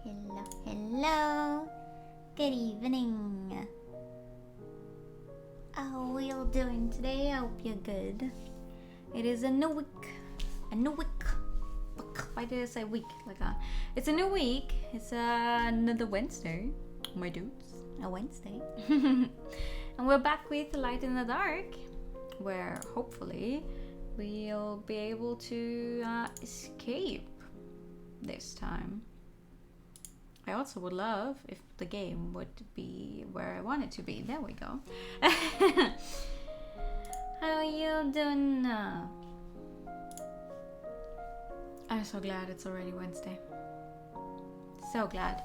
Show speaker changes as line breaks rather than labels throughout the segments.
Hello, hello. Good evening. How are you doing today? I hope you're good. It is a new week. A new week. Why did I say week like that? It's a new week. It's another Wednesday, my dudes. A Wednesday. And we're back with Light in the Dark, where hopefully we'll be able to escape this time. I also would love if the game would be where I want it to be. There we go. How are you doing now? I'm so glad it's already Wednesday. So glad.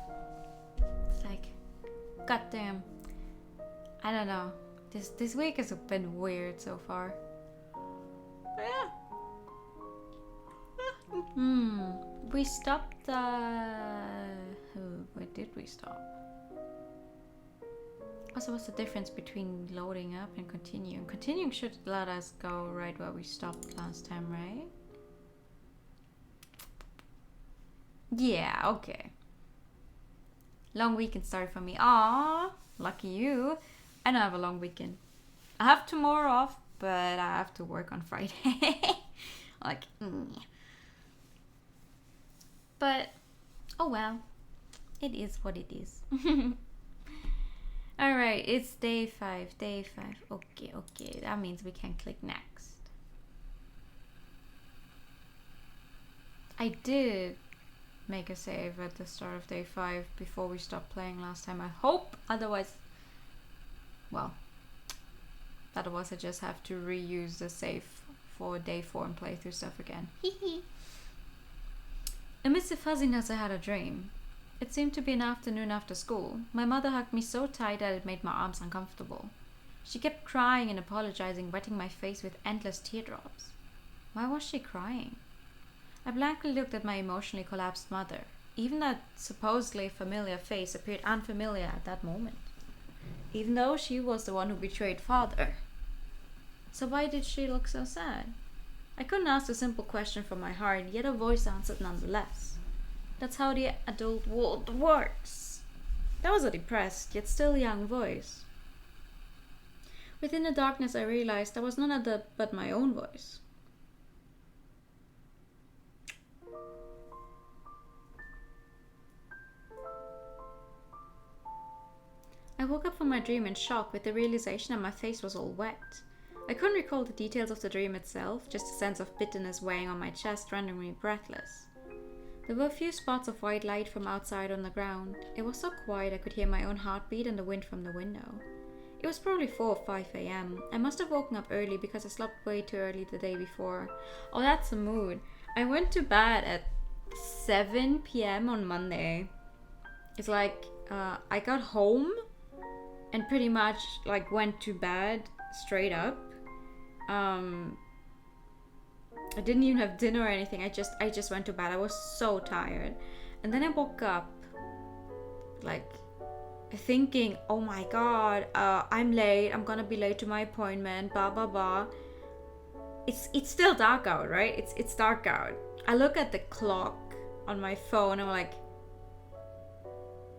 It's like, goddamn. I don't know. This week has been weird so far. Yeah. We stopped. Where did we stop? Also, what's the difference between loading up and continuing? Continuing should let us go right where we stopped last time, right? Yeah, okay. Long weekend started for me. Aww, lucky you. I don't have a long weekend. I have tomorrow off, but I have to work on Friday. Like, But, oh well. It is what it is. Alright, it's day 5. Day 5. Okay. That means we can click next. I did make a save at the start of day 5 before we stopped playing last time. I hope. Otherwise I just have to reuse the save for day 4 and play through stuff again. Amidst the fuzziness, I had a dream. It seemed to be an afternoon after school. My mother hugged me so tight that it made my arms uncomfortable. She kept crying and apologizing, wetting my face with endless teardrops. Why was she crying? I blankly looked at my emotionally collapsed mother. Even that supposedly familiar face appeared unfamiliar at that moment, even though she was the one who betrayed father. So why did she look so sad? I couldn't ask a simple question from my heart, yet a voice answered nonetheless. That's how the adult world works. That was a depressed, yet still young voice. Within the darkness, I realized that was none other but my own voice. I woke up from my dream in shock with the realization that my face was all wet. I couldn't recall the details of the dream itself, just a sense of bitterness weighing on my chest, rendering me breathless. There were a few spots of white light from outside on the ground. It was so quiet I could hear my own heartbeat and the wind from the window. It was probably 4 or 5 a.m. I must have woken up early because I slept way too early the day before. Oh, that's a mood. I went to bed at 7 p.m. on Monday. It's like, I got home and pretty much like went to bed straight up. I didn't even have dinner or anything. I just went to bed. I was so tired. And then I woke up like thinking, oh my god, I'm late. I'm gonna be late to my appointment, blah blah blah. It's still dark out, right? It's dark out. I look at the clock on my phone and I'm like,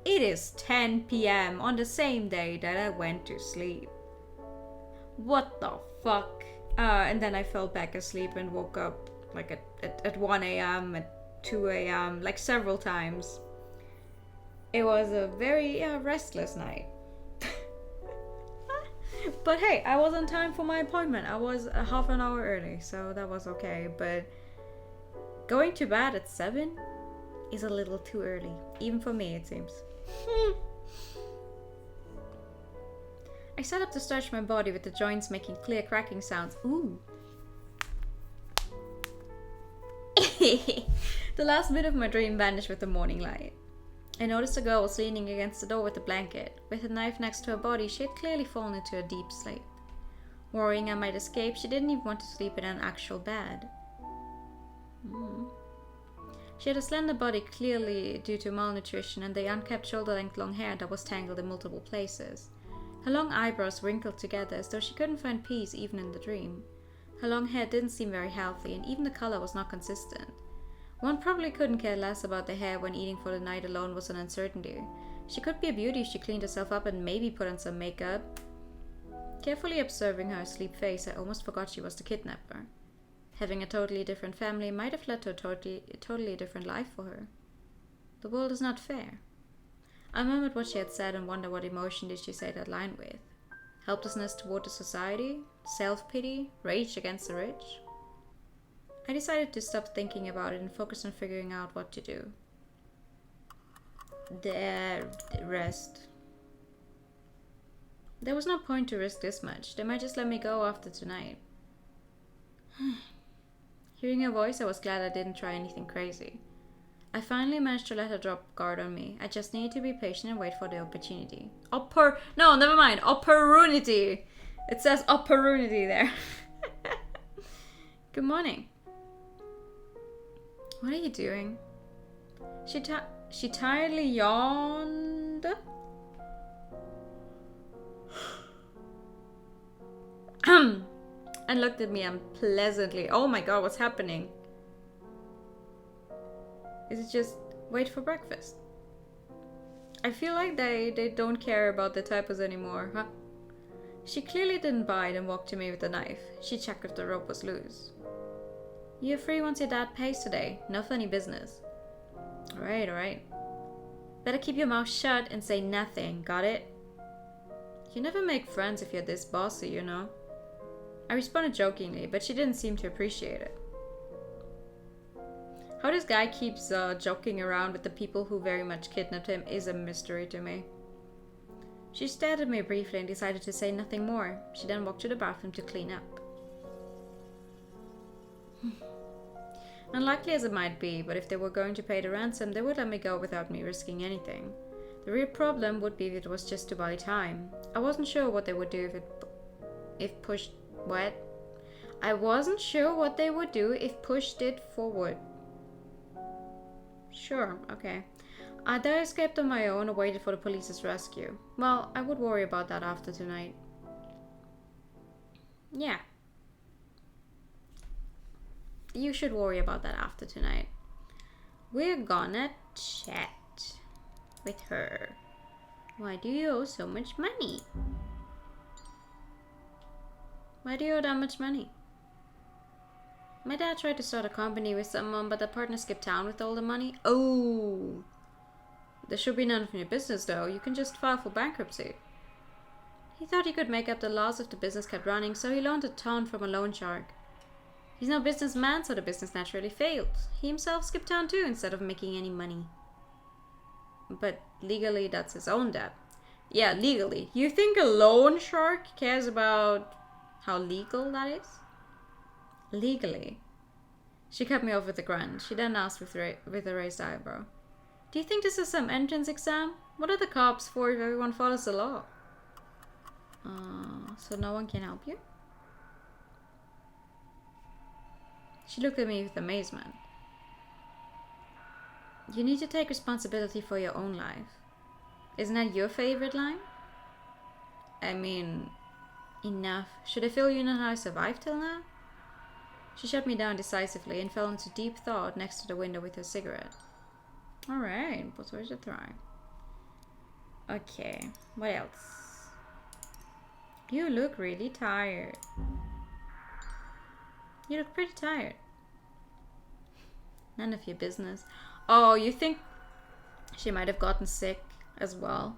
it is 10 p.m. on the same day that I went to sleep. What the fuck? And then I fell back asleep and woke up like at 1 a.m., at 2 a.m., like several times. It was a very restless night. But hey, I was on time for my appointment. I was a half an hour early, so that was okay. But going to bed at 7 is a little too early, even for me it seems. I sat up to stretch my body with the joints making clear cracking sounds. Ooh. The last bit of my dream vanished with the morning light. I noticed a girl was leaning against the door with a blanket. With a knife next to her body, she had clearly fallen into a deep sleep. Worrying I might escape, she didn't even want to sleep in an actual bed. She had a slender body, clearly due to malnutrition, and the unkempt shoulder-length long hair that was tangled in multiple places. Her long eyebrows wrinkled together as though she couldn't find peace even in the dream. Her long hair didn't seem very healthy, and even the color was not consistent. One probably couldn't care less about the hair when eating for the night alone was an uncertainty. She could be a beauty if she cleaned herself up and maybe put on some makeup. Carefully observing her asleep face, I almost forgot she was the kidnapper. Having a totally different family might have led to a totally different life for her. The world is not fair. I remembered what she had said and wondered what emotion did she say that line with. Helplessness toward the society? Self-pity? Rage against the rich? I decided to stop thinking about it and focus on figuring out what to do. Rest. There was no point to risk this much. They might just let me go after tonight. Hearing her voice, I was glad I didn't try anything crazy. I finally managed to let her drop guard on me. I just needed to be patient and wait for the opportunity. No, never mind. Opportunity. It says opportunity there. Good morning. What are you doing? She tiredly yawned. And looked at me unpleasantly. Oh my god, what's happening? Is it just wait for breakfast? I feel like they don't care about the typos anymore, huh? She clearly didn't bite and walked to me with a knife. She checked if the rope was loose. You're free once your dad pays today. No funny business. Alright. Better keep your mouth shut and say nothing, got it? You never make friends if you're this bossy, you know? I responded jokingly, but she didn't seem to appreciate it. How this guy keeps joking around with the people who very much kidnapped him is a mystery to me. She stared at me briefly and decided to say nothing more. She then walked to the bathroom to clean up. Unlikely as it might be, but if they were going to pay the ransom, they would let me go without me risking anything. The real problem would be if it was just to buy time. I wasn't sure what they would do if pushed... What? I wasn't sure what they would do if pushed it forward. Sure, okay. Either I escaped on my own or waited for the police's rescue. Well, I would worry about that after tonight. Yeah. You should worry about that after tonight. We're gonna chat with her. Why do you owe so much money? Why do you owe that much money? My dad tried to start a company with someone, but the partner skipped town with all the money. Oh! There should be none of your business, though. You can just file for bankruptcy. He thought he could make up the loss if the business kept running, so he loaned a ton from a loan shark. He's no businessman, so the business naturally failed. He himself skipped town too, instead of making any money. But legally, that's his own debt. Yeah, legally. You think a loan shark cares about how legal that is? Legally. She cut me off with a grunt. She then asked with a raised eyebrow. Do you think this is some entrance exam? What are the cops for if everyone follows the law? So no one can help you? She looked at me with amazement. You need to take responsibility for your own life. Isn't that your favorite line? I mean, enough. Should I fill you in on how I survived till now? She shut me down decisively and fell into deep thought next to the window with her cigarette. Alright, what's worth a try? Okay, what else? You look really tired. You look pretty tired. None of your business. Oh, you think she might have gotten sick as well?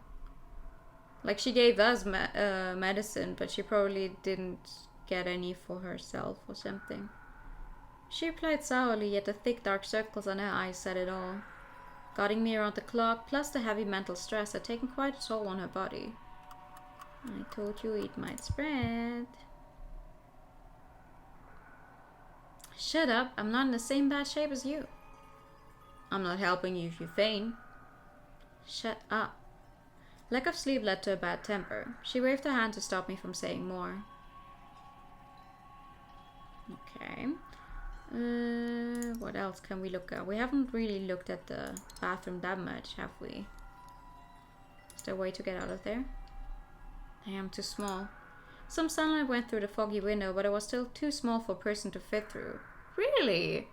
Like, she gave us medicine, but she probably didn't get any for herself or something. She replied sourly, yet the thick dark circles on her eyes said it all. Guarding me around the clock, plus the heavy mental stress, had taken quite a toll on her body. I told you it might spread. Shut up, I'm not in the same bad shape as you. I'm not helping you if you faint. Shut up. Lack of sleep led to a bad temper. She waved her hand to stop me from saying more. Okay. What else can we look at? We haven't really looked at the bathroom that much, have we? Is there a way to get out of there? I am too small. Some sunlight went through the foggy window, but it was still too small for a person to fit through. Really?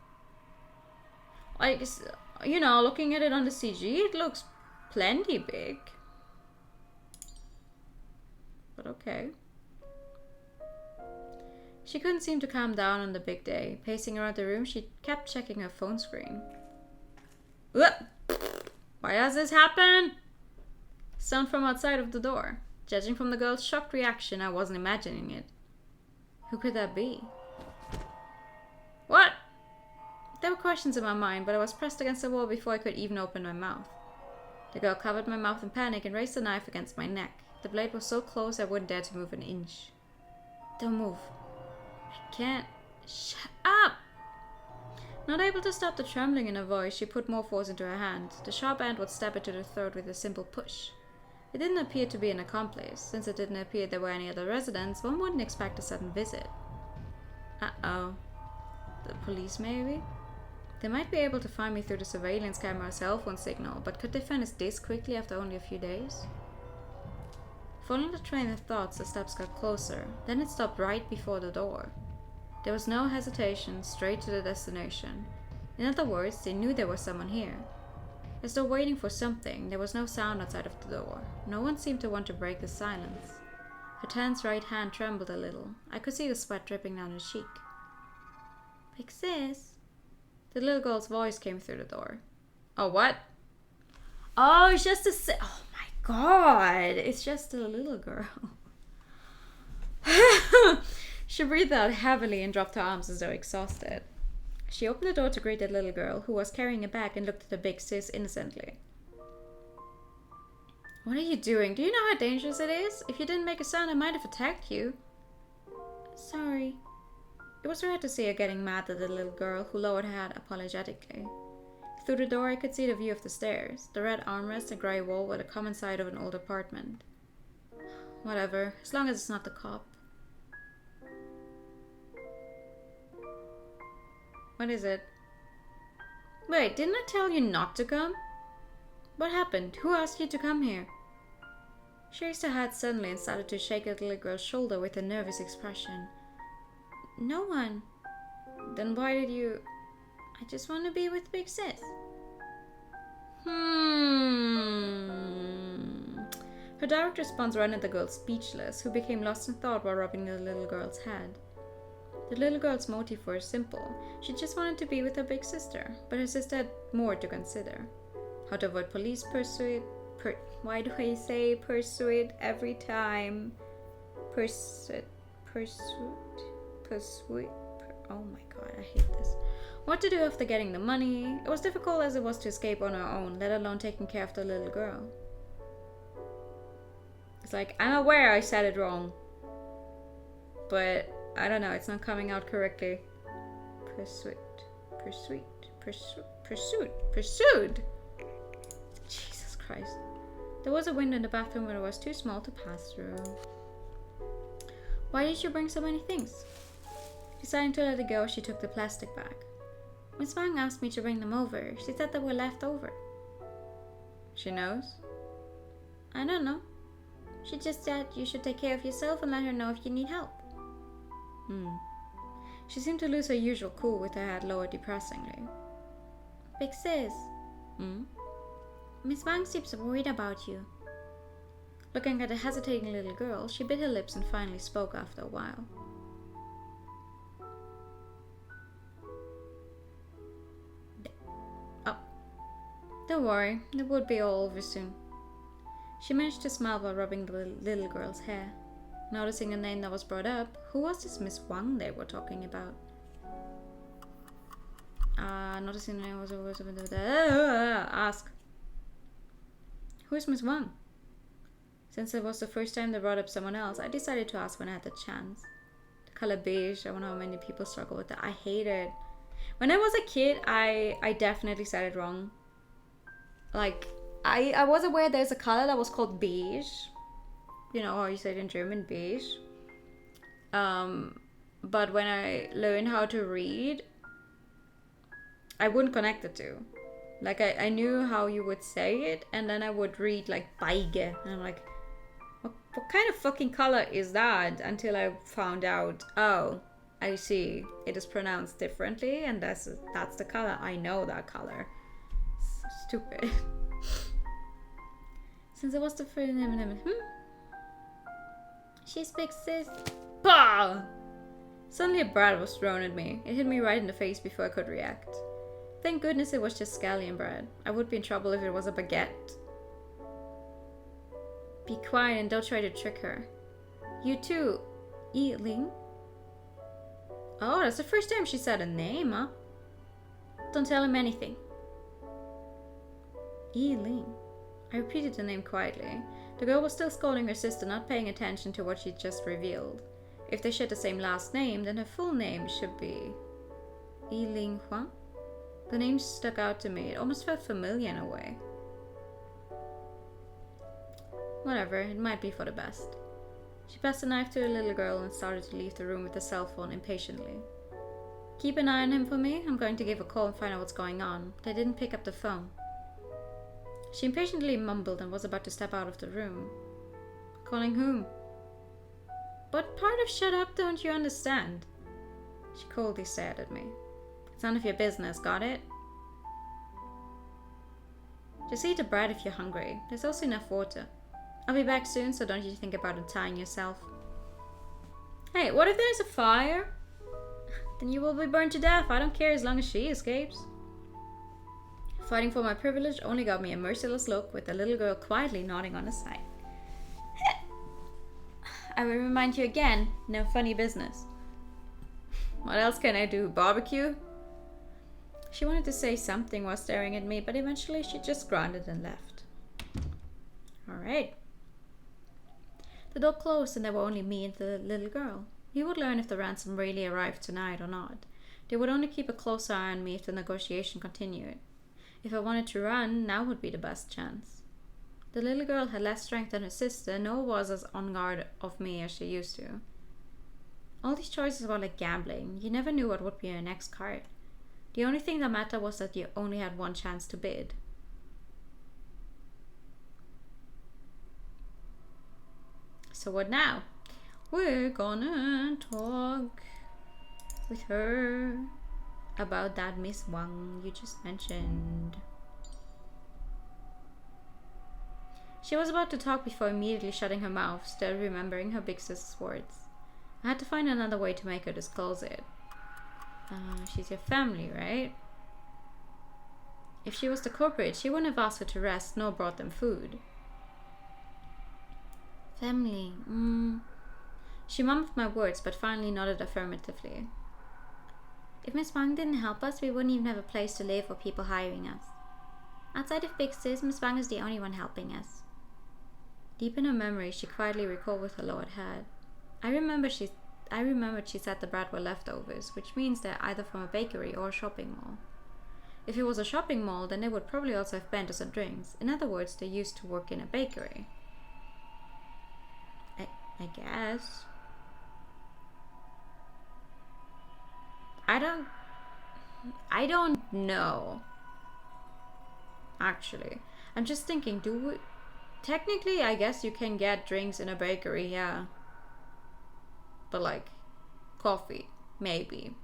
Like, you know, looking at it on the CG, it looks plenty big. But okay. She couldn't seem to calm down on the big day. Pacing around the room, she kept checking her phone screen. Why does this happen? Sound from outside of the door. Judging from the girl's shocked reaction, I wasn't imagining it. Who could that be? What? There were questions in my mind, but I was pressed against the wall before I could even open my mouth. The girl covered my mouth in panic and raised the knife against my neck. The blade was so close I wouldn't dare to move an inch. Don't move. I can't. Shut up! Not able to stop the trembling in her voice, she put more force into her hand. The sharp end would stab it to the throat with a simple push. It didn't appear to be an accomplice. Since it didn't appear there were any other residents, one wouldn't expect a sudden visit. Uh-oh. The police, maybe? They might be able to find me through the surveillance camera or cell phone signal, but could they find us this quickly after only a few days? Following the train of thoughts, the steps got closer. Then it stopped right before the door. There was no hesitation, straight to the destination. In other words, they knew there was someone here. As though waiting for something, there was no sound outside of the door. No one seemed to want to break the silence. Her tense right hand trembled a little. I could see the sweat dripping down her cheek. Big sis? The little girl's voice came through the door. Oh, what? Oh, it's just a oh my god, it's just a little girl. She breathed out heavily and dropped her arms as though exhausted. She opened the door to greet the little girl, who was carrying a bag, and looked at the big sis innocently. What are you doing? Do you know how dangerous it is? If you didn't make a sound, I might have attacked you. Sorry. It was rare to see her getting mad at the little girl, who lowered her head apologetically. Through the door, I could see the view of the stairs. The red armrest and grey wall were the common side of an old apartment. Whatever, as long as it's not the cop. What is it? Wait, didn't I tell you not to come? What happened? Who asked you to come here? She raised her head suddenly and started to shake the little girl's shoulder with a nervous expression. No one. Then why did you... I just want to be with Big Sis. Her direct response rendered the girl speechless, who became lost in thought while rubbing the little girl's head. The little girl's motive was simple. She just wanted to be with her big sister, but her sister had more to consider. How to avoid police pursuit. Why do I say pursuit every time? Pursuit. Oh my god, I hate this. What to do after getting the money? It was difficult as it was to escape on her own, let alone taking care of the little girl. It's like, I'm aware I said it wrong, but I don't know, it's not coming out correctly. Pursuit. Jesus Christ. There was a window in the bathroom, but it was too small to pass through. Why did you bring so many things? Deciding to let it go, she took the plastic bag. Miss Wang asked me to bring them over. She said they were left over. She knows? I don't know. She just said you should take care of yourself and let her know if you need help. She seemed to lose her usual cool with her head lowered depressingly. Big sis. Miss Wang seems worried about you. Looking at the hesitating little girl, she bit her lips and finally spoke after a while. Don't worry, it would be all over soon. She managed to smile while rubbing the little girl's hair. Noticing a name that was brought up, who was this Miss Wang they were talking about? Noticing the name was ask. Who is Miss Wang? Since it was the first time they brought up someone else, I decided to ask when I had the chance. The color beige, I wonder how many people struggle with that. I hate it. When I was a kid, I definitely said it wrong. Like, I was aware there's a color that was called beige. You know how you say it in German, beige. But when I learned how to read, I wouldn't connect the two. Like, I knew how you would say it, and then I would read, like, beige. And I'm like, what kind of fucking color is that? Until I found out, oh, I see. It is pronounced differently, and that's the color. I know that color. So stupid. Since it was the first name, She's big sis. Bah! Suddenly a bread was thrown at me. It hit me right in the face before I could react. Thank goodness it was just scallion bread. I would be in trouble if it was a baguette. Be quiet and don't try to trick her. You too, Yi-Ling. Oh, that's the first time she said a name, huh? Don't tell him anything. Yi-Ling. I repeated the name quietly. The girl was still scolding her sister, not paying attention to what she'd just revealed. If they shared the same last name, then her full name should be Yi-Ling Huang. The name stuck out to me. It almost felt familiar in a way. Whatever, it might be for the best. She passed the knife to the little girl and started to leave the room with the cell phone impatiently. Keep an eye on him for me. I'm going to give a call and find out what's going on. They didn't pick up the phone. She impatiently mumbled and was about to step out of the room. Calling whom? What part of shut up don't you understand? She coldly stared at me. It's none of your business, got it? Just eat the bread if you're hungry. There's also enough water. I'll be back soon, so don't you think about untying yourself. Hey, what if there's a fire? Then you will be burned to death. I don't care as long as she escapes. Fighting for my privilege only got me a merciless look, with the little girl quietly nodding on the side. I will remind you again, no funny business. What else can I do? Barbecue? She wanted to say something while staring at me, but eventually she just grunted and left. Alright. The door closed and there were only me and the little girl. We would learn if the ransom really arrived tonight or not. They would only keep a close eye on me if the negotiation continued. If I wanted to run, now would be the best chance. The little girl had less strength than her sister, nor was as on guard of me as she used to. All these choices were like gambling. You never knew what would be your next card. The only thing that mattered was that you only had one chance to bid. So what now? We're gonna talk with her about that Miss Wang you just mentioned. She was about to talk before immediately shutting her mouth, still remembering her big sister's words. I had to find another way to make her disclose it. She's your family, right? If she was the culprit, she wouldn't have asked her to rest nor brought them food. Family, She mumbled my words, but finally nodded affirmatively. If Miss Wang didn't help us, we wouldn't even have a place to live or people hiring us. Outside of Big Sis, Miss Wang is the only one helping us. Deep in her memory, she quietly recalled with her lowered head. I remembered she said the bread were leftovers, which means they're either from a bakery or a shopping mall. If it was a shopping mall, then they would probably also have benders and drinks. In other words, they used to work in a bakery. I guess. I don't know. Actually, I'm just thinking, technically, I guess you can get drinks in a bakery, yeah. But like, coffee, maybe.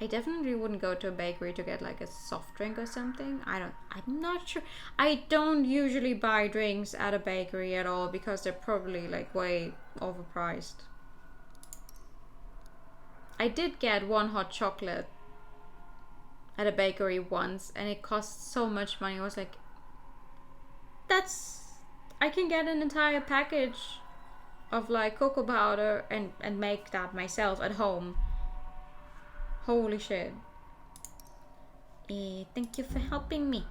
I definitely wouldn't go to a bakery to get like a soft drink or something. I'm not sure. I don't usually buy drinks at a bakery at all because they're probably like way overpriced. I did get one hot chocolate at a bakery once and it cost so much money. I was like, I can get an entire package of like cocoa powder and make that myself at home. Holy shit. Thank you for helping me.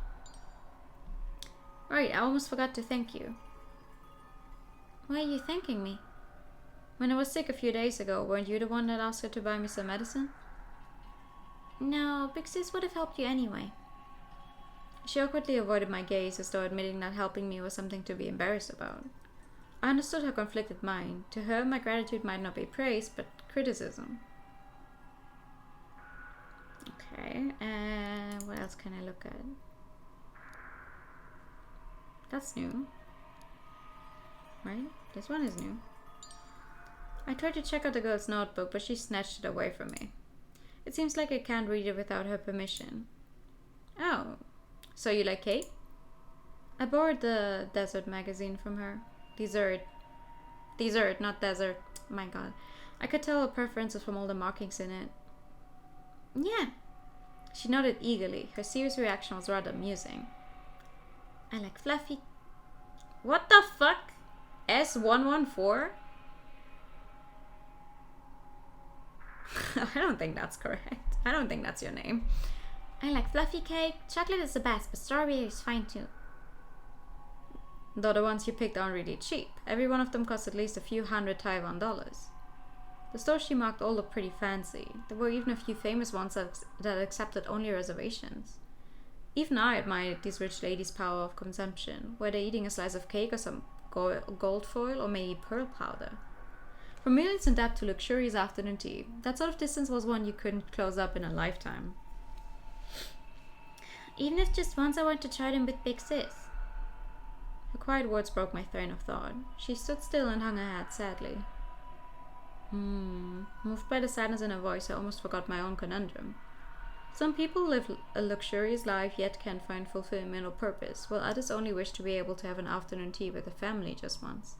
Right, I almost forgot to thank you. Why are you thanking me? When I was sick a few days ago, weren't you the one that asked her to buy me some medicine? No, Big Sis would have helped you anyway. She awkwardly avoided my gaze as though admitting that helping me was something to be embarrassed about. I understood her conflicted mind. To her, my gratitude might not be praise, but criticism. Okay, and what else can I look at? That's new. Right? This one is new. I tried to check out the girl's notebook, but she snatched it away from me. It seems like I can't read it without her permission. Oh, so you like cake? I borrowed the desert magazine from her. Dessert, not desert. My god. I could tell her preferences from all the markings in it. Yeah. She nodded eagerly. Her serious reaction was rather amusing. I like fluffy. What the fuck? S114? I don't think that's correct. I don't think that's your name. I like fluffy cake. Chocolate is the best, but strawberry is fine too. Though the ones you picked aren't really cheap. Every one of them cost at least a few $100 Taiwan. The stores she marked all looked pretty fancy. There were even a few famous ones that accepted only reservations. Even I admired these rich ladies' power of consumption, whether eating a slice of cake or some gold foil or maybe pearl powder. From millions in debt to luxurious afternoon tea, that sort of distance was one you couldn't close up in a lifetime. Even if just once I want to try them with Big Sis. Her quiet words broke my train of thought. She stood still and hung her head sadly. Moved by the sadness in her voice, I almost forgot my own conundrum. Some people live a luxurious life yet can't find fulfillment or purpose, while others only wish to be able to have an afternoon tea with a family just once.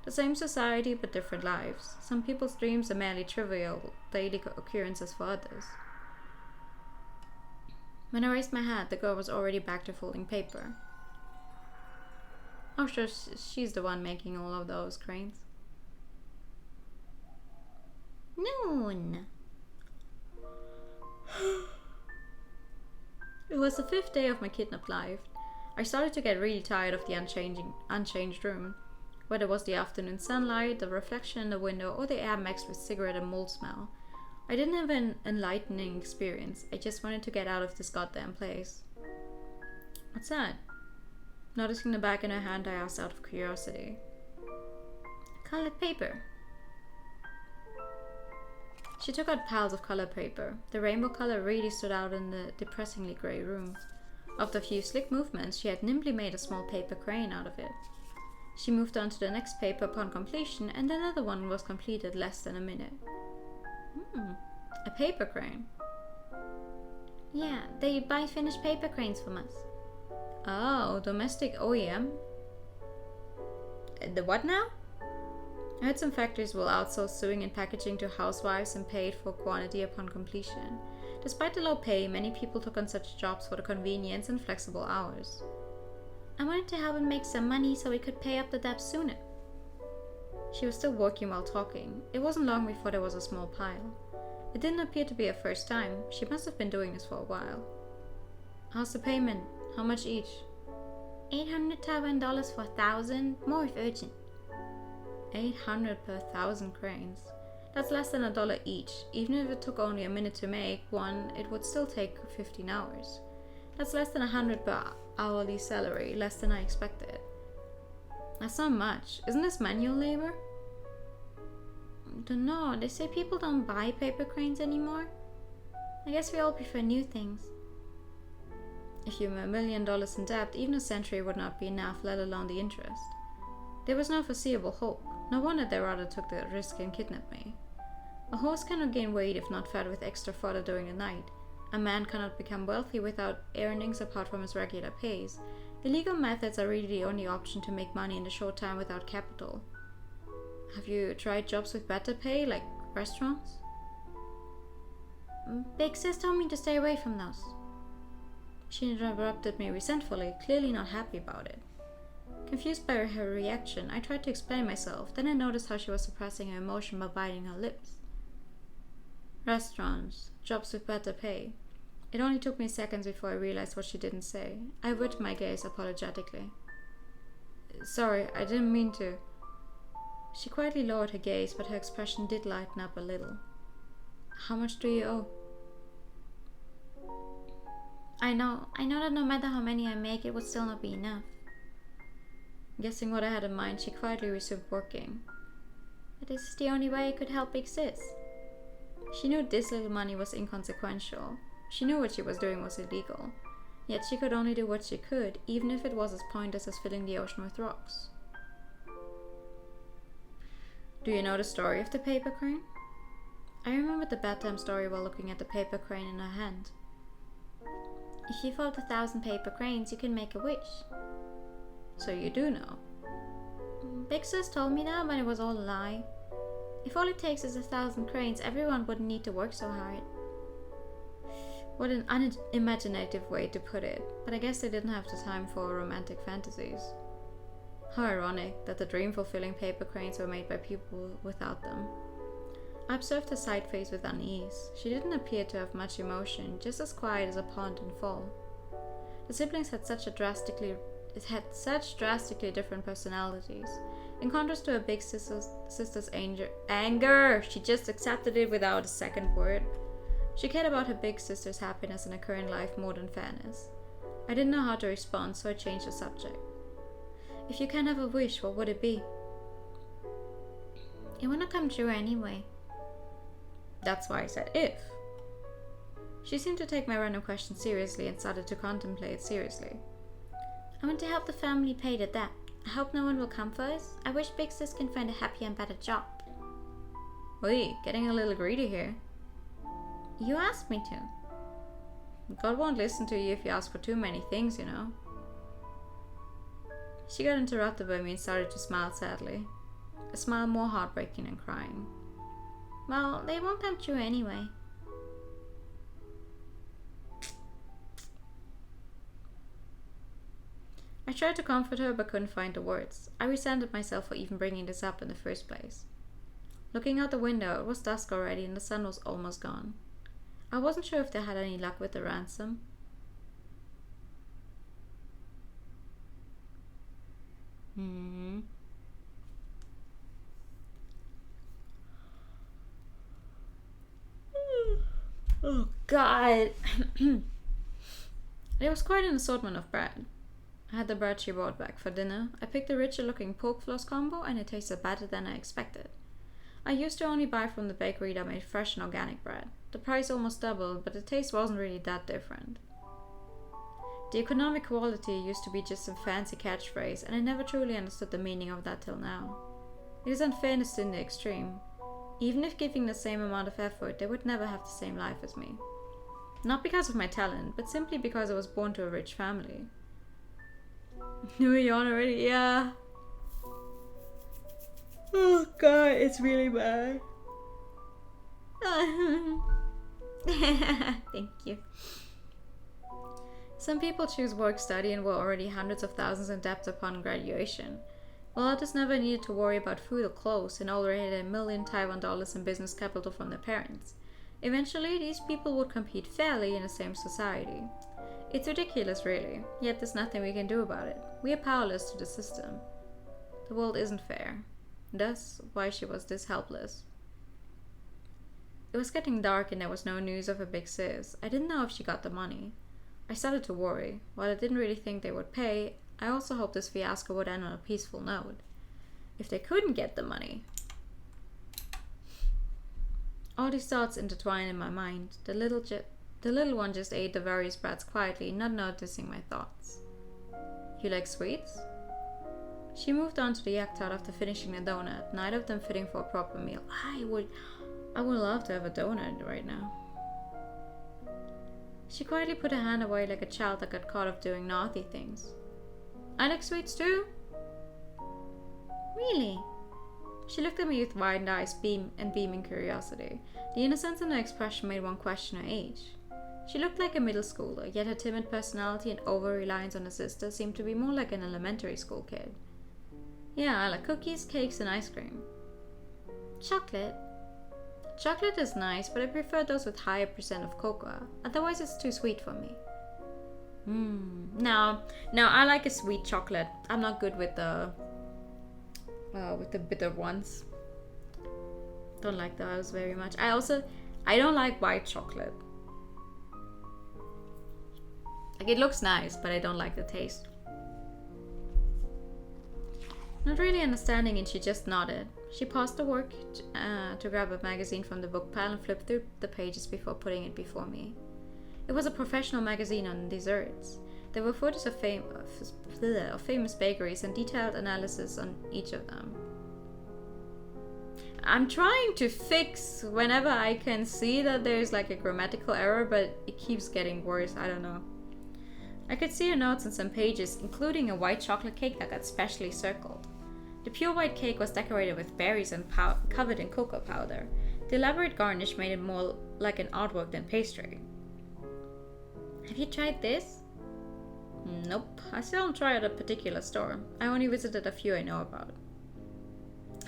The same society but different lives. Some people's dreams are merely trivial daily occurrences for others. When I raised my head, the girl was already back to folding paper. Oh sure, she's the one making all of those cranes. Noon. It was the 5th day of my kidnapped life. I started to get really tired of the unchanged room. Whether it was the afternoon sunlight, the reflection in the window, or the air mixed with cigarette and mold smell. I didn't have an enlightening experience. I just wanted to get out of this goddamn place. What's that? Noticing the bag in her hand, I asked out of curiosity. Colored paper. She took out piles of colored paper. The rainbow color really stood out in the depressingly grey room. After a few slick movements, she had nimbly made a small paper crane out of it. She moved on to the next paper upon completion, and another one was completed less than a minute. A paper crane. Yeah, they buy finished paper cranes from us. Oh, domestic OEM? The what now? I heard some factories will outsource sewing and packaging to housewives and pay it for quantity upon completion. Despite the low pay, many people took on such jobs for the convenience and flexible hours. I wanted to help him make some money so we could pay up the debt sooner. She was still working while talking. It wasn't long before there was a small pile. It didn't appear to be her first time. She must have been doing this for a while. How's the payment? How much each? $800 Taiwan for 1,000, more if urgent. 800 per 1,000 cranes. That's less than $1 each. Even if it took only a minute to make one, it would still take 15 hours. That's less than 100 per hourly salary, less than I expected. That's not much. Isn't this manual labor? Don't know. They say people don't buy paper cranes anymore. I guess we all prefer new things. If you were $1 million in debt, even a century would not be enough, let alone the interest. There was no foreseeable hope. No wonder they rather took the risk and kidnapped me. A horse cannot gain weight if not fed with extra fodder during the night. A man cannot become wealthy without earnings apart from his regular pays. Illegal methods are really the only option to make money in the short time without capital. Have you tried jobs with better pay, like restaurants? Big Sis told me to stay away from those. She interrupted me resentfully, clearly not happy about it. Confused by her reaction, I tried to explain myself, then I noticed how she was suppressing her emotion by biting her lips. Restaurants, jobs with better pay. It only took me seconds before I realized what she didn't say. I averted my gaze apologetically. Sorry, I didn't mean to. She quietly lowered her gaze, but her expression did lighten up a little. How much do you owe? I know that no matter how many I make, it would still not be enough. Guessing what I had in mind, she quietly resumed working. But this is the only way I could help Big Sis. She knew this little money was inconsequential. She knew what she was doing was illegal. Yet she could only do what she could, even if it was as pointless as filling the ocean with rocks. Do you know the story of the paper crane? I remembered the bedtime story while looking at the paper crane in her hand. If you fold 1,000 paper cranes, you can make a wish. So you do know. Big Sis told me that, but it was all a lie. If all it takes is 1,000 cranes, everyone wouldn't need to work so hard. What an unimaginative way to put it, but I guess they didn't have the time for romantic fantasies. How ironic that the dream-fulfilling paper cranes were made by people without them. I observed her side face with unease. She didn't appear to have much emotion, just as quiet as a pond in fall. The siblings had such drastically different personalities. In contrast to her big sister's anger, she just accepted it without a second word. She cared about her big sister's happiness in her current life more than fairness. I didn't know how to respond, so I changed the subject. If you can have a wish, what would it be? It wouldn't come true anyway. That's why I said if. She seemed to take my random question seriously and started to contemplate it seriously. I want to help the family pay the debt. I hope no one will come for us. I wish Big Sis can find a happier and better job. Oi, getting a little greedy here. You asked me to. God won't listen to you if you ask for too many things, you know. She got interrupted by me and started to smile sadly. A smile more heartbreaking than crying. Well, they won't come true anyway. I tried to comfort her but couldn't find the words. I resented myself for even bringing this up in the first place. Looking out the window, it was dusk already and the sun was almost gone. I wasn't sure if they had any luck with the ransom. Oh God. There was quite an assortment of bread. I had the bread she brought back for dinner. I picked a richer looking pork floss combo and it tasted better than I expected. I used to only buy from the bakery that made fresh and organic bread. The price almost doubled, but the taste wasn't really that different. The economic quality used to be just some fancy catchphrase, and I never truly understood the meaning of that till now. It is unfairness in the extreme. Even if giving the same amount of effort, they would never have the same life as me. Not because of my talent, but simply because I was born to a rich family. Do we yawn already? Yeah. Oh God, it's really bad. Thank you. Some people choose work study and were already hundreds of thousands in debt upon graduation, while others never needed to worry about food or clothes and already had $1 million Taiwan in business capital from their parents. Eventually, these people would compete fairly in the same society. It's ridiculous, really, yet there's nothing we can do about it. We are powerless to the system. The world isn't fair. Thus, why she was this helpless. It was getting dark and there was no news of her big sis. I didn't know if she got the money. I started to worry. While I didn't really think they would pay, I also hoped this fiasco would end on a peaceful note. If they couldn't get the money... All these thoughts intertwined in my mind. The little one just ate the various breads quietly, not noticing my thoughts. You like sweets? She moved on to the yak tart after finishing the donut, neither of them fitting for a proper meal. I would love to have a donut right now. She quietly put her hand away like a child that got caught up doing naughty things. I like sweets too. Really? She looked at me with wide eyes beaming curiosity. The innocence in her expression made one question her age. She looked like a middle schooler, yet her timid personality and over-reliance on her sister seemed to be more like an elementary school kid. Yeah, I like cookies, cakes, and ice cream. Chocolate? Chocolate is nice, but I prefer those with higher percent of cocoa. Otherwise, it's too sweet for me. No, I like a sweet chocolate. I'm not good with the bitter ones. Don't like those very much. I don't like white chocolate. Like, it looks nice, but I don't like the taste. Not really understanding it, she just nodded. She paused the work to grab a magazine from the book pile and flipped through the pages before putting it before me. It was a professional magazine on desserts. There were photos of famous bakeries and detailed analysis on each of them. I'm trying to fix whenever I can see that there's like a grammatical error, but it keeps getting worse. I don't know. I could see her notes on some pages, including a white chocolate cake that got specially circled. The pure white cake was decorated with berries and covered in cocoa powder. The elaborate garnish made it more like an artwork than pastry. Have you tried this? Nope, I still don't try at a particular store. I only visited a few I know about.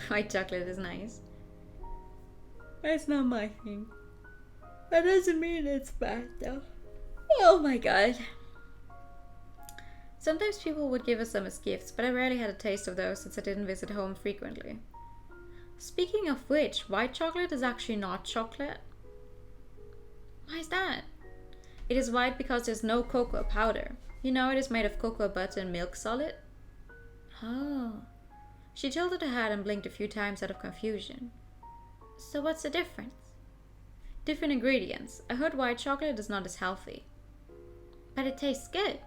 White chocolate is nice. That's not my thing. That doesn't mean it's bad though. Oh my god. Sometimes people would give us them as gifts, but I rarely had a taste of those since I didn't visit home frequently. Speaking of which, white chocolate is actually not chocolate. Why is that? It is white because there's no cocoa powder. You know, it is made of cocoa butter and milk solid. Oh. She tilted her head and blinked a few times out of confusion. So what's the difference? Different ingredients. I heard white chocolate is not as healthy. But it tastes good.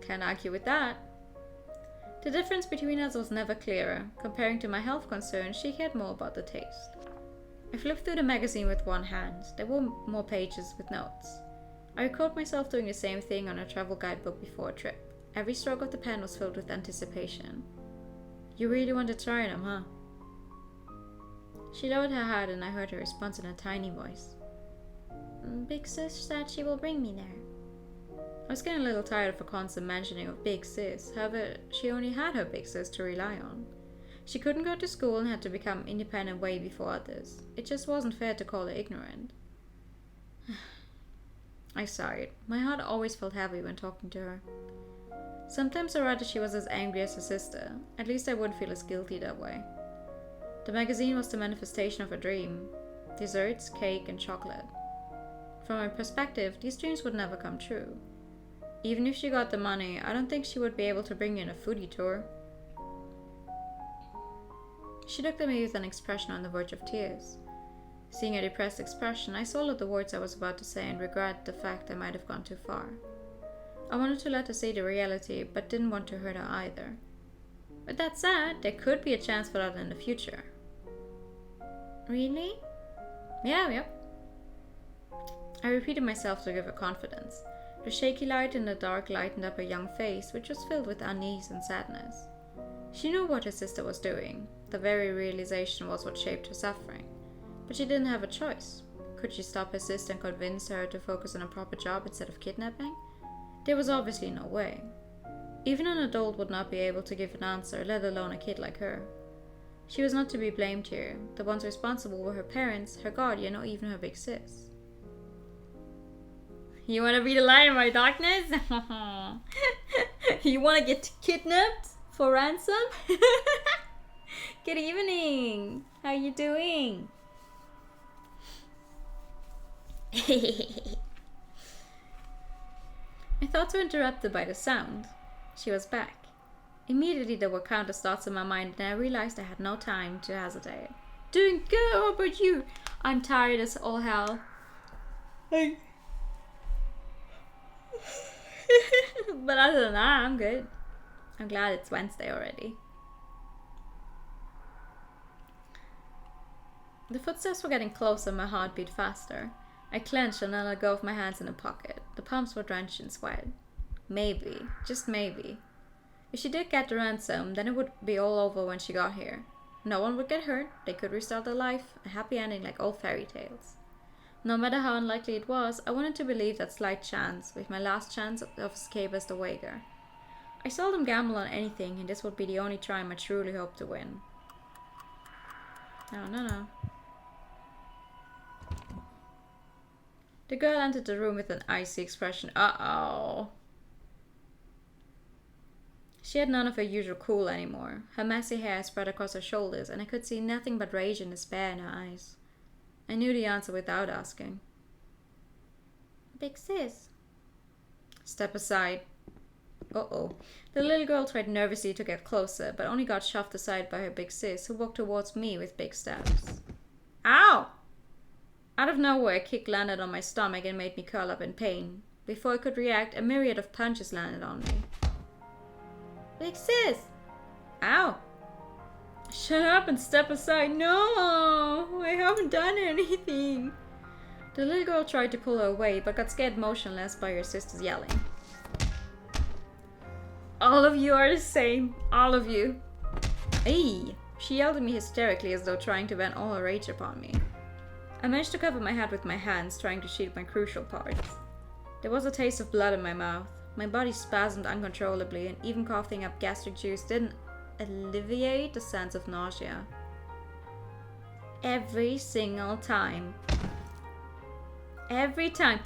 Can't argue with that. The difference between us was never clearer. Comparing to my health concerns, she cared more about the taste. I flipped through the magazine with one hand. There were more pages with notes. I recalled myself doing the same thing on a travel guidebook before a trip. Every stroke of the pen was filled with anticipation. You really want to try them, huh? She lowered her head and I heard her response in a tiny voice. Big sis said she will bring me there. I was getting a little tired of a constant mentioning of Big Sis. However, she only had her Big Sis to rely on. She couldn't go to school and had to become independent way before others. It just wasn't fair to call her ignorant. I sighed. My heart always felt heavy when talking to her. Sometimes I rather she was as angry as her sister. At least I wouldn't feel as guilty that way. The magazine was the manifestation of a dream. Desserts, cake, and chocolate. From my perspective, these dreams would never come true. Even if she got the money, I don't think she would be able to bring in a foodie tour. She looked at me with an expression on the verge of tears. Seeing her depressed expression, I swallowed the words I was about to say and regretted the fact I might have gone too far. I wanted to let her see the reality, but didn't want to hurt her either. With that said, there could be a chance for that in the future. Really? Yeah. I repeated myself to give her confidence. The shaky light in the dark lightened up her young face, which was filled with unease and sadness. She knew what her sister was doing. The very realization was what shaped her suffering. But she didn't have a choice. Could she stop her sister and convince her to focus on a proper job instead of kidnapping? There was obviously no way. Even an adult would not be able to give an answer, let alone a kid like her. She was not to be blamed here. The ones responsible were her parents, her guardian, or even her big sis. You want to be the light in my darkness? You want to get kidnapped for ransom? Good evening. How you doing? My thoughts were interrupted by the sound. She was back. Immediately there were countless thoughts in my mind and I realized I had no time to hesitate. Doing good, how about you? I'm tired as all hell. But other than that, I'm good. I'm glad it's Wednesday already. The footsteps were getting closer and my heart beat faster. I clenched and then let go of my hands in a pocket. The palms were drenched in sweat. Maybe, just maybe. If she did get the ransom, then it would be all over when she got here. No one would get hurt, they could restart their life, a happy ending like old fairy tales. No matter how unlikely it was, I wanted to believe that slight chance, with my last chance of escape as the wager. I seldom gamble on anything, and this would be the only time I truly hoped to win. No. The girl entered the room with an icy expression. Uh-oh. She had none of her usual cool anymore. Her messy hair spread across her shoulders, and I could see nothing but rage and despair in her eyes. I knew the answer without asking. Big sis. Step aside. Uh-oh. The little girl tried nervously to get closer, but only got shoved aside by her big sis, who walked towards me with big steps. Ow! Out of nowhere, a kick landed on my stomach and made me curl up in pain. Before I could react, a myriad of punches landed on me. Big sis! Ow! Shut up and step aside. No, I haven't done anything. The little girl tried to pull her away, but got scared motionless by her sisters yelling. All of you are the same. All of you. Hey! She yelled at me hysterically as though trying to vent all her rage upon me. I managed to cover my head with my hands, trying to shield my crucial parts. There was a taste of blood in my mouth. My body spasmed uncontrollably, and even coughing up gastric juice didn't alleviate the sense of nausea. Every single time. Every time.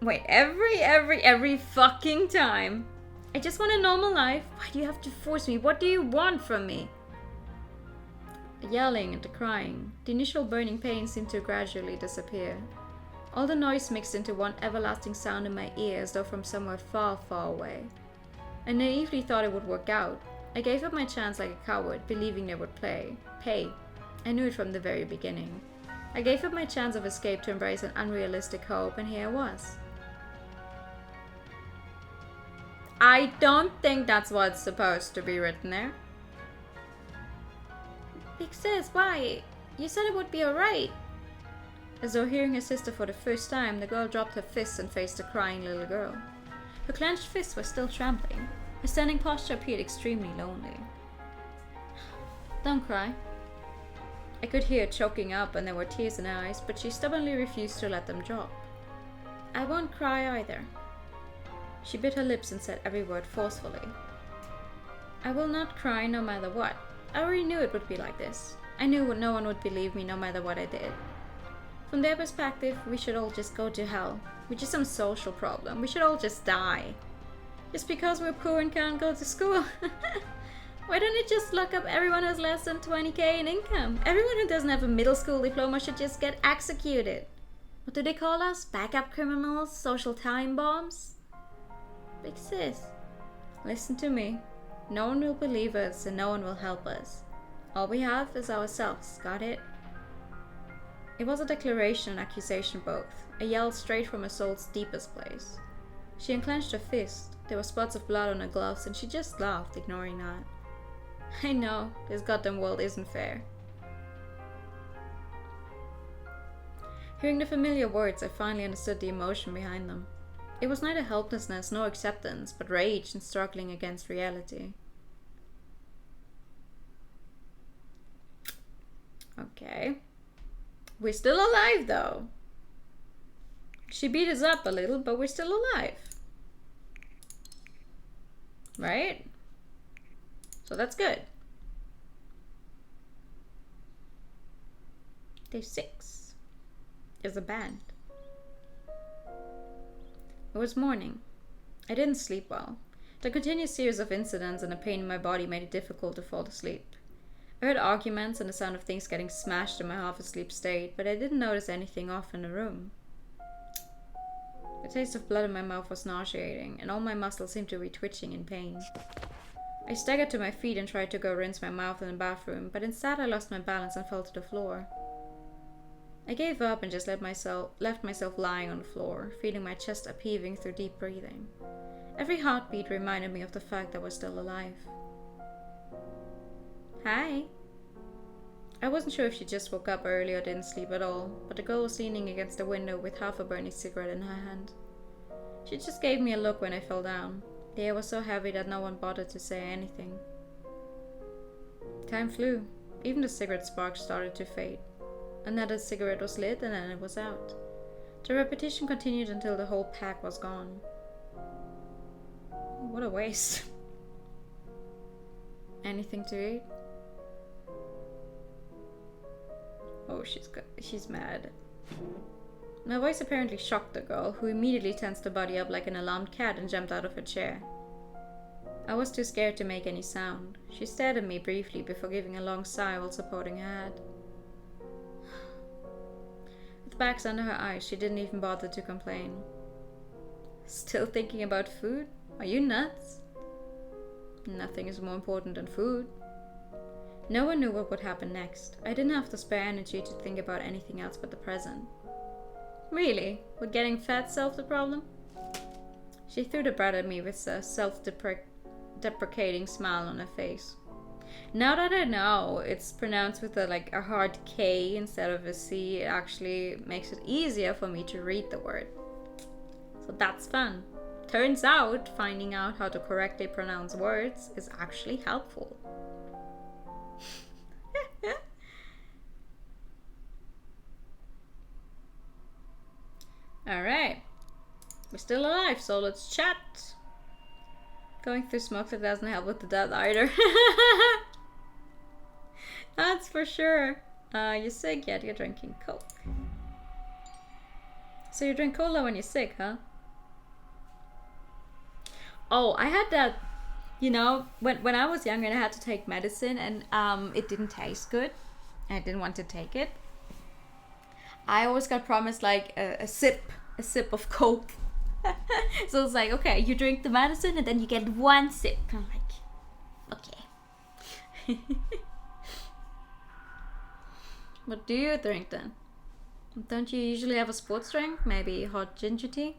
Every fucking time. I just want a normal life. Why do you have to force me? What do you want from me? The yelling and the crying. The initial burning pain seemed to gradually disappear. All the noise mixed into one everlasting sound in my ears, though from somewhere far, far away. I naively thought it would work out. I gave up my chance like a coward, believing they would pay. I knew it from the very beginning. I gave up my chance of escape to embrace an unrealistic hope, and here I was. I don't think that's what's supposed to be written there. Big sis, why? You said it would be alright. As though hearing her sister for the first time, the girl dropped her fists and faced the crying little girl. Her clenched fists were still trembling. Her standing posture appeared extremely lonely. Don't cry. I could hear her choking up and there were tears in her eyes, but she stubbornly refused to let them drop. I won't cry either. She bit her lips and said every word forcefully. I will not cry no matter what. I already knew it would be like this. I knew no one would believe me no matter what I did. From their perspective, we should all just go to hell. We're just some social problem. We should all just die. Just because we're poor and can't go to school. Why don't you just lock up everyone who has less than 20k in income? Everyone who doesn't have a middle school diploma should just get executed. What do they call us? Backup criminals? Social time bombs? Big sis, listen to me. No one will believe us and no one will help us. All we have is ourselves, got it? It was a declaration and accusation both, a yell straight from her soul's deepest place. She unclenched her fist, there were spots of blood on her gloves, and she just laughed, ignoring that. I know, this goddamn world isn't fair. Hearing the familiar words, I finally understood the emotion behind them. It was neither helplessness nor acceptance, but rage and struggling against reality. Okay. We're still alive, though. She beat us up a little, but we're still alive. Right? So that's good. Day 6 is a band. It was morning. I didn't sleep well. The continuous series of incidents and the pain in my body made it difficult to fall asleep. I heard arguments and the sound of things getting smashed in my half-asleep state, but I didn't notice anything off in the room. The taste of blood in my mouth was nauseating, and all my muscles seemed to be twitching in pain. I staggered to my feet and tried to go rinse my mouth in the bathroom, but instead I lost my balance and fell to the floor. I gave up and just left myself lying on the floor, feeling my chest upheaving through deep breathing. Every heartbeat reminded me of the fact that I was still alive. Hi. I wasn't sure if she just woke up early or didn't sleep at all, but the girl was leaning against the window with half a burning cigarette in her hand. She just gave me a look when I fell down. The air was so heavy that no one bothered to say anything. Time flew. Even the cigarette sparks started to fade. Another cigarette was lit and then it was out. The repetition continued until the whole pack was gone. What a waste. Anything to eat? Oh, she's mad. My voice apparently shocked the girl, who immediately tensed her body up like an alarmed cat and jumped out of her chair. I was too scared to make any sound. She stared at me briefly before giving a long sigh while supporting her head. With bags under her eyes, she didn't even bother to complain. Still thinking about food? Are you nuts? Nothing is more important than food. No one knew what would happen next. I didn't have to spare energy to think about anything else but the present. Really? Would getting fat solve the problem? She threw the bread at me with a self-deprecating smile on her face. Now that I know it's pronounced with a hard K instead of a C, it actually makes it easier for me to read the word. So that's fun. Turns out, finding out how to correctly pronounce words is actually helpful. Alright. We're still alive, so let's chat. Going through smoke that doesn't help with the death either. That's for sure. You're sick, yet you're drinking Coke. So you drink cola when you're sick, huh? Oh, I had that, when I was younger and I had to take medicine and it didn't taste good. I didn't want to take it. I always got promised a sip of Coke. So it's like, okay, you drink the medicine and then you get one sip. I'm like, okay. What do you drink then? Don't you usually have a sports drink? Maybe hot ginger tea?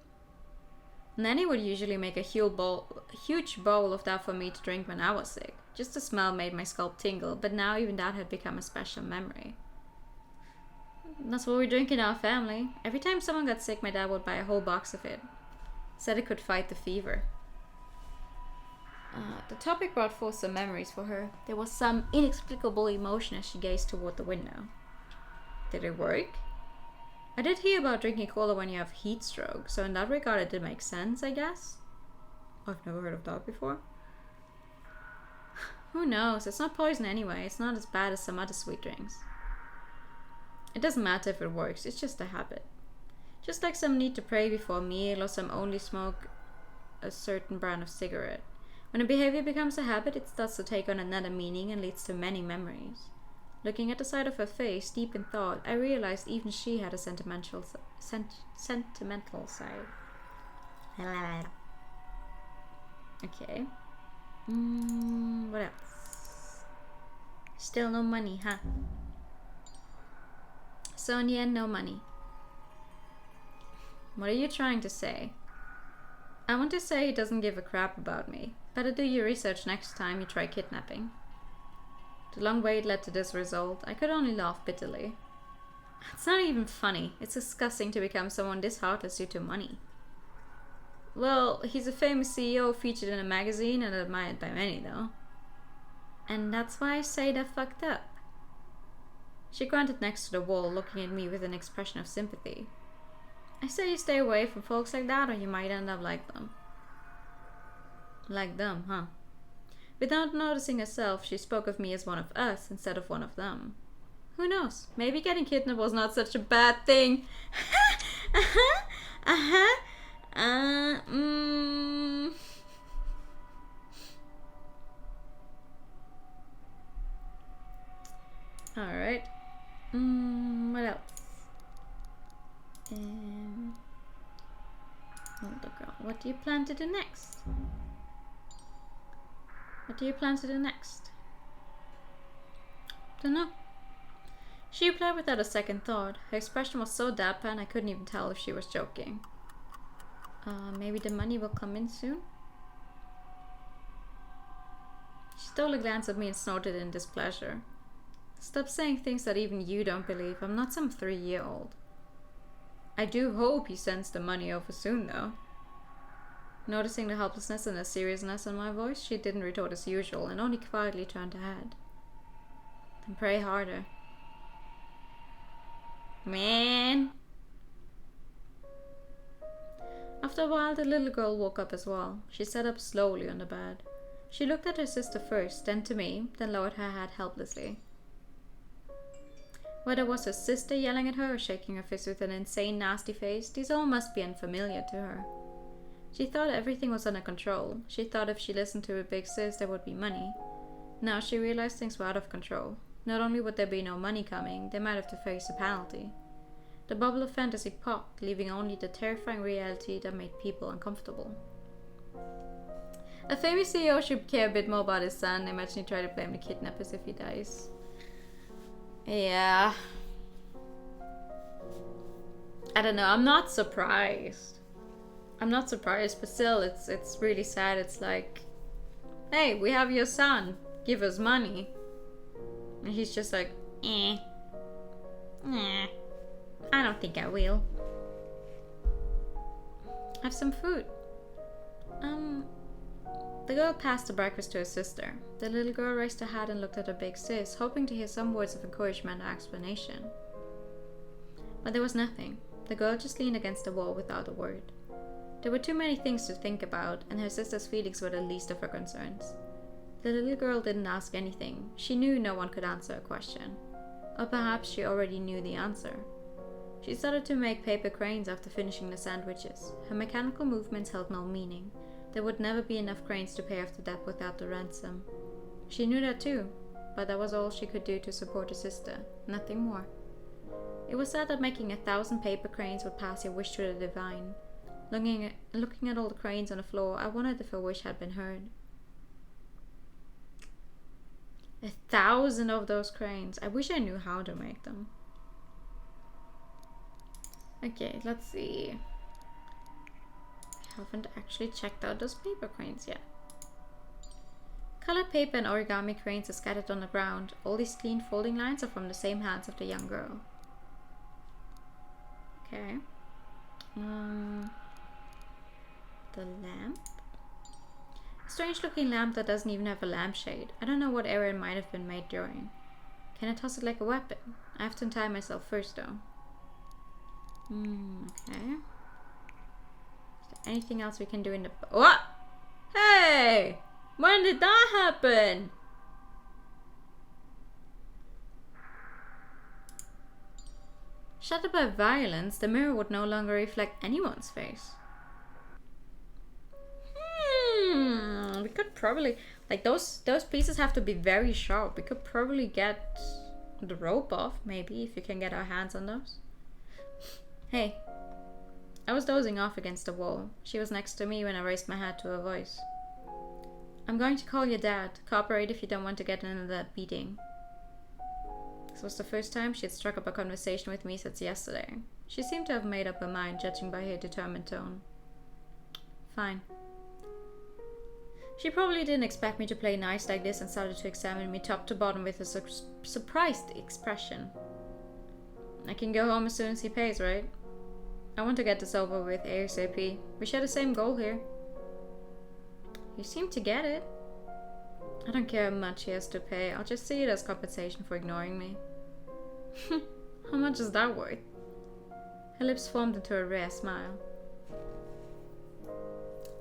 Nanny would usually make a huge bowl of that for me to drink when I was sick. Just the smell made my scalp tingle, but now even that had become a special memory. That's what we drink in our family. Every time someone got sick, my dad would buy a whole box of it. Said it could fight the fever. The topic brought forth some memories for her. There was some inexplicable emotion as she gazed toward the window. Did it work? I did hear about drinking cola when you have heat stroke, so in that regard it did make sense, I guess. I've never heard of that before. Who knows? It's not poison anyway. It's not as bad as some other sweet drinks. It doesn't matter if it works, it's just a habit. Just like some need to pray before a meal or some only smoke a certain brand of cigarette. When a behavior becomes a habit, it starts to take on another meaning and leads to many memories. Looking at the side of her face, deep in thought, I realized even she had a sentimental side. Okay. What else? Still no money, huh? So in the end, no money. What are you trying to say? I want to say he doesn't give a crap about me. Better do your research next time you try kidnapping. The long wait led to this result. I could only laugh bitterly. It's not even funny. It's disgusting to become someone this heartless due to money. Well, he's a famous CEO featured in a magazine and admired by many, though. And that's why I say they're fucked up. She grunted next to the wall, looking at me with an expression of sympathy. I say you stay away from folks like that or you might end up like them. Like them, huh? Without noticing herself, she spoke of me as one of us instead of one of them. Who knows? Maybe getting kidnapped was not such a bad thing. Alright. What else? Older girl. What do you plan to do next? What do you plan to do next? Dunno. She replied without a second thought. Her expression was so deadpan I couldn't even tell if she was joking. Maybe the money will come in soon? She stole a glance at me and snorted in displeasure. Stop saying things that even you don't believe. I'm not some 3-year-old. I do hope he sends the money over soon, though. Noticing the helplessness and the seriousness in my voice, she didn't retort as usual and only quietly turned her head. Then pray harder. Man! After a while, the little girl woke up as well. She sat up slowly on the bed. She looked at her sister first, then to me, then lowered her head helplessly. Whether it was her sister yelling at her or shaking her fist with an insane, nasty face, these all must be unfamiliar to her. She thought everything was under control. She thought if she listened to her big sis, there would be money. Now she realized things were out of control. Not only would there be no money coming, they might have to face a penalty. The bubble of fantasy popped, leaving only the terrifying reality that made people uncomfortable. A famous CEO should care a bit more about his son. Imagine he tried to blame the kidnappers if he dies. Yeah. I don't know, I'm not surprised. But still, it's really sad. It's like, hey, we have your son. give us money. And he's just like, I don't think I will. Have some food. The girl passed the breakfast to her sister. The little girl raised her head and looked at her big sis, hoping to hear some words of encouragement or explanation. But there was nothing. The girl just leaned against the wall without a word. There were too many things to think about, and her sister's feelings were the least of her concerns. The little girl didn't ask anything. She knew no one could answer a question. Or perhaps she already knew the answer. She started to make paper cranes after finishing the sandwiches. Her mechanical movements held no meaning. There would never be enough cranes to pay off the debt without the ransom. She knew that too, but that was all she could do to support her sister, nothing more. It was said that making 1,000 paper cranes would pass your wish to the divine. Looking at all the cranes on the floor, I wondered if her wish had been heard. 1,000 of those cranes. I wish I knew how to make them. Okay, let's see. I haven't actually checked out those paper cranes yet. Colored paper and origami cranes are scattered on the ground. All these clean folding lines are from the same hands of the young girl. Okay. The lamp? A strange looking lamp that doesn't even have a lampshade. I don't know what era it might have been made during. Can I toss it like a weapon? I have to untie myself first though. Okay. Is there anything else we can do in the... What? Hey! When did that happen? Shattered by violence, the mirror would no longer reflect anyone's face. We could probably... Like, those pieces have to be very sharp. We could probably get the rope off, maybe, if you can get our hands on those. Hey. I was dozing off against the wall. She was next to me when I raised my head to her voice. I'm going to call your dad. Cooperate if you don't want to get another beating. This was the first time she had struck up a conversation with me since yesterday. She seemed to have made up her mind, judging by her determined tone. Fine. She probably didn't expect me to play nice like this and started to examine me top to bottom with a surprised expression. I can go home as soon as he pays, right? I want to get this over with ASAP. We share the same goal here. You seem to get it. I don't care how much he has to pay. I'll just see it as compensation for ignoring me. How much is that worth? Her lips formed into a rare smile.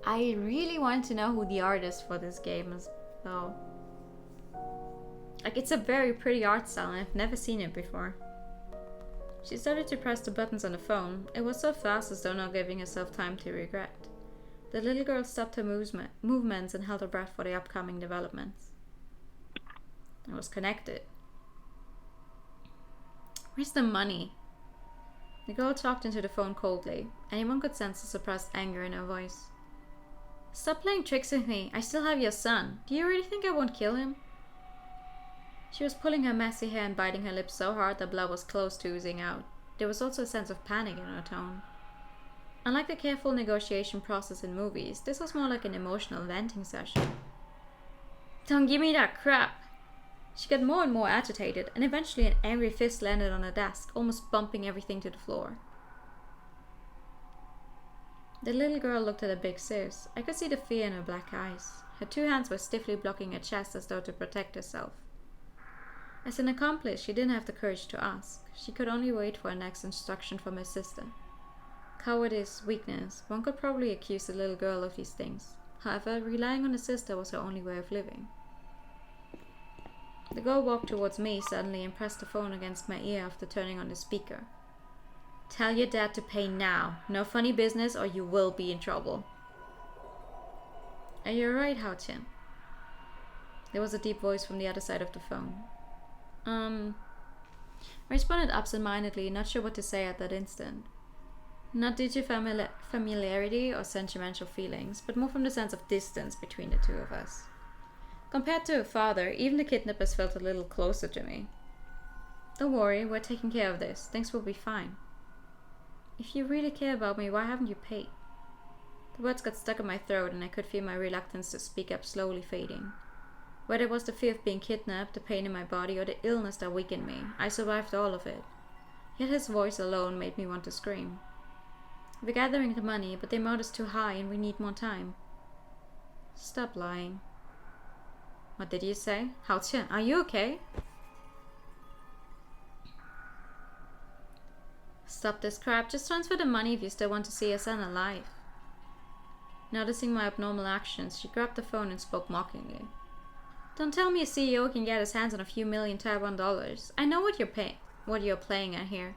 I really want to know who the artist for this game is, though. Like, it's a very pretty art style and I've never seen it before. She started to press the buttons on the phone. It was so fast as though not giving herself time to regret. The little girl stopped her movements and held her breath for the upcoming developments. I was connected. Where's the money? The girl talked into the phone coldly. Anyone could sense the suppressed anger in her voice. Stop playing tricks with me. I still have your son. Do you really think I won't kill him? She was pulling her messy hair and biting her lips so hard that blood was close to oozing out. There was also a sense of panic in her tone. Unlike the careful negotiation process in movies, this was more like an emotional venting session. Don't give me that crap! She got more and more agitated, and eventually an angry fist landed on her desk, almost bumping everything to the floor. The little girl looked at her big sis. I could see the fear in her black eyes. Her two hands were stiffly blocking her chest as though to protect herself. As an accomplice, she didn't have the courage to ask. She could only wait for her next instruction from her sister. Cowardice, weakness, one could probably accuse the little girl of these things. However, relying on her sister was her only way of living. The girl walked towards me suddenly and pressed the phone against my ear after turning on the speaker. Tell your dad to pay now. No funny business or you will be in trouble. Are you alright, Hao-chin? There was a deep voice from the other side of the phone. I responded absent-mindedly, not sure what to say at that instant. Not due to familiarity or sentimental feelings, but more from the sense of distance between the two of us. Compared to her father, even the kidnappers felt a little closer to me. Don't worry, we're taking care of this. Things will be fine. If you really care about me, why haven't you paid? The words got stuck in my throat and I could feel my reluctance to speak up slowly fading. Whether it was the fear of being kidnapped, the pain in my body, or the illness that weakened me, I survived all of it. Yet his voice alone made me want to scream. We're gathering the money, but the amount is too high and we need more time. Stop lying. What did you say? 好倩, are you okay? Stop this crap. Just transfer the money if you still want to see your son alive. Noticing my abnormal actions, she grabbed the phone and spoke mockingly. Don't tell me a CEO can get his hands on a few million Taiwan dollars. I know what you're playing at here.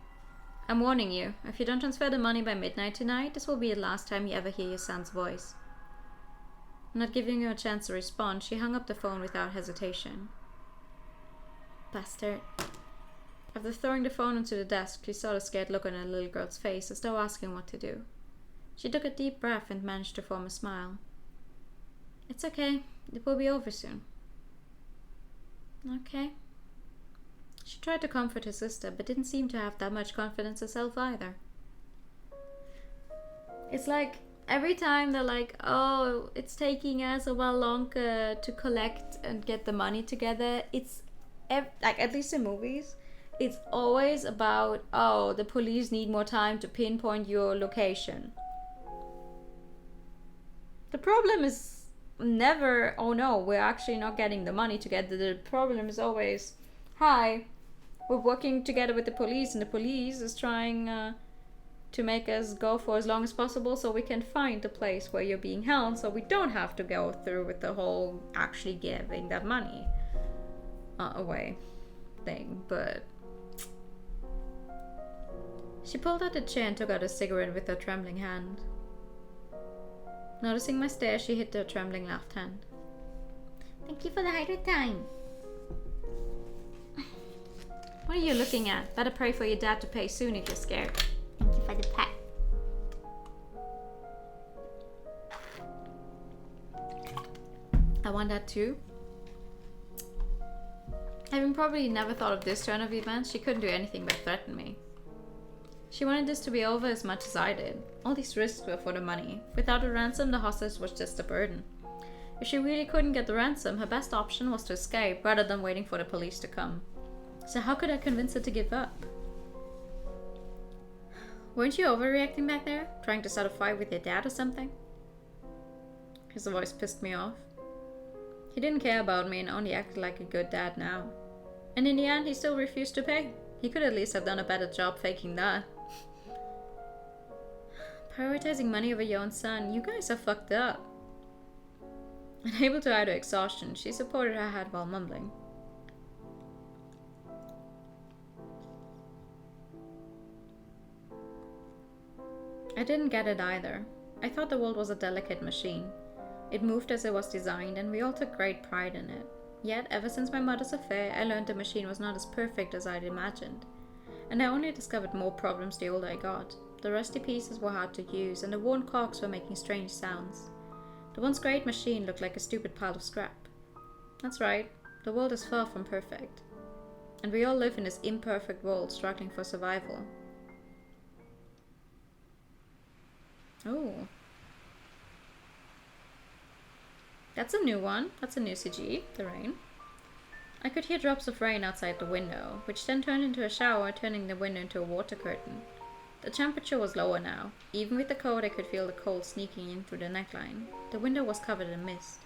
I'm warning you, if you don't transfer the money by midnight tonight, this will be the last time you ever hear your son's voice. Not giving her a chance to respond, she hung up the phone without hesitation. Bastard. After throwing the phone onto the desk, she saw the scared look on her little girl's face as though asking what to do. She took a deep breath and managed to form a smile. It's okay. It will be over soon. Okay. She tried to comfort her sister, but didn't seem to have that much confidence herself either. It's like every time they're like, oh, it's taking us a while longer to collect and get the money together. It's like, at least in movies, it's always about, oh, the police need more time to pinpoint your location. The problem is never, oh no, we're actually not getting the money together. The problem is always, hi, we're working together with the police and the police is trying to make us go for as long as possible so we can find the place where you're being held so we don't have to go through with the whole actually giving that money away thing. But she pulled out a chair and took out a cigarette with her trembling hand. Noticing my stare, she hit her trembling left hand. Thank you for the hydrate time. What are you looking at? Better pray for your dad to pay soon if you're scared. Thank you for the pet. I want that too. Having probably never thought of this turn of events, she couldn't do anything but threaten me. She wanted this to be over as much as I did. All these risks were for the money. Without a ransom, the hostage was just a burden. If she really couldn't get the ransom, her best option was to escape rather than waiting for the police to come. So how could I convince her to give up? Weren't you overreacting back there? Trying to start a fight with your dad or something? His voice pissed me off. He didn't care about me and only acted like a good dad now. And in the end, he still refused to pay. He could at least have done a better job faking that. Prioritizing money over your own son, you guys are fucked up. Unable to hide her exhaustion, she supported her head while mumbling. I didn't get it either. I thought the world was a delicate machine. It moved as it was designed, and we all took great pride in it. Yet, ever since my mother's affair, I learned the machine was not as perfect as I'd imagined. And I only discovered more problems the older I got. The rusty pieces were hard to use, and the worn cogs were making strange sounds. The once great machine looked like a stupid pile of scrap. That's right, the world is far from perfect. And we all live in this imperfect world, struggling for survival. Oh. That's a new one. That's a new CG, the rain. I could hear drops of rain outside the window, which then turned into a shower, turning the window into a water curtain. The temperature was lower now. Even with the coat, I could feel the cold sneaking in through the neckline. The window was covered in mist.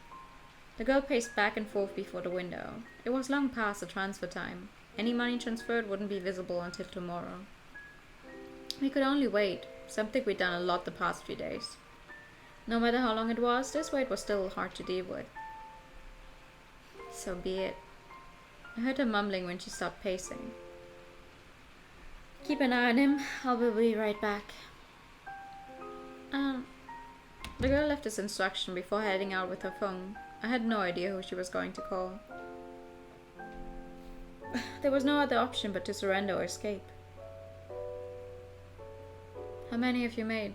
The girl paced back and forth before the window. It was long past the transfer time. Any money transferred wouldn't be visible until tomorrow. We could only wait, something we'd done a lot the past few days. No matter how long it was, this wait was still hard to deal with. So be it. I heard her mumbling when she stopped pacing. Keep an eye on him. I'll be right back. The girl left this instruction before heading out with her phone. I had no idea who she was going to call. There was no other option but to surrender or escape. How many have you made?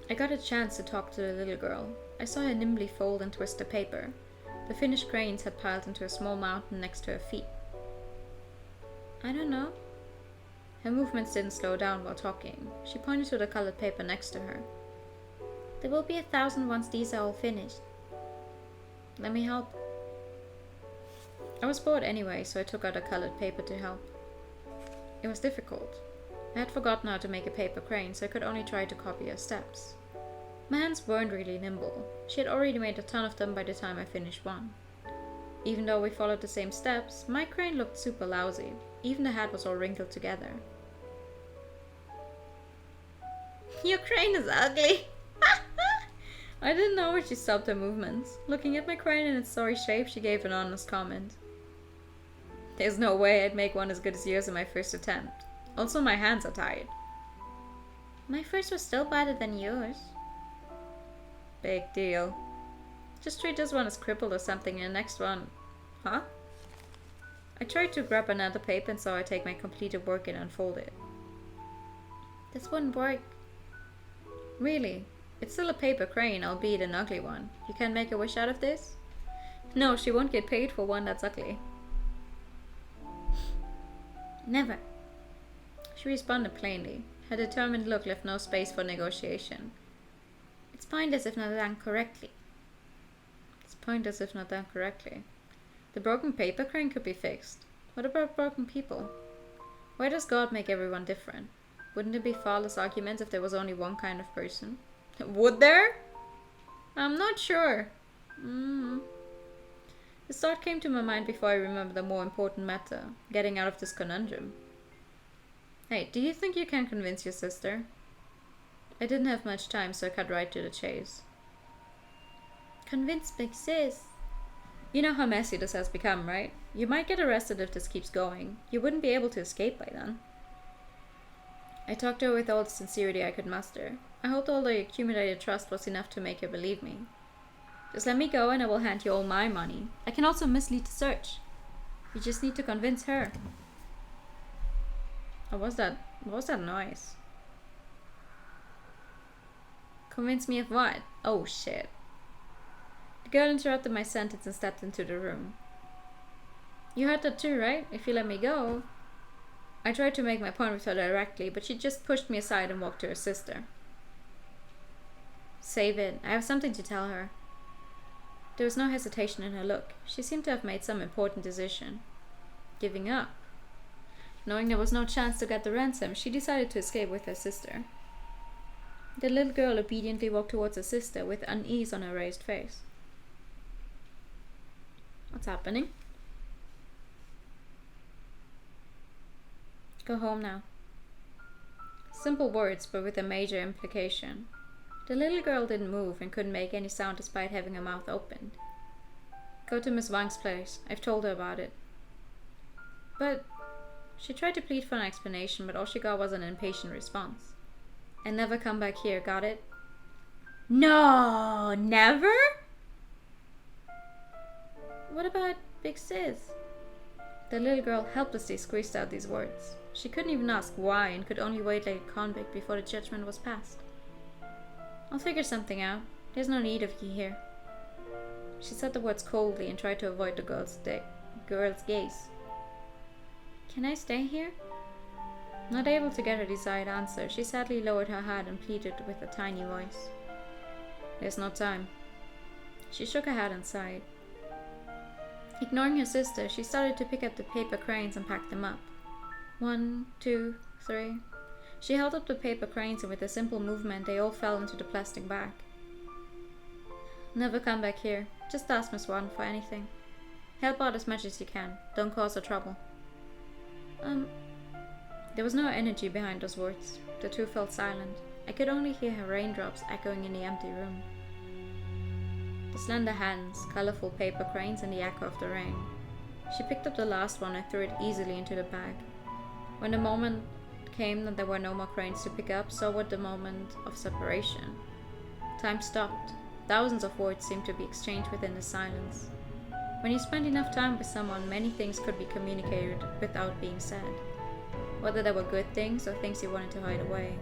I got a chance to talk to the little girl. I saw her nimbly fold and twist the paper. The finished grains had piled into a small mountain next to her feet. I don't know. Her movements didn't slow down while talking. She pointed to the colored paper next to her. There will be 1,000 once these are all finished. Let me help. I was bored anyway, so I took out a colored paper to help. It was difficult. I had forgotten how to make a paper crane, so I could only try to copy her steps. My hands weren't really nimble. She had already made a ton of them by the time I finished one. Even though we followed the same steps, my crane looked super lousy. Even the head was all wrinkled together. Your crane is ugly! I didn't know where she stopped her movements. Looking at my crane in its sorry shape, she gave an honest comment. There's no way I'd make one as good as yours in my first attempt. Also, my hands are tired. My first was still better than yours. Big deal. Just treat this one as crippled or something and the next one... Huh? I tried to grab another paper and saw her take my completed work and unfold it. This wouldn't work. Really? It's still a paper crane, albeit an ugly one. You can't make a wish out of this? No, she won't get paid for one that's ugly. Never. She responded plainly. Her determined look left no space for negotiation. It's pointless if not done correctly. It's pointless if not done correctly. The broken paper crane could be fixed. What about broken people? Why does God make everyone different? Wouldn't it be far less arguments if there was only one kind of person? Would there? I'm not sure. This thought came to my mind before I remembered the more important matter, getting out of this conundrum. Hey, do you think you can convince your sister? I didn't have much time, so I cut right to the chase. Convince big sis? You know how messy this has become, right? You might get arrested if this keeps going. You wouldn't be able to escape by then. I talked to her with all the sincerity I could muster. I hoped all the accumulated trust was enough to make her believe me. Just let me go and I will hand you all my money. I can also mislead the search. You just need to convince her. What was that? What was that noise? Convince me of what? Oh shit. The girl interrupted my sentence and stepped into the room. You heard that too, right? If you let me go. I tried to make my point with her directly, but she just pushed me aside and walked to her sister. Save it. I have something to tell her. There was no hesitation in her look. She seemed to have made some important decision. Giving up. Knowing there was no chance to get the ransom, she decided to escape with her sister. The little girl obediently walked towards her sister with unease on her raised face. What's happening? Go home now. Simple words, but with a major implication. The little girl didn't move and couldn't make any sound despite having her mouth opened. Go to Miss Wang's place. I've told her about it. But she tried to plead for an explanation, but all she got was an impatient response. And never come back here, got it? No, never? What about Big Sis? The little girl helplessly squeezed out these words. She couldn't even ask why and could only wait like a convict before the judgment was passed. I'll figure something out. There's no need of you here. She said the words coldly and tried to avoid the girl's gaze. Can I stay here? Not able to get her desired answer, she sadly lowered her head and pleaded with a tiny voice. There's no time. She shook her head and sighed. Ignoring her sister, she started to pick up the paper cranes and pack them up. 1, 2, 3. She held up the paper cranes and with a simple movement they all fell into the plastic bag. Never come back here. Just ask Miss Wang for anything. Help out as much as you can. Don't cause her trouble. There was no energy behind those words. The two felt silent. I could only hear her raindrops echoing in the empty room. The slender hands, colorful paper cranes, and the echo of the rain. She picked up the last one and threw it easily into the bag. When the moment came that there were no more cranes to pick up, so would the moment of separation. Time stopped. Thousands of words seemed to be exchanged within the silence. When you spend enough time with someone, many things could be communicated without being said. Whether they were good things or things you wanted to hide away.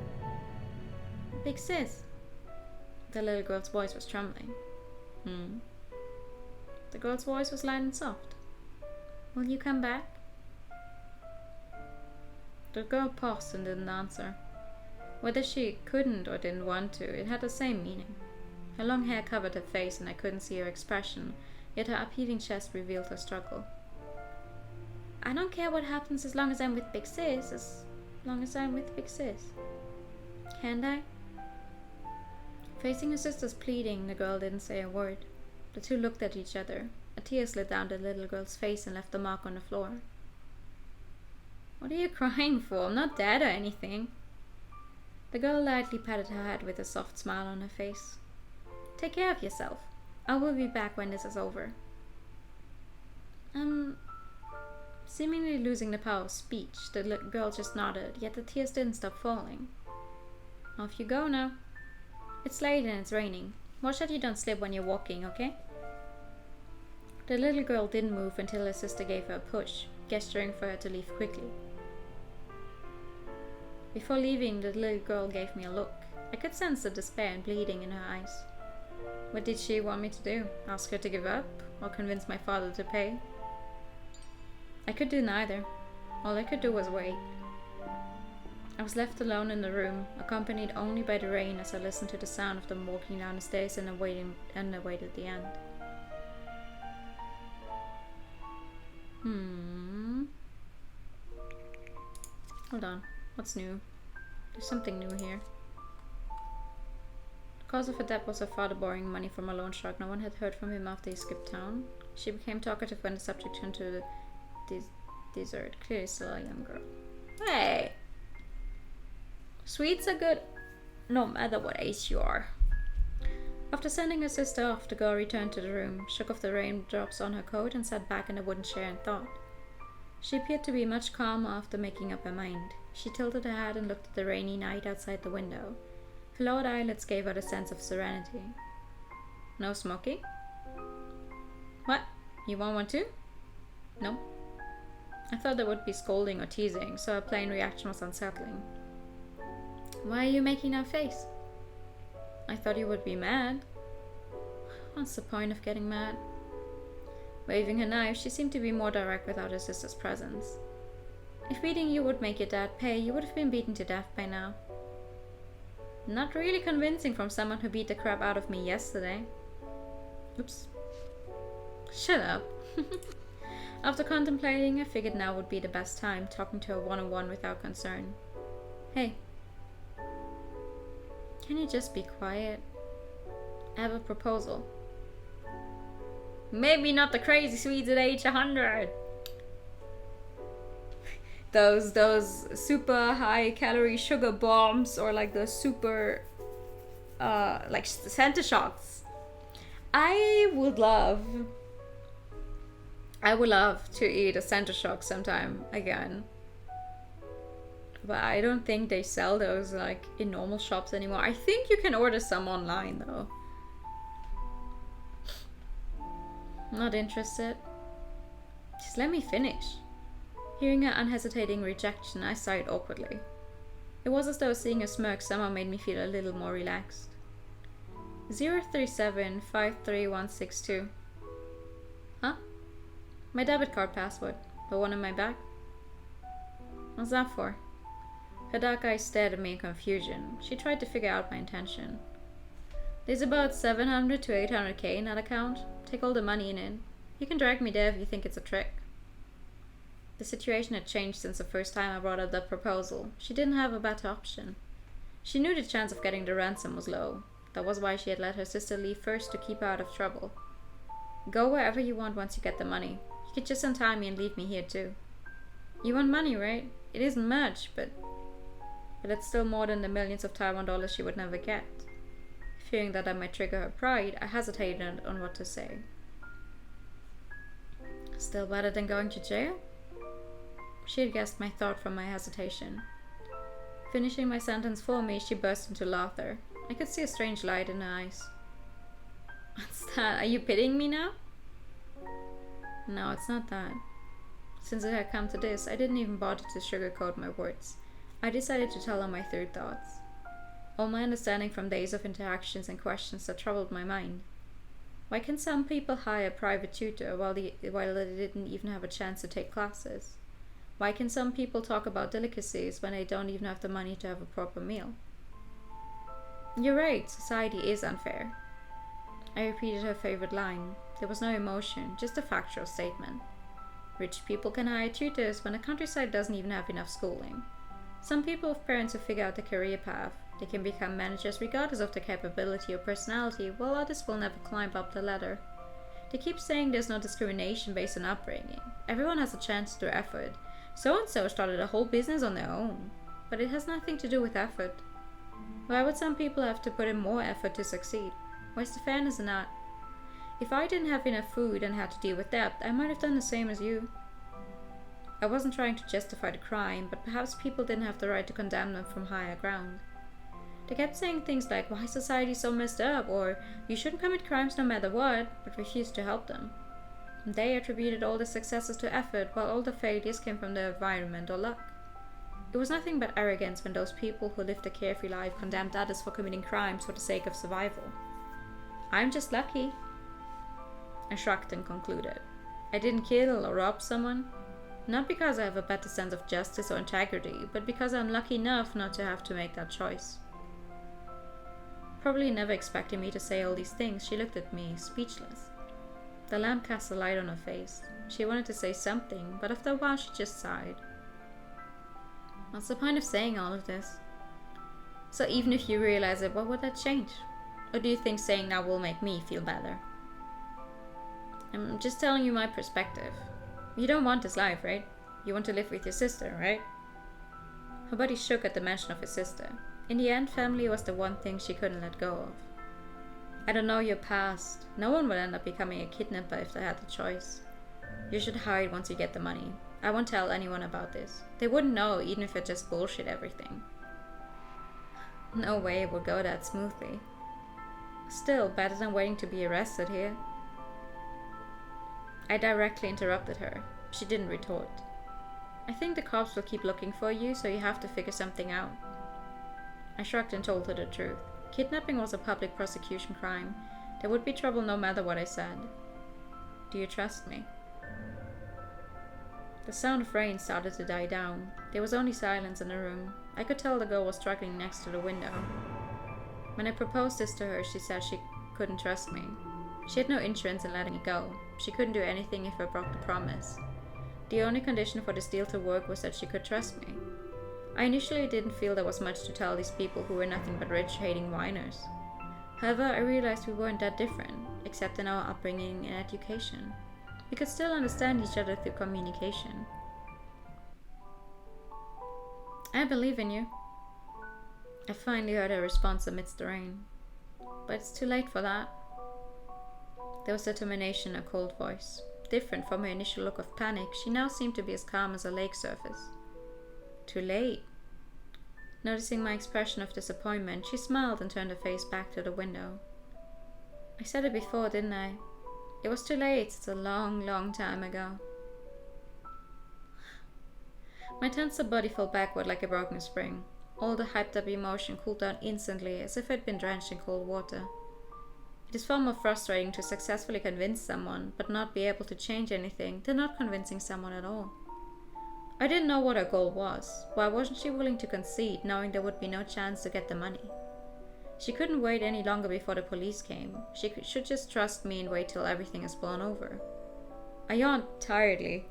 Big Sis. The little girl's voice was trembling. The girl's voice was light and soft. Will you come back? The girl paused and didn't answer. Whether she couldn't or didn't want to, it had the same meaning. Her long hair covered her face and I couldn't see her expression, yet her upheaving chest revealed her struggle. I don't care what happens as long as I'm with Big Sis. As long as I'm with Big Sis. Can't I? Facing her sister's pleading, the girl didn't say a word. The two looked at each other. A tear slid down the little girl's face and left a mark on the floor. What are you crying for? I'm not dead or anything. The girl lightly patted her head with a soft smile on her face. Take care of yourself. I will be back when this is over. Seemingly losing the power of speech, the girl just nodded, yet the tears didn't stop falling. Off you go now. It's late and it's raining. Watch that you don't slip when you're walking, okay? The little girl didn't move until her sister gave her a push, gesturing for her to leave quickly. Before leaving, the little girl gave me a look. I could sense the despair and bleeding in her eyes. What did she want me to do? Ask her to give up? Or convince my father to pay? I could do neither. All I could do was wait. I was left alone in the room, accompanied only by the rain as I listened to the sound of them walking down the stairs and awaited the end. Hold on. What's new? There's something new here. The cause of her death was her father borrowing money from a loan shark. No one had heard from him after he skipped town. She became talkative when the subject turned to the dessert. Clearly still a young girl. Hey! Sweets are good no matter what age you are. After sending her sister off, the girl returned to the room, shook off the raindrops on her coat and sat back in a wooden chair and thought. She appeared to be much calmer after making up her mind. She tilted her head and looked at the rainy night outside the window. Her lowered eyelids gave her a sense of serenity. No smoking? What? You want one too? No. I thought there would be scolding or teasing, so her plain reaction was unsettling. Why are you making that face? I thought you would be mad. What's the point of getting mad? Waving her knife, she seemed to be more direct without her sister's presence. If beating you would make your dad pay, you would have been beaten to death by now. Not really convincing from someone who beat the crap out of me yesterday. Oops. Shut up. After contemplating, I figured now would be the best time, talking to her one-on-one without concern. Hey. Can you just be quiet? I have a proposal. Maybe not the crazy Swedes at age 100. Those super high calorie sugar bombs, or like the super like center shocks. I would love to eat a center shock sometime again. But I don't think they sell those like in normal shops anymore. I think you can order some online though. Not interested. Just let me finish. Hearing her unhesitating rejection, I sighed awkwardly. It was as though seeing her smirk somehow made me feel a little more relaxed. 037-53162. Huh? My debit card password. The one in my bag? What's that for? Her dark eyes stared at me in confusion. She tried to figure out my intention. There's about 700 to 800k in that account. Take all the money in it. You can drag me there if you think it's a trick. The situation had changed since the first time I brought up the proposal. She didn't have a better option. She knew the chance of getting the ransom was low. That was why she had let her sister leave first to keep her out of trouble. Go wherever you want once you get the money. You could just untie me and leave me here too. You want money, right? It isn't much, but it's still more than the millions of Taiwan dollars she would never get. Fearing that I might trigger her pride, I hesitated on what to say. Still better than going to jail? She had guessed my thought from my hesitation. Finishing my sentence for me, she burst into laughter. I could see a strange light in her eyes. What's that? Are you pitying me now? No, it's not that. Since it had come to this, I didn't even bother to sugarcoat my words. I decided to tell her my third thoughts. All my understanding from days of interactions and questions that troubled my mind. Why can some people hire a private tutor while they didn't even have a chance to take classes? Why can some people talk about delicacies when they don't even have the money to have a proper meal? You're right, society is unfair. I repeated her favorite line. There was no emotion, just a factual statement. Rich people can hire tutors when the countryside doesn't even have enough schooling. Some people have parents who figure out the career path. They can become managers regardless of their capability or personality, while others will never climb up the ladder. They keep saying there's no discrimination based on upbringing. Everyone has a chance through effort. So-and-so started a whole business on their own. But it has nothing to do with effort. Why would some people have to put in more effort to succeed? Where's the fairness in that? If I didn't have enough food and had to deal with debt, I might have done the same as you. I wasn't trying to justify the crime, but perhaps people didn't have the right to condemn them from higher ground. They kept saying things like, why is society so messed up, or you shouldn't commit crimes no matter what, but refused to help them. And they attributed all the successes to effort, while all the failures came from the environment or luck. It was nothing but arrogance when those people who lived a carefree life condemned others for committing crimes for the sake of survival. I'm just lucky. I shrugged and concluded. I didn't kill or rob someone. Not because I have a better sense of justice or integrity, but because I'm lucky enough not to have to make that choice. Probably never expecting me to say all these things, she looked at me, speechless. The lamp cast a light on her face. She wanted to say something, but after a while she just sighed. What's the point of saying all of this? So even if you realize it, what would that change? Or do you think saying that will make me feel better? I'm just telling you my perspective. You don't want this life, right? You want to live with your sister, right? Her body shook at the mention of his sister. In the end, family was the one thing she couldn't let go of. I don't know your past. No one would end up becoming a kidnapper if they had the choice. You should hide once you get the money. I won't tell anyone about this. They wouldn't know, even if I just bullshit everything. No way it would go that smoothly. Still, better than waiting to be arrested here. I directly interrupted her. She didn't retort. I think the cops will keep looking for you, so you have to figure something out. I shrugged and told her the truth. Kidnapping was a public prosecution crime. There would be trouble no matter what I said. Do you trust me? The sound of rain started to die down. There was only silence in the room. I could tell the girl was struggling next to the window. When I proposed this to her, she said she couldn't trust me. She had no interest in letting it go. She couldn't do anything if I broke the promise. The only condition for this deal to work was that she could trust me. I initially didn't feel there was much to tell these people who were nothing but rich-hating whiners. However, I realized we weren't that different, except in our upbringing and education. We could still understand each other through communication. I believe in you. I finally heard her response amidst the rain. But it's too late for that. There was determination in her cold voice. Different from her initial look of panic, she now seemed to be as calm as a lake surface. Too late. Noticing my expression of disappointment, she smiled and turned her face back to the window. I said it before, didn't I? It was too late. It's a long, long time ago. My tense body fell backward like a broken spring. All the hyped-up emotion cooled down instantly, as if I'd been drenched in cold water. It is far more frustrating to successfully convince someone, but not be able to change anything, than not convincing someone at all. I didn't know what her goal was. Why wasn't she willing to concede, knowing there would be no chance to get the money? She couldn't wait any longer before the police came. She should just trust me and wait till everything is blown over. I yawned tiredly.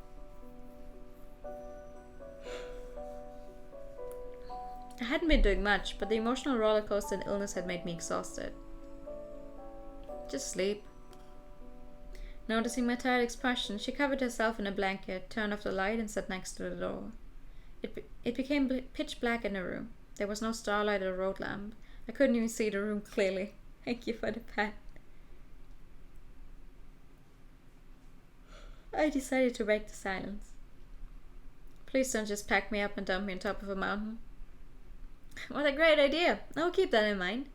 I hadn't been doing much, but the emotional roller coaster and illness had made me exhausted. Just sleep. Noticing my tired expression, she covered herself in a blanket, turned off the light, and sat next to the door. It became pitch black in the room. There was no starlight or road lamp. I couldn't even see the room clearly. Thank you for the pet. I decided to break the silence. Please don't just pack me up and dump me on top of a mountain. What a great idea. I'll keep that in mind.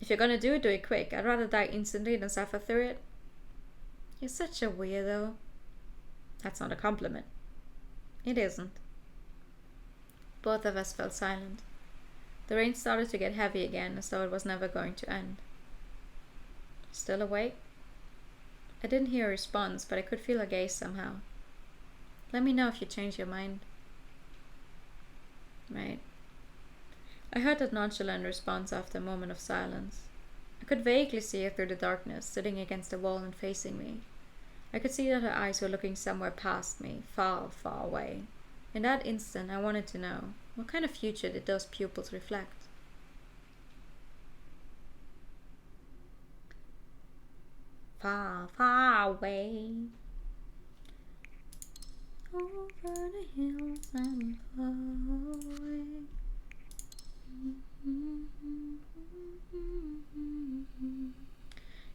If you're gonna do it quick. I'd rather die instantly than suffer through it. You're such a weirdo. That's not a compliment. It isn't. Both of us fell silent. The rain started to get heavy again, as though it was never going to end. Still awake? I didn't hear a response, but I could feel her gaze somehow. Let me know if you change your mind. Right. I heard that nonchalant response after a moment of silence. I could vaguely see her through the darkness, sitting against the wall and facing me. I could see that her eyes were looking somewhere past me, far, far away. In that instant, I wanted to know, what kind of future did those pupils reflect? Far, far away, over the hills and far away.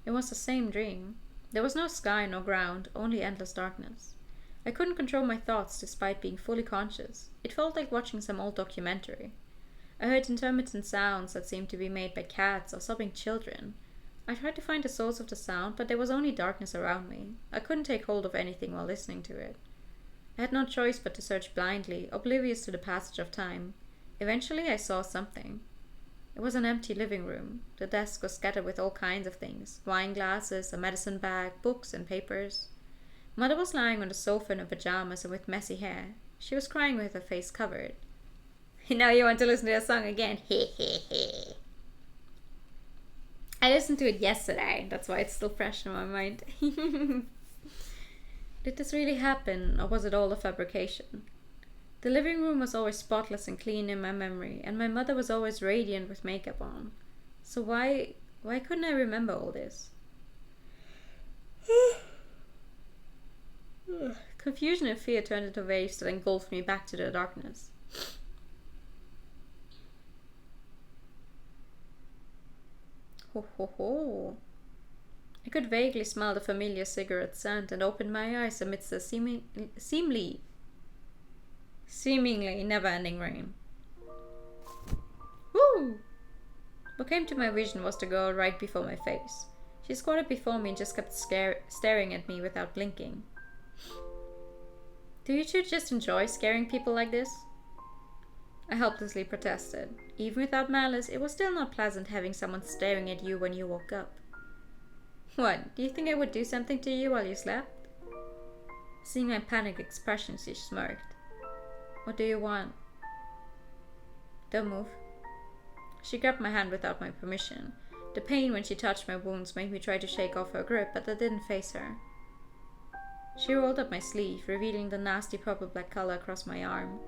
It was the same dream. There was no sky, no ground, only endless darkness. I couldn't control my thoughts despite being fully conscious. It felt like watching some old documentary. I heard intermittent sounds that seemed to be made by cats or sobbing children. I tried to find the source of the sound, but there was only darkness around me. I couldn't take hold of anything while listening to it. I had no choice but to search blindly, oblivious to the passage of time. Eventually I saw something. It was an empty living room. The desk was scattered with all kinds of things: wine glasses, a medicine bag, books and papers. Mother was lying on the sofa in her pajamas and with messy hair. She was crying with her face covered. Now you want to listen to that song again? I listened to it yesterday. That's why it's still fresh in my mind. Did this really happen, or was it all a fabrication? The living room was always spotless and clean in my memory, and my mother was always radiant with makeup on. So why couldn't I remember all this? Confusion and fear turned into waves that engulfed me back to the darkness. Ho ho ho. I could vaguely smell the familiar cigarette scent and opened my eyes amidst the seemingly never-ending rain. Woo! What came to my vision was the girl right before my face. She squatted before me and just kept staring at me without blinking. Do you two just enjoy scaring people like this? I helplessly protested. Even without malice, it was still not pleasant having someone staring at you when you woke up. What, do you think I would do something to you while you slept? Seeing my panicked expression, she smirked. What do you want? Don't move. She grabbed my hand without my permission. The pain when she touched my wounds made me try to shake off her grip, but I didn't face her. She rolled up my sleeve, revealing the nasty purple black color across my arm.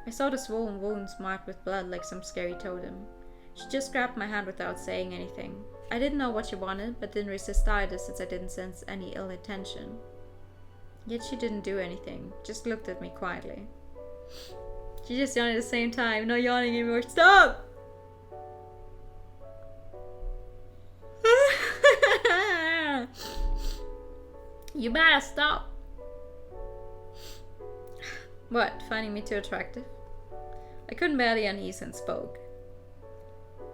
I saw the swollen wounds marked with blood like some scary totem. She just grabbed my hand without saying anything. I didn't know what she wanted, but didn't resist either since I didn't sense any ill intention. Yet she didn't do anything, just looked at me quietly. She just yawned at the same time, no yawning anymore. Stop! You better stop. What, finding me too attractive? I couldn't bear the unease and spoke.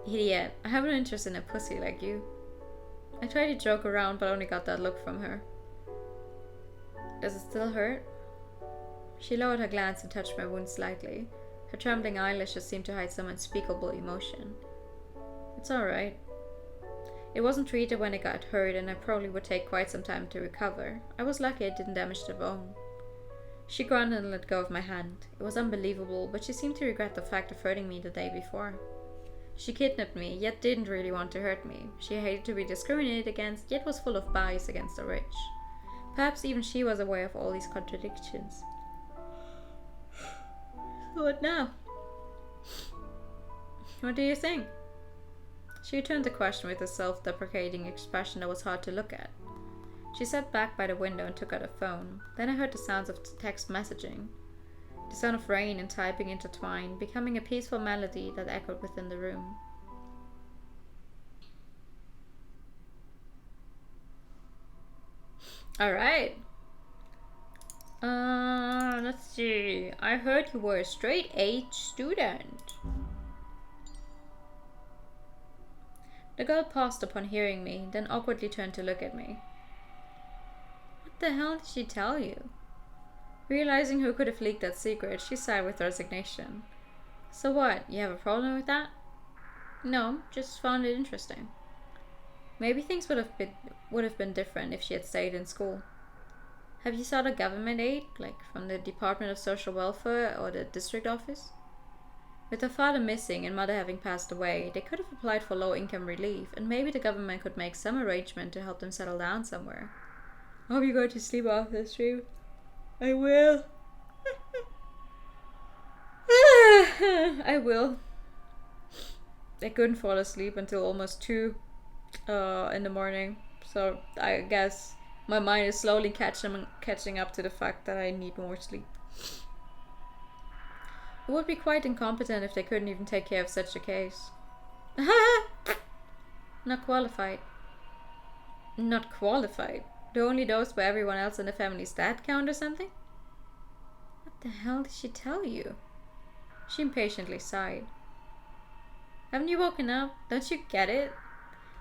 Idiot, I have no interest in a pussy like you. I tried to joke around but only got that look from her. Does it still hurt? She lowered her glance and touched my wound slightly. Her trembling eyelashes seemed to hide some unspeakable emotion. It's alright. It wasn't treated when it got hurt and I probably would take quite some time to recover. I was lucky it didn't damage the bone. She grunted and let go of my hand. It was unbelievable, but she seemed to regret the fact of hurting me the day before. She kidnapped me, yet didn't really want to hurt me. She hated to be discriminated against, yet was full of bias against the rich. Perhaps even she was aware of all these contradictions. What now? What do you think? She returned the question with a self-deprecating expression that was hard to look at. She sat back by the window and took out a phone. Then I heard the sounds of text messaging. The sound of rain and typing intertwined, becoming a peaceful melody that echoed within the room. Alright. Let's see. I heard you were a straight A student. The girl paused upon hearing me, then awkwardly turned to look at me. What the hell did she tell you? Realizing who could have leaked that secret, she sighed with resignation. So what, you have a problem with that? No, just found it interesting. Maybe things would have been different if she had stayed in school. Have you sought a government aid, like from the Department of Social Welfare or the district office? With her father missing and mother having passed away, they could have applied for low-income relief, and maybe the government could make some arrangement to help them settle down somewhere. I hope you go to sleep after the stream. I will. I will. I couldn't fall asleep until almost 2 in the morning. So I guess my mind is slowly catching up to the fact that I need more sleep. It would be quite incompetent if they couldn't even take care of such a case. Not qualified. Not qualified? Do only those where everyone else in the family's dead count or something? What the hell did she tell you? She impatiently sighed. Haven't you woken up? Don't you get it?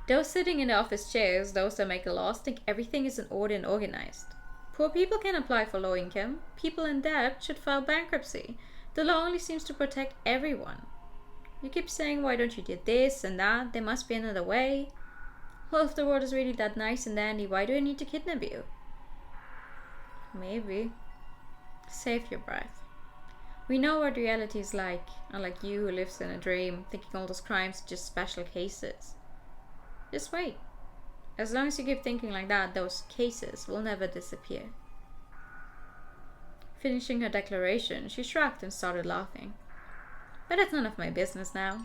Those sitting in the office chairs, those that make the laws, think everything is in order and organized. Poor people can apply for low income. People in debt should file bankruptcy. The law only seems to protect everyone. You keep saying, why don't you do this and that? There must be another way. Well, if the world is really that nice and dandy, why do I need to kidnap you? Maybe. Save your breath. We know what reality is like, unlike you who lives in a dream, thinking all those crimes are just special cases. Just wait. As long as you keep thinking like that, those cases will never disappear. Finishing her declaration, she shrugged and started laughing. But that's none of my business now.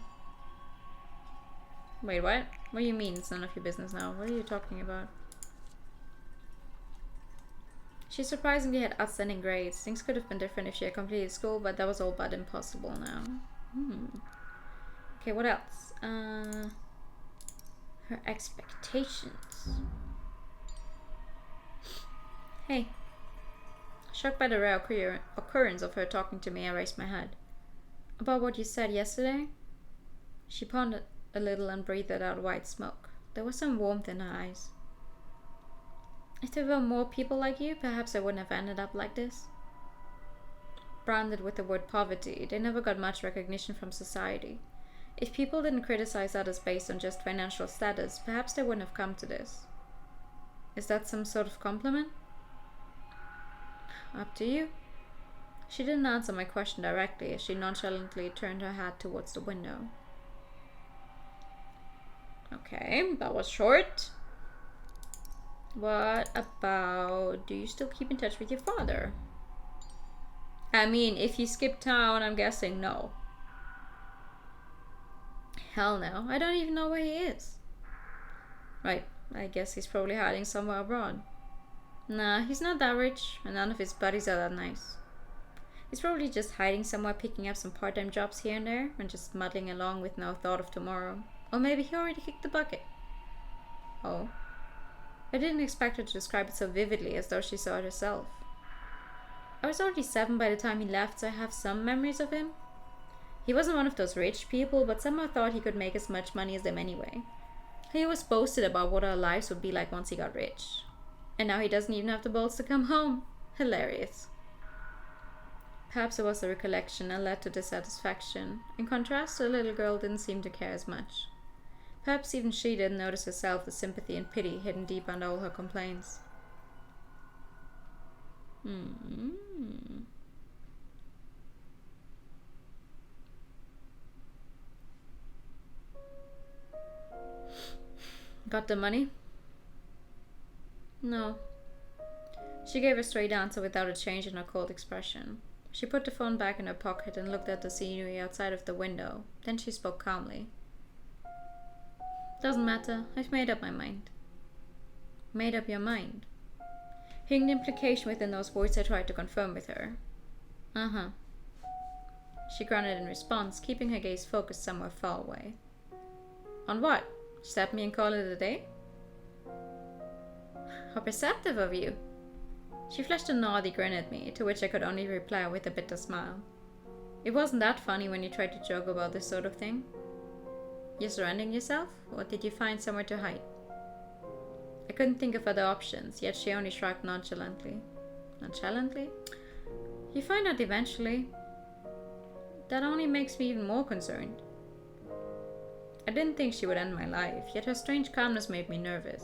Wait, what? What do you mean it's none of your business now? What are you talking about? She surprisingly had outstanding grades. Things could have been different if she had completed school, but that was all but impossible now. Okay, what else? Her expectations. Hey. Shocked by the rare occurrence of her talking to me, I raised my head. About what you said yesterday? She pondered a little and breathed out white smoke. There was some warmth in her eyes. If there were more people like you, perhaps I wouldn't have ended up like this. Branded with the word poverty, they never got much recognition from society. If people didn't criticize others based on just financial status, perhaps they wouldn't have come to this. Is that some sort of compliment? Up to you. She didn't answer my question directly as she nonchalantly turned her head towards the window. Okay, that was short. What about, do you still keep in touch with your father? I mean, if you skip town, I'm guessing no. Hell no, I don't even know where he is. Right, I guess he's probably hiding somewhere abroad. Nah, he's not that rich, and none of his buddies are that nice. He's probably just hiding somewhere, picking up some part-time jobs here and there, and just muddling along with no thought of tomorrow. Or maybe he already kicked the bucket. Oh. I didn't expect her to describe it so vividly, as though she saw it herself. I was already 7 by the time he left, so I have some memories of him. He wasn't one of those rich people, but somehow thought he could make as much money as them anyway. He always boasted about what our lives would be like once he got rich. And now he doesn't even have the balls to come home. Hilarious. Perhaps it was the recollection and led to dissatisfaction. In contrast, the little girl didn't seem to care as much. Perhaps even she didn't notice herself the sympathy and pity hidden deep under all her complaints. Got the money? No. She gave a straight answer without a change in her cold expression. She put the phone back in her pocket and looked at the scenery outside of the window. Then she spoke calmly. Doesn't matter. I've made up my mind. Made up your mind? Hearing the implication within those words, I tried to confirm with her. Uh-huh. She grunted in response, keeping her gaze focused somewhere far away. On what? Stab me and call it a day? How perceptive of you. She flashed a naughty grin at me, to which I could only reply with a bitter smile. It wasn't that funny when you tried to joke about this sort of thing. You're surrendering yourself, or did you find somewhere to hide? I couldn't think of other options, yet she only shrugged nonchalantly. Nonchalantly? You find out eventually. That only makes me even more concerned. I didn't think she would end my life, yet her strange calmness made me nervous.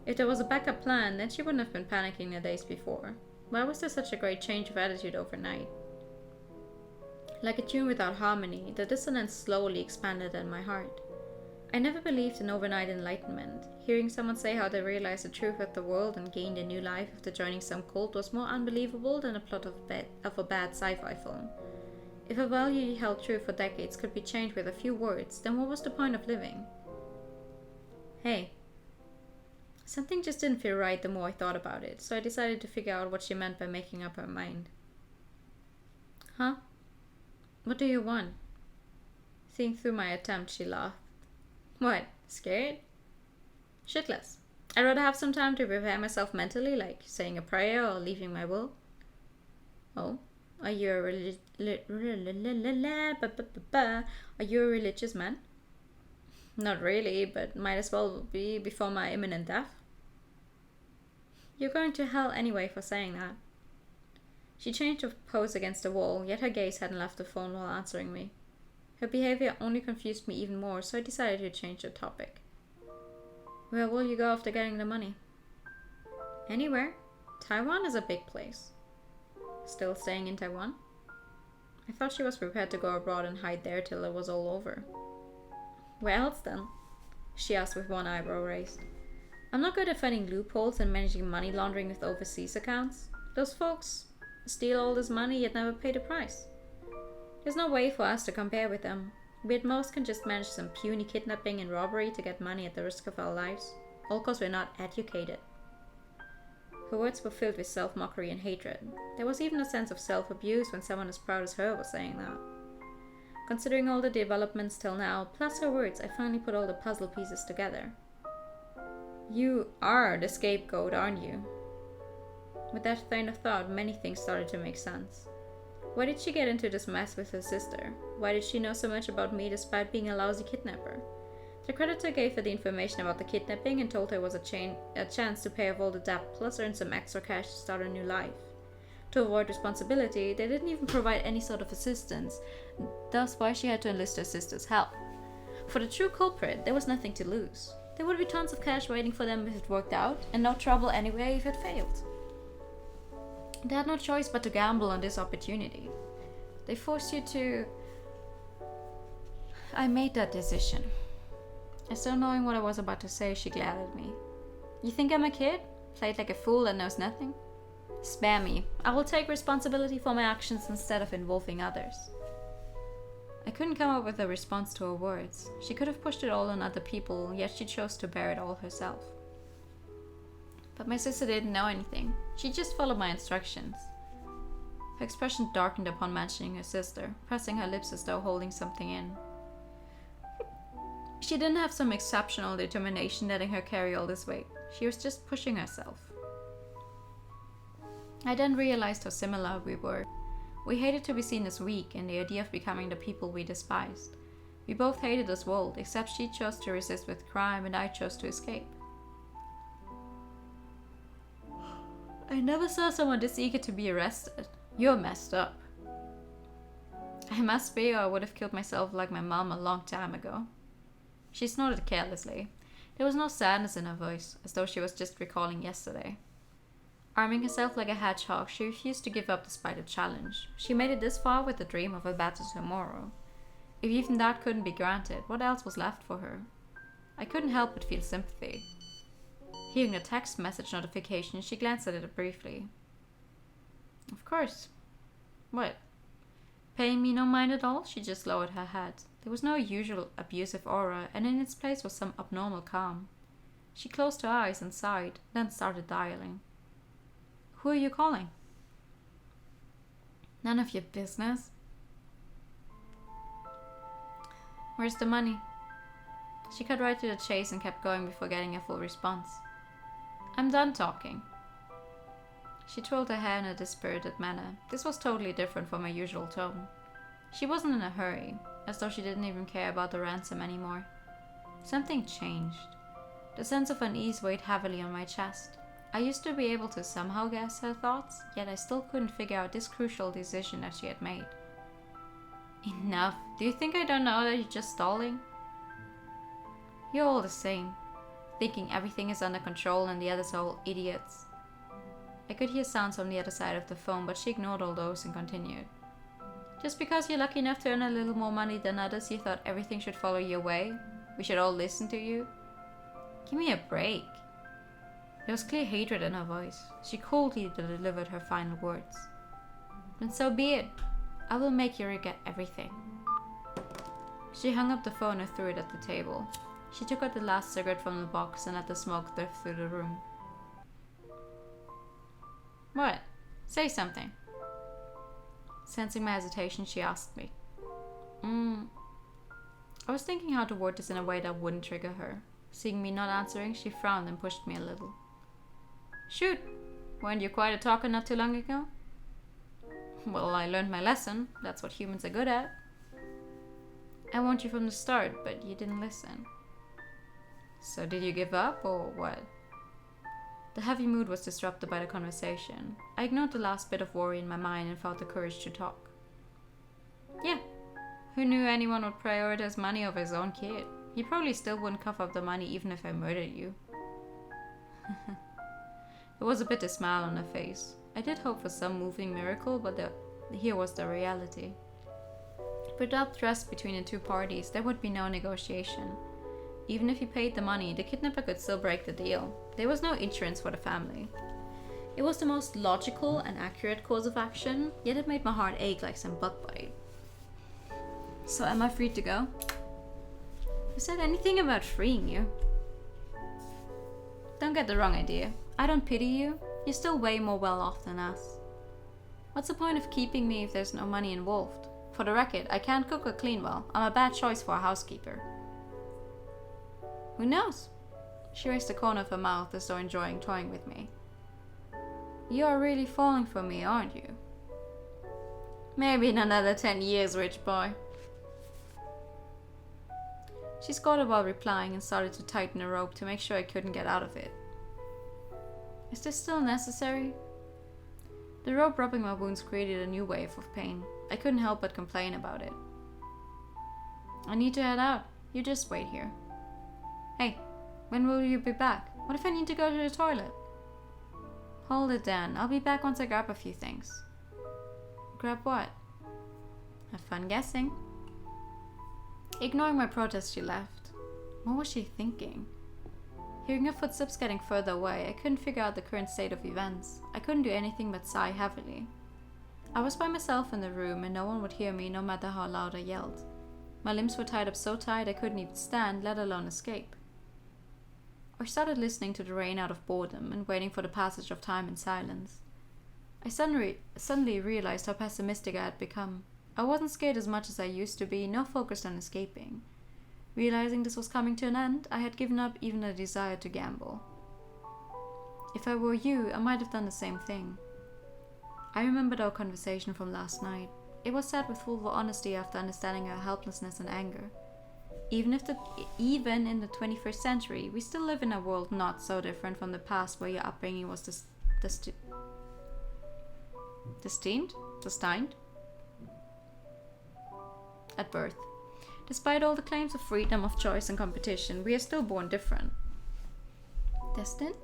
If there was a backup plan, then she wouldn't have been panicking the days before. Why was there such a great change of attitude overnight? Like a tune without harmony, the dissonance slowly expanded in my heart. I never believed in overnight enlightenment. Hearing someone say how they realized the truth of the world and gained a new life after joining some cult was more unbelievable than a plot of a bad sci-fi film. If a value you held true for decades could be changed with a few words, then what was the point of living? Hey. Something just didn't feel right the more I thought about it, so I decided to figure out what she meant by making up her mind. Huh? What do you want? Seeing through my attempt, she laughed. What? Scared? Shitless. I'd rather have some time to prepare myself mentally, like saying a prayer or leaving my will. Oh? Are you a religious man? Not really, but might as well be before my imminent death. You're going to hell anyway for saying that. She changed her pose against the wall, yet her gaze hadn't left the phone while answering me. Her behavior only confused me even more, so I decided to change the topic. Where will you go after getting the money? Anywhere. Taiwan is a big place. Still staying in Taiwan? I thought she was prepared to go abroad and hide there till it was all over. Where else then? She asked with one eyebrow raised. I'm not good at finding loopholes and managing money laundering with overseas accounts. Those folks steal all this money yet never pay the price. There's no way for us to compare with them. We at most can just manage some puny kidnapping and robbery to get money at the risk of our lives, all because we're not educated. Her words were filled with self-mockery and hatred. There was even a sense of self-abuse when someone as proud as her was saying that. Considering all the developments till now, plus her words, I finally put all the puzzle pieces together. You are the scapegoat, aren't you? With that train of thought, many things started to make sense. Why did she get into this mess with her sister? Why did she know so much about me despite being a lousy kidnapper? The creditor gave her the information about the kidnapping and told her it was a chance to pay off all the debt plus earn some extra cash to start a new life. To avoid responsibility, they didn't even provide any sort of assistance, thus why she had to enlist her sister's help. For the true culprit, there was nothing to lose. There would be tons of cash waiting for them if it worked out, and no trouble anyway if it failed. They had no choice but to gamble on this opportunity. They forced you to... I made that decision. As though knowing what I was about to say, she glared at me. You think I'm a kid? Played like a fool that knows nothing? Spare me. I will take responsibility for my actions instead of involving others. I couldn't come up with a response to her words. She could have pushed it all on other people, yet she chose to bear it all herself. But my sister didn't know anything. She just followed my instructions. Her expression darkened upon mentioning her sister, pressing her lips as though holding something in. She didn't have some exceptional determination letting her carry all this weight. She was just pushing herself. I then realized how similar we were. We hated to be seen as weak and the idea of becoming the people we despised. We both hated this world, except she chose to resist with crime and I chose to escape. I never saw someone this eager to be arrested. You're messed up. I must be, or I would have killed myself like my mom a long time ago. She snorted carelessly. There was no sadness in her voice, as though she was just recalling yesterday. Arming herself like a hedgehog, she refused to give up despite a challenge. She made it this far with the dream of a better tomorrow. If even that couldn't be granted, what else was left for her? I couldn't help but feel sympathy. Hearing the text message notification, she glanced at it briefly. Of course. What? Paying me no mind at all? She just lowered her head. There was no usual abusive aura, and in its place was some abnormal calm. She closed her eyes and sighed, then started dialing. Who are you calling? None of your business. Where's the money? She cut right to the chase and kept going before getting a full response. I'm done talking. She twirled her hair in a dispirited manner. This was totally different from her usual tone. She wasn't in a hurry, as though she didn't even care about the ransom anymore. Something changed. The sense of unease weighed heavily on my chest. I used to be able to somehow guess her thoughts, yet I still couldn't figure out this crucial decision that she had made. Enough. Do you think I don't know that you're just stalling? You're all the same, thinking everything is under control and the others are all idiots. I could hear sounds on the other side of the phone, but she ignored all those and continued. Just because you're lucky enough to earn a little more money than others, you thought everything should follow your way? We should all listen to you? Give me a break. There was clear hatred in her voice. She coldly delivered her final words. Then so be it. I will make you regret everything. She hung up the phone and threw it at the table. She took out the last cigarette from the box and let the smoke drift through the room. What? Say something. Sensing my hesitation, she asked me. I was thinking how to word this in a way that wouldn't trigger her. Seeing me not answering, she frowned and pushed me a little. Shoot! Weren't you quite a talker not too long ago? Well, I learned my lesson. That's what humans are good at. I warned you from the start, but you didn't listen. So did you give up, or what? The heavy mood was disrupted by the conversation. I ignored the last bit of worry in my mind and felt the courage to talk. Yeah. Who knew anyone would prioritize money over his own kid? He probably still wouldn't cough up the money even if I murdered you. There was a bitter smile on her face. I did hope for some moving miracle, but here was the reality. Without trust between the two parties, there would be no negotiation. Even if he paid the money, the kidnapper could still break the deal. There was no insurance for the family. It was the most logical and accurate course of action, yet it made my heart ache like some bug bite. So am I free to go? Who said anything about freeing you? Don't get the wrong idea. I don't pity you. You're still way more well off than us. What's the point of keeping me if there's no money involved? For the record, I can't cook or clean well. I'm a bad choice for a housekeeper. Who knows? She raised the corner of her mouth as though enjoying toying with me. You are really falling for me, aren't you? Maybe in another 10 years, rich boy. She scolded while replying and started to tighten the rope to make sure I couldn't get out of it. Is this still necessary? The rope rubbing my wounds created a new wave of pain. I couldn't help but complain about it. I need to head out. You just wait here. Hey, when will you be back? What if I need to go to the toilet? Hold it then. I'll be back once I grab a few things. Grab what? Have fun guessing. Ignoring my protest, she left. What was she thinking? Hearing her footsteps getting further away, I couldn't figure out the current state of events. I couldn't do anything but sigh heavily. I was by myself in the room and no one would hear me no matter how loud I yelled. My limbs were tied up so tight I couldn't even stand, let alone escape. I started listening to the rain out of boredom and waiting for the passage of time in silence. I suddenly realized how pessimistic I had become. I wasn't scared as much as I used to be, nor focused on escaping. Realizing this was coming to an end, I had given up even the desire to gamble. If I were you, I might have done the same thing. I remembered our conversation from last night. It was said with full honesty after understanding her helplessness and anger. Even in the 21st century, we still live in a world not so different from the past where your upbringing was destined at birth. Despite all the claims of freedom of choice and competition, we are still born different. Destined?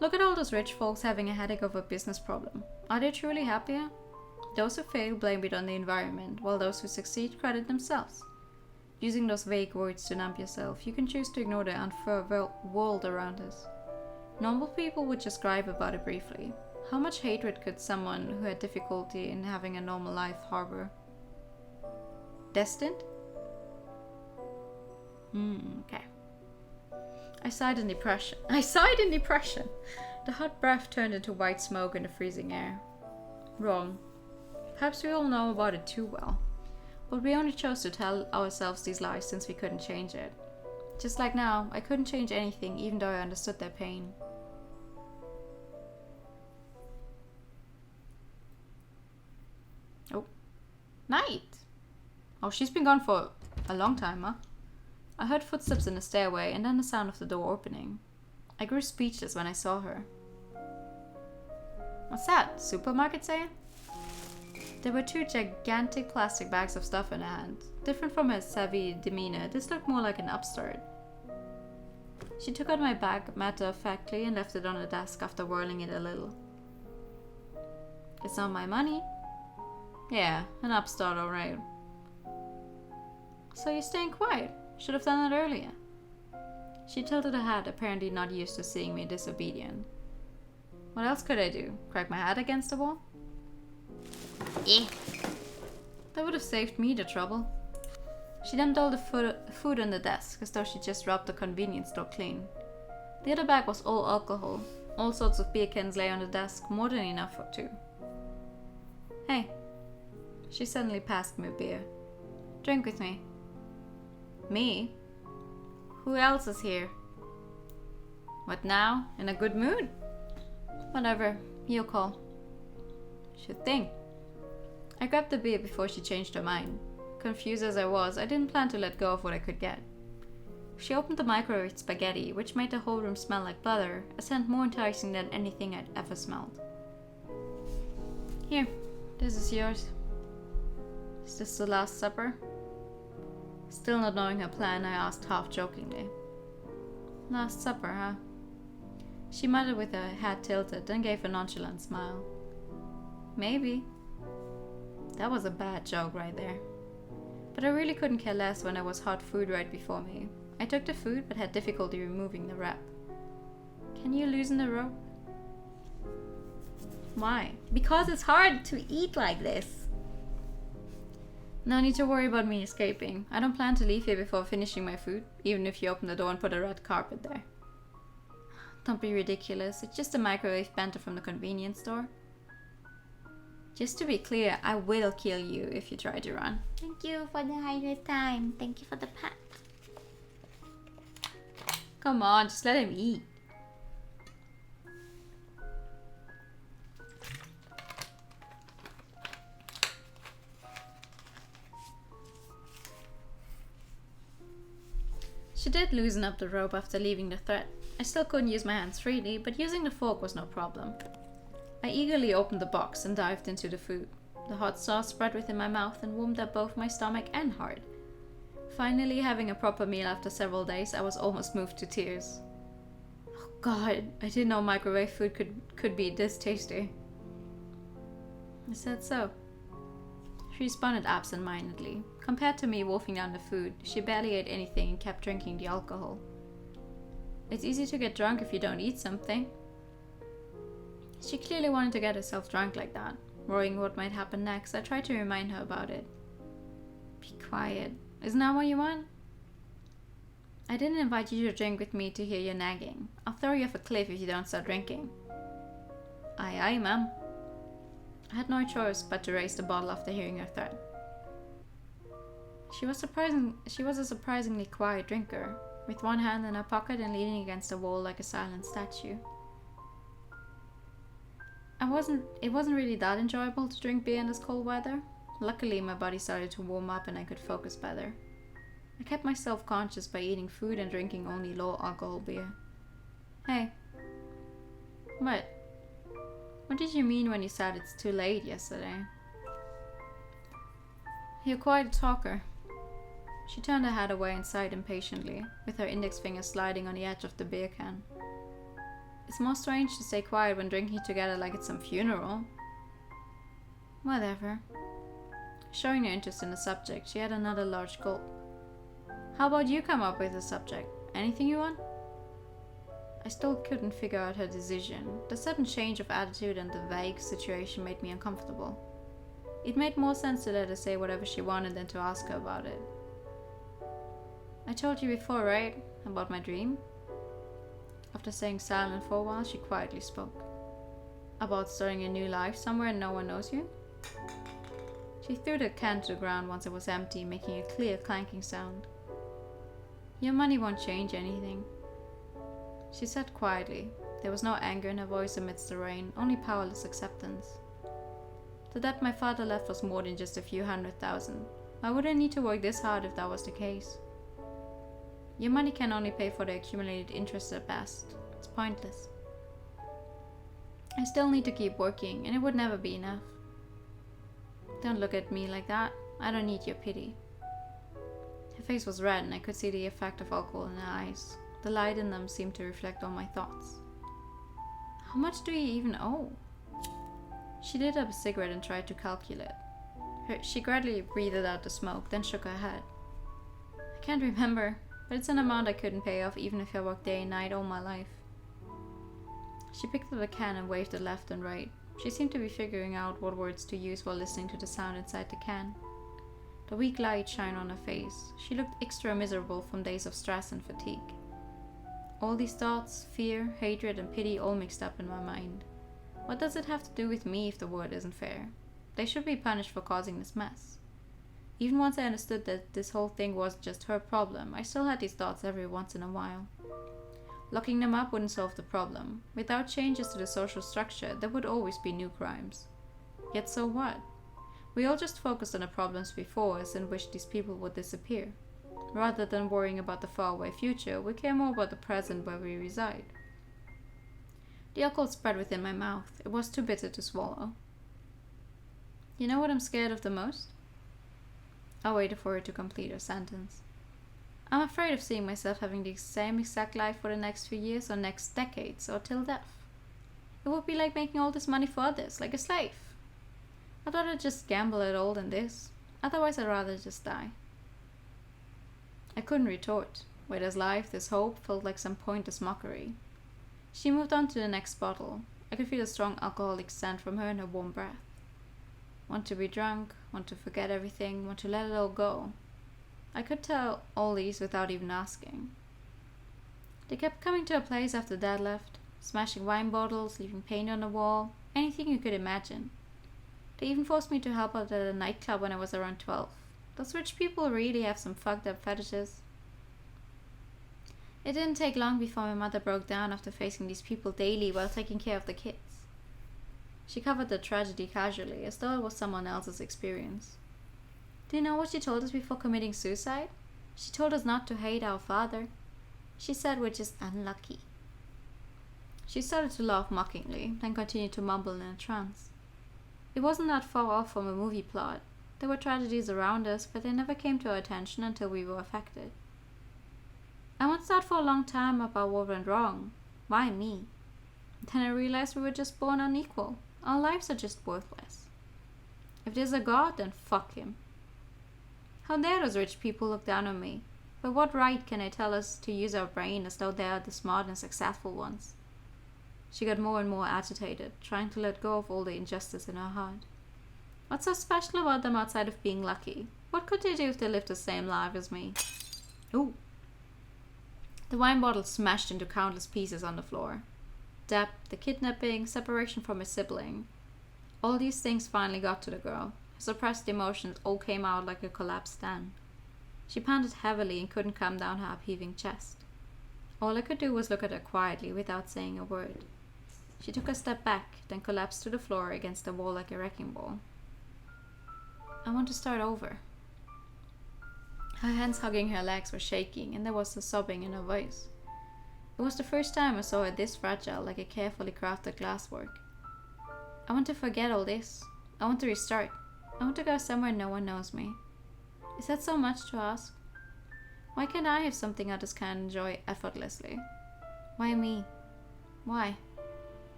Look at all those rich folks having a headache over a business problem. Are they truly happier? Those who fail blame it on the environment, while those who succeed credit themselves. Using those vague words to numb yourself, you can choose to ignore the unfair world around us. Normal people would just gripe about it briefly. How much hatred could someone who had difficulty in having a normal life harbor? Destined? Okay. I sighed in depression. The hot breath turned into white smoke in the freezing air. Wrong. Perhaps we all know about it too well. But we only chose to tell ourselves these lies since we couldn't change it. Just like now, I couldn't change anything even though I understood their pain. Oh. Night! Oh, she's been gone for a long time, huh? I heard footsteps in the stairway and then the sound of the door opening. I grew speechless when I saw her. What's that? Supermarket sale? There were 2 gigantic plastic bags of stuff in her hand. Different from her savvy demeanor, this looked more like an upstart. She took out my bag matter-of-factly and left it on the desk after whirling it a little. It's not my money. Yeah, an upstart, alright. So you're staying quiet? Should have done it earlier. She tilted her head, apparently not used to seeing me disobedient. What else could I do? Crack my head against the wall? Yeah. That would have saved me the trouble. She dumped all the food on the desk, as though she just rubbed the convenience store clean. The other bag was all alcohol. All sorts of beer cans lay on the desk, more than enough for two. Hey. She suddenly passed me a beer. Drink with me. Me? Who else is here? What now? In a good mood? Whatever, your call. Sure thing. I grabbed the beer before she changed her mind. Confused as I was, I didn't plan to let go of what I could get. She opened the microwave spaghetti, which made the whole room smell like butter, a scent more enticing than anything I'd ever smelled. Here, this is yours. Is this the Last Supper? Still not knowing her plan, I asked half-jokingly. Last Supper, huh? She muttered with her head tilted, then gave a nonchalant smile. Maybe. That was a bad joke right there. But I really couldn't care less when there was hot food right before me. I took the food, but had difficulty removing the wrap. Can you loosen the rope? Why? Because it's hard to eat like this. No need to worry about me escaping. I don't plan to leave here before finishing my food, even if you open the door and put a red carpet there. Don't be ridiculous. It's just a microwave bento from the convenience store. Just to be clear, I will kill you if you try to run. Thank you for the hydrate time. Thank you for the pat. Come on, just let him eat. She did loosen up the rope after leaving the thread. I still couldn't use my hands freely, but using the fork was no problem. I eagerly opened the box and dived into the food. The hot sauce spread within my mouth and warmed up both my stomach and heart. Finally having a proper meal after several days, I was almost moved to tears. Oh God, I didn't know microwave food could be this tasty. I said so. She responded absent-mindedly. Compared to me wolfing down the food, she barely ate anything and kept drinking the alcohol. It's easy to get drunk if you don't eat something. She clearly wanted to get herself drunk like that. Worrying what might happen next, I tried to remind her about it. Be quiet. Isn't that what you want? I didn't invite you to drink with me to hear your nagging. I'll throw you off a cliff if you don't start drinking. Aye, aye, ma'am. I had no choice but to raise the bottle after hearing her threat. She was a surprisingly quiet drinker, with one hand in her pocket and leaning against the wall like a silent statue. It wasn't really that enjoyable to drink beer in this cold weather. Luckily, my body started to warm up and I could focus better. I kept myself conscious by eating food and drinking only low alcohol beer. Hey. What? What did you mean when you said it's too late yesterday? You're quite a talker. She turned her head away and sighed impatiently, with her index finger sliding on the edge of the beer can. It's more strange to stay quiet when drinking together like it's some funeral. Whatever. Showing no interest in the subject, she had another large gulp. How about you come up with a subject? Anything you want? I still couldn't figure out her decision. The sudden change of attitude and the vague situation made me uncomfortable. It made more sense to let her say whatever she wanted than to ask her about it. I told you before, right? About my dream? After staying silent for a while, she quietly spoke. About starting a new life somewhere and no one knows you? She threw the can to the ground once it was empty, making a clear clanking sound. Your money won't change anything. She said quietly. There was no anger in her voice amidst the rain, only powerless acceptance. The debt my father left was more than just a few 100,000. Why would I need to work this hard if that was the case? Your money can only pay for the accumulated interest at best. It's pointless. I still need to keep working, and it would never be enough. Don't look at me like that. I don't need your pity. Her face was red, and I could see the effect of alcohol in her eyes. The light in them seemed to reflect all my thoughts. How much do you even owe? She lit up a cigarette and tried to calculate. She gradually breathed out the smoke, then shook her head. I Can't remember, but it's an amount I couldn't pay off even if I worked day and night all my life. She picked up the can and waved it left and right. She seemed to be figuring out what words to use while listening to the sound inside the can. The weak light shined on her face. She looked extra miserable from days of stress and fatigue. All these thoughts, fear, hatred, and pity all mixed up in my mind. What does it have to do with me if the world isn't fair? They should be punished for causing this mess. Even once I understood that this whole thing wasn't just her problem, I still had these thoughts every once in a while. Locking them up wouldn't solve the problem. Without changes to the social structure, there would always be new crimes. Yet so what? We all just focused on the problems before us and wished these people would disappear. Rather than worrying about the faraway future, we care more about the present where we reside. The alcohol spread within my mouth. It was too bitter to swallow. You know what I'm scared of the most? I waited for her to complete her sentence. I'm afraid of seeing myself having the same exact life for the next few years or next decades or till death. It would be like making all this money for others, like a slave. I'd rather just gamble it all than this. Otherwise I'd rather just die. I couldn't retort. With this life, this hope felt like some pointless mockery. She moved on to the next bottle. I could feel a strong alcoholic scent from her and her warm breath. Want to be drunk, want to forget everything, want to let it all go. I could tell all these without even asking. They kept coming to a place after Dad left, smashing wine bottles, leaving paint on the wall, anything you could imagine. They even forced me to help out at a nightclub when I was around 12. Those rich people really have some fucked up fetishes. It didn't take long before my mother broke down after facing these people daily while taking care of the kids. She covered the tragedy casually, as though it was someone else's experience. Do you know what she told us before committing suicide? She told us not to hate our father. She said we're just unlucky. She started to laugh mockingly, then continued to mumble in a trance. It wasn't that far off from a movie plot. There were tragedies around us, but they never came to our attention until we were affected. I once thought for a long time about what went wrong. Why me? Then I realized we were just born unequal. Our lives are just worthless. If there's a God, then fuck him. How dare those rich people look down on me? By what right can they tell us to use our brain as though they are the smart and successful ones? She got more and more agitated, trying to let go of all the injustice in her heart. What's so special about them outside of being lucky? What could they do if they lived the same life as me? Ooh. The wine bottle smashed into countless pieces on the floor. Debt, the kidnapping, separation from her sibling. All these things finally got to the girl. Her suppressed emotions all came out like a collapsed stand. She panted heavily and couldn't calm down her upheaving chest. All I could do was look at her quietly without saying a word. She took a step back, then collapsed to the floor against the wall like a wrecking ball. I want to start over. Her hands hugging her legs were shaking, and there was the sobbing in her voice. It was the first time I saw her this fragile, like a carefully crafted glasswork. I want to forget all this. I want to restart. I want to go somewhere no one knows me. Is that so much to ask? Why can't I have something others can enjoy effortlessly? Why me? Why?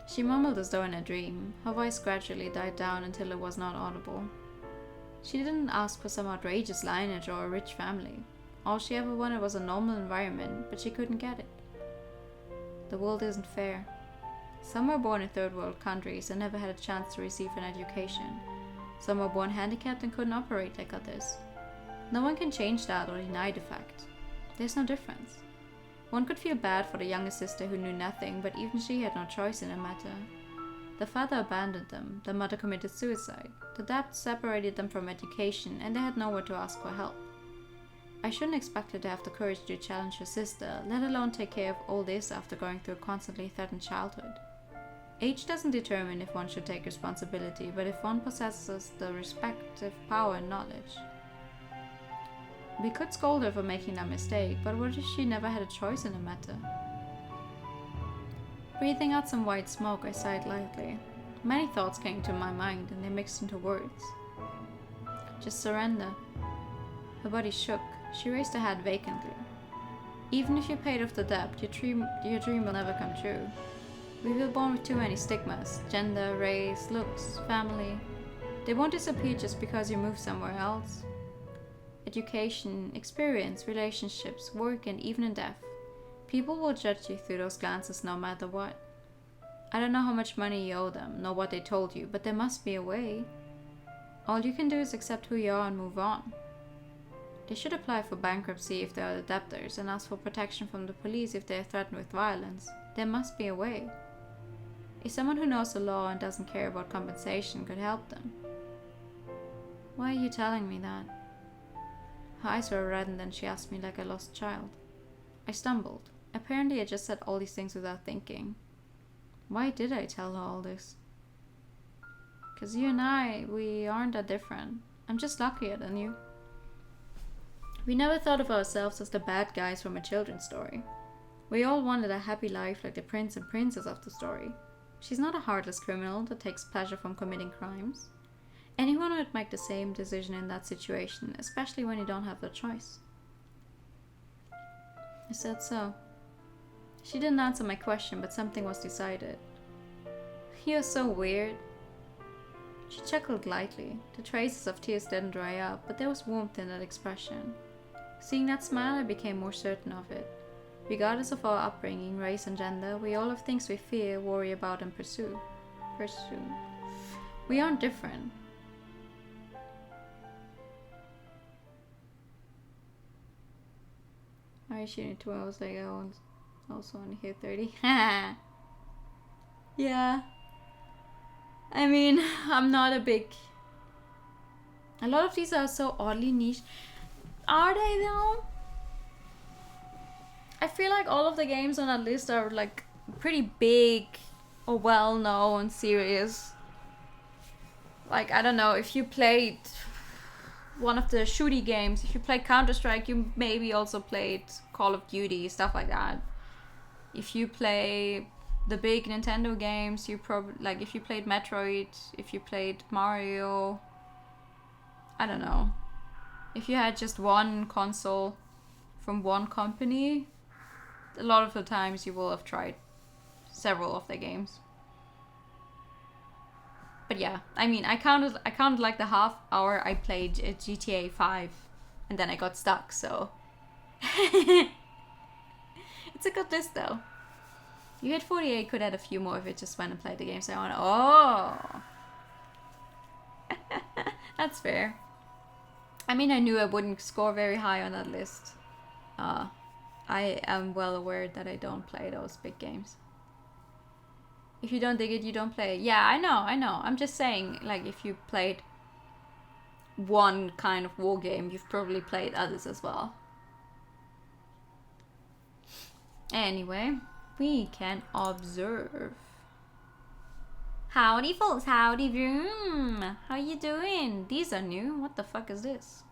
She mumbled as though in a dream. Her voice gradually died down until it was not audible. She didn't ask for some outrageous lineage or a rich family. All she ever wanted was a normal environment, but she couldn't get it. The world isn't fair. Some were born in third world countries and never had a chance to receive an education. Some were born handicapped and couldn't operate like others. No one can change that or deny the fact. There's no difference. One could feel bad for the younger sister who knew nothing, but even she had no choice in the matter. The father abandoned them, the mother committed suicide, the debt separated them from education, and they had nowhere to ask for help. I shouldn't expect her to have the courage to challenge her sister, let alone take care of all this after going through a constantly threatened childhood. Age doesn't determine if one should take responsibility, but if one possesses the respective power and knowledge. We could scold her for making that mistake, but what if she never had a choice in the matter? Breathing out some white smoke, I sighed lightly. Many thoughts came to my mind, and they mixed into words. Just surrender. Her body shook. She raised her head vacantly. Even if you paid off the debt, your dream will never come true. We were born with too many stigmas: gender, race, looks, family. They won't disappear just because you move somewhere else. education, experience, relationships, work, and even in death. People will judge you through those glances no matter what. I don't know how much money you owe them, nor what they told you, but there must be a way. All you can do is accept who you are and move on. They should apply for bankruptcy if they are the debtors and ask for protection from the police if they are threatened with violence. There must be a way. If someone who knows the law and doesn't care about compensation could help them. Why are you telling me that? Her eyes were reddened and she asked me like a lost child. I stumbled. Apparently I just said all these things without thinking. Why did I tell her all this? 'Cause you and I, we aren't that different. I'm just luckier than you. We never thought of ourselves as the bad guys from a children's story. We all wanted a happy life like the prince and princess of the story. She's not a heartless criminal that takes pleasure from committing crimes. Anyone would make the same decision in that situation, especially when you don't have the choice. I said so. She didn't answer my question, but something was decided. You're so weird. She chuckled lightly. The traces of tears didn't dry up, but there was warmth in that expression. Seeing that smile, I became more certain of it. Regardless of our upbringing, race, and gender, we all have things we fear, worry about, and pursue. We aren't different. Why is she shooting 2 hours like I was also only here 30? Yeah. I mean, I'm not a big... A lot of these are so oddly niche. Are they though? I feel like all of the games on that list are like pretty big or well-known, serious. Like, I don't know, if you played one of the shooty games, if you played Counter-Strike, you maybe also played Call of Duty, stuff like that. If you play the big Nintendo games, you probably, like, if you played Metroid, if you played Mario, I don't know. If you had just one console from one company, a lot of the times you will have tried several of their games. But yeah, I mean, I counted like the half hour I played GTA 5 and then I got stuck, so it's a good list though. You hit 48, could add a few more if it just went and played the game, so I went, oh. That's fair. I mean, I knew I wouldn't score very high on that list. I am well aware that I don't play those big games. If you don't dig it, you don't play it. Yeah, I know. I'm just saying, like, if you played one kind of war game, you've probably played others as well. Anyway, we can observe. Howdy folks, howdy vroom. How you doing? These are new. What the fuck is this?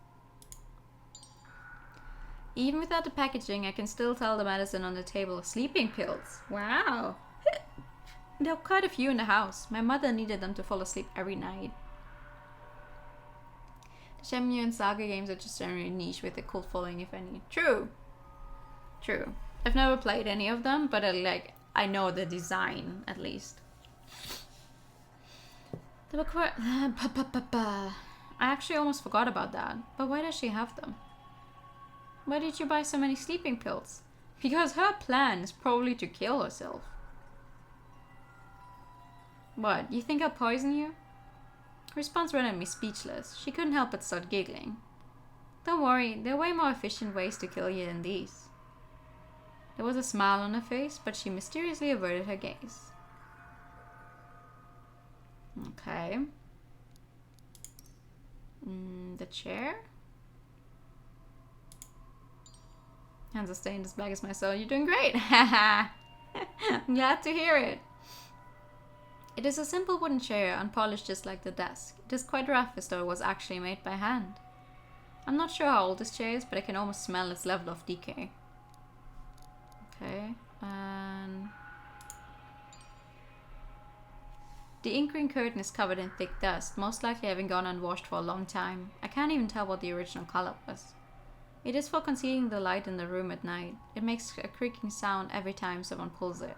Even without the packaging, I can still tell the medicine on the table. Sleeping pills. Wow. There are quite a few in the house. My mother needed them to fall asleep every night. The Shenmue and Saga games are just generally niche with a cult following, if any. True. True. I've never played any of them, but I know the design, at least. They were quite... I actually almost forgot about that. But why does she have them? Why did you buy so many sleeping pills? Because her plan is probably to kill herself. What, you think I'll poison you? Her response rendered me speechless. She couldn't help but start giggling. Don't worry, there are way more efficient ways to kill you than these. There was a smile on her face, but she mysteriously averted her gaze. Okay. The chair? Hands are stained as black as my soul. You're doing great! I'm glad to hear it. It is a simple wooden chair, unpolished just like the desk. It is quite rough, as though it was actually made by hand. I'm not sure how old this chair is, but I can almost smell its level of decay. Okay, and... The ink green curtain is covered in thick dust, most likely having gone unwashed for a long time. I can't even tell what the original color was. It is for concealing the light in the room at night. It makes a creaking sound every time someone pulls it.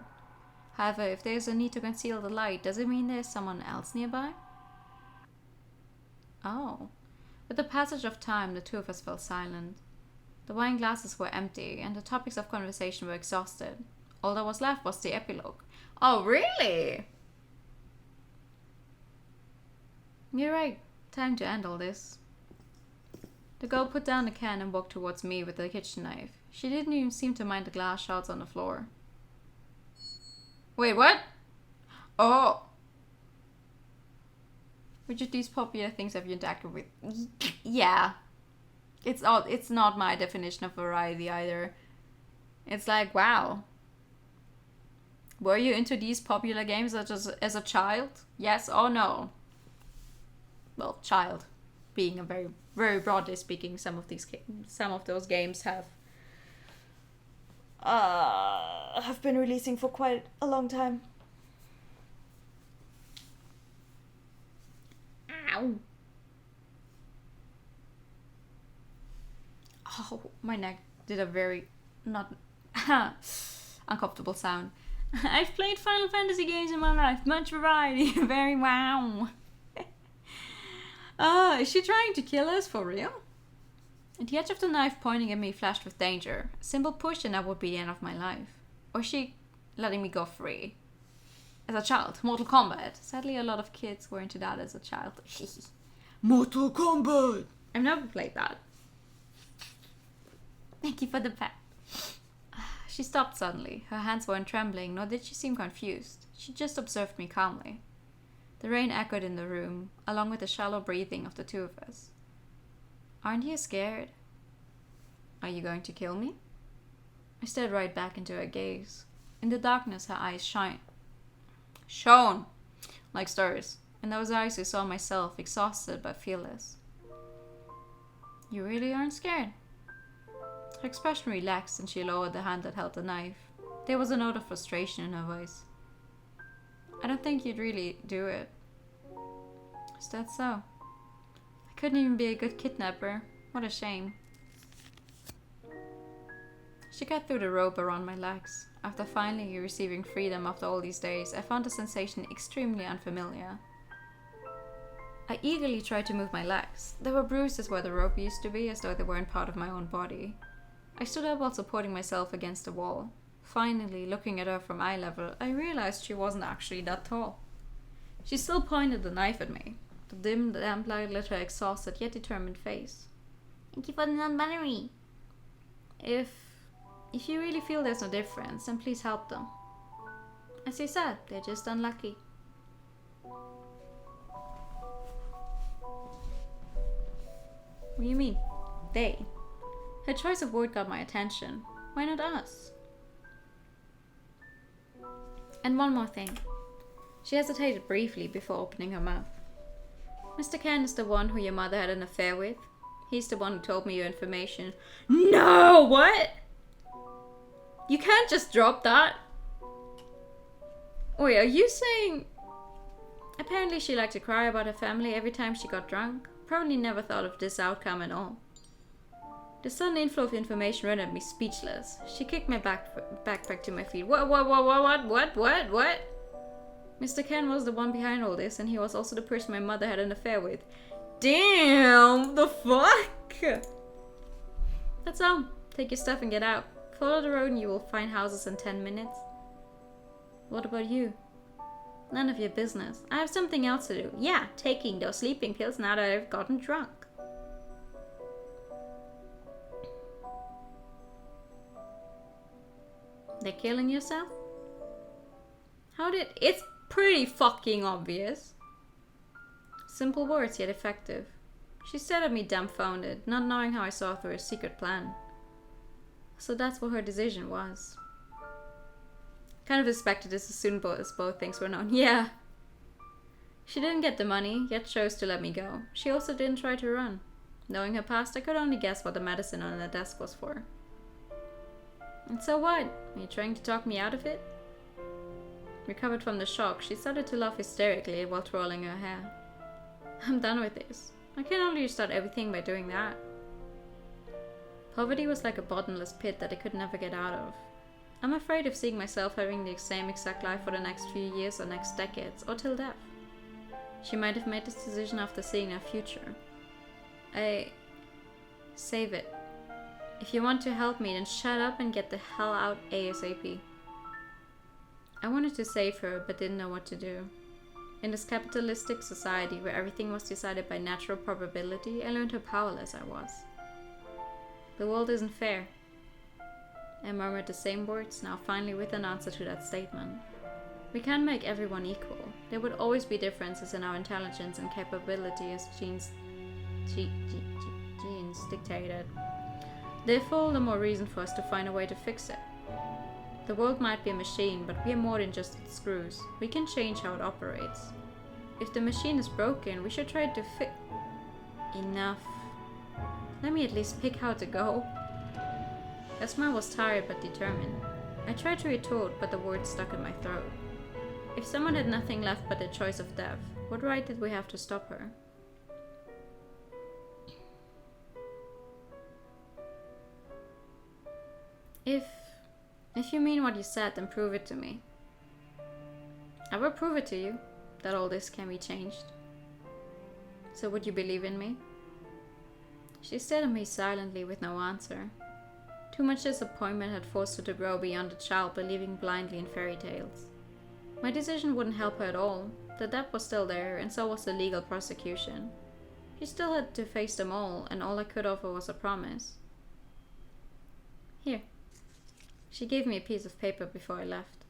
However, if there is a need to conceal the light, does it mean there is someone else nearby? Oh. With the passage of time, the two of us fell silent. The wine glasses were empty, and the topics of conversation were exhausted. All that was left was the epilogue. Oh, really? You're right. Time to end all this. The girl put down the can and walked towards me with the kitchen knife. She didn't even seem to mind the glass shards on the floor. Wait, what? Oh. Which of these popular things have you interacted with? Yeah. It's not my definition of variety either. It's like, wow. Were you into these popular games as a child? Yes or no? Well, child being a very, very broadly speaking, some of those games have been releasing for quite a long time. Ow. Oh, my neck did a very not uncomfortable sound. I've played Final Fantasy games in my life. Much variety. Very wow. Is she trying to kill us for real? The edge of the knife pointing at me flashed with danger. A simple push and that would be the end of my life. Or she letting me go free. As a child, Mortal Kombat. Sadly, a lot of kids were into that as a child. Mortal Kombat! I've never played that. Thank you for the pet. She stopped suddenly. Her hands weren't trembling, nor did she seem confused. She just observed me calmly. The rain echoed in the room, along with the shallow breathing of the two of us. Aren't you scared? Are you going to kill me? I stared right back into her gaze. In the darkness, her eyes shone like stars. In those eyes, I saw myself, exhausted but fearless. You really aren't scared? Her expression relaxed and she lowered the hand that held the knife. There was a note of frustration in her voice. I don't think you'd really do it. Is that so? I couldn't even be a good kidnapper. What a shame. She cut through the rope around my legs. After finally receiving freedom after all these days, I found the sensation extremely unfamiliar. I eagerly tried to move my legs. There were bruises where the rope used to be, as though they weren't part of my own body. I stood up while supporting myself against the wall. Finally, looking at her from eye level, I realized she wasn't actually that tall. She still pointed the knife at me. The dim lamplight lit her exhausted yet determined face. Thank you for the non-binary. If you really feel there's no difference, then please help them. As you said, they're just unlucky. What do you mean? They? Her choice of word got my attention. Why not us? And one more thing. She hesitated briefly before opening her mouth. Mr. Ken is the one who your mother had an affair with. He's the one who told me your information. No! What? You can't just drop that. Wait, are you saying... Apparently she liked to cry about her family every time she got drunk. Probably never thought of this outcome at all. The sudden inflow of information rendered me speechless. She kicked my backpack to my feet. What? Mr. Ken was the one behind all this, and he was also the person my mother had an affair with. Damn! The fuck? That's all. Take your stuff and get out. Follow the road and you will find houses in 10 minutes. What about you? None of your business. I have something else to do. Yeah, taking those sleeping pills now that I've gotten drunk. They're killing yourself? It's pretty fucking obvious. Simple words, yet effective. She stared at me dumbfounded, not knowing how I saw through her secret plan. So that's what her decision was. Kind of expected this as soon as both things were known. Yeah. She didn't get the money, yet chose to let me go. She also didn't try to run. Knowing her past, I could only guess what the medicine on her desk was for. And so what? Are you trying to talk me out of it? Recovered from the shock, she started to laugh hysterically while twirling her hair. I'm done with this. I can only restart everything by doing that. Poverty was like a bottomless pit that I could never get out of. I'm afraid of seeing myself having the same exact life for the next few years or next decades, or till death. She might have made this decision after seeing our future. Save it. If you want to help me, then shut up and get the hell out ASAP. I wanted to save her, but didn't know what to do. In this capitalistic society where everything was decided by natural probability, I learned how powerless I was. The world isn't fair. I murmured the same words, now finally with an answer to that statement. We can't make everyone equal. There would always be differences in our intelligence and capability as genes dictated. Therefore, the more reason for us to find a way to fix it. The world might be a machine, but we are more than just its screws. We can change how it operates. If the machine is broken, we should try to fix... Enough. Let me at least pick how to go. Her smile was tired but determined. I tried to retort, but the words stuck in my throat. If someone had nothing left but the choice of death, what right did we have to stop her? If you mean what you said, then prove it to me. I will prove it to you, that all this can be changed. So would you believe in me? She stared at me silently with no answer. Too much disappointment had forced her to grow beyond a child believing blindly in fairy tales. My decision wouldn't help her at all. The debt was still there, and so was the legal prosecution. She still had to face them all, and all I could offer was a promise. Here. She gave me a piece of paper before I left.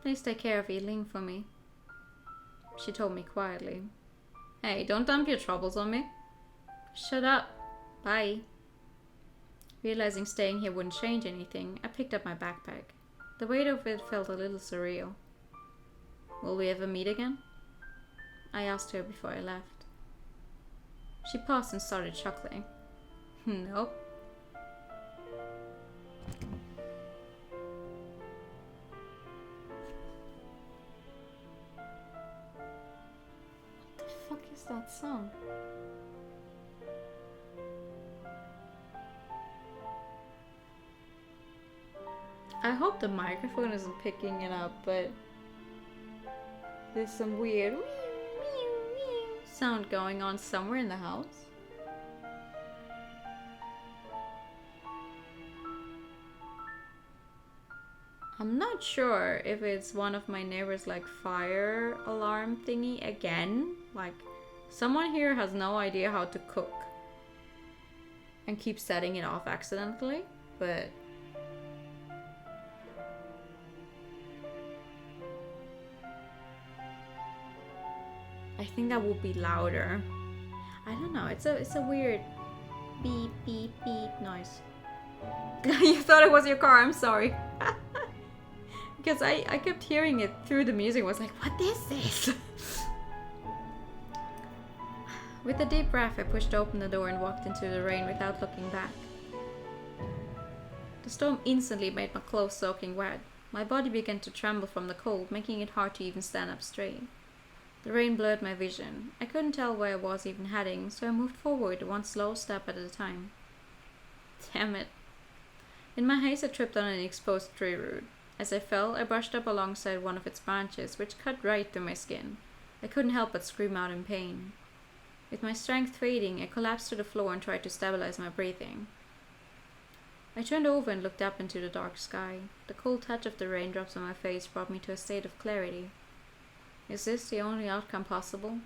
Please take care of Eileen for me. She told me quietly. Hey, don't dump your troubles on me. Shut up. Bye. Realizing staying here wouldn't change anything, I picked up my backpack. The weight of it felt a little surreal. Will we ever meet again? I asked her before I left. She paused and started chuckling. Nope. What the fuck is that sound? I hope the microphone isn't picking it up, but there's some weird sound going on somewhere in the house. I'm not sure if it's one of my neighbors' like fire alarm thingy again. Like someone here has no idea how to cook and keeps setting it off accidentally, but I think that would be louder. I don't know. It's a weird beep beep beep noise. You thought it was your car. I'm sorry. Because I kept hearing it through the music. I was like, what is this? With a deep breath, I pushed open the door and walked into the rain without looking back. The storm instantly made my clothes soaking wet. My body began to tremble from the cold, making it hard to even stand up straight. The rain blurred my vision. I couldn't tell where I was even heading, so I moved forward one slow step at a time. Damn it. In my haste, I tripped on an exposed tree root. As I fell, I brushed up alongside one of its branches, which cut right through my skin. I couldn't help but scream out in pain. With my strength fading, I collapsed to the floor and tried to stabilize my breathing. I turned over and looked up into the dark sky. The cold touch of the raindrops on my face brought me to a state of clarity. Is this the only outcome possible?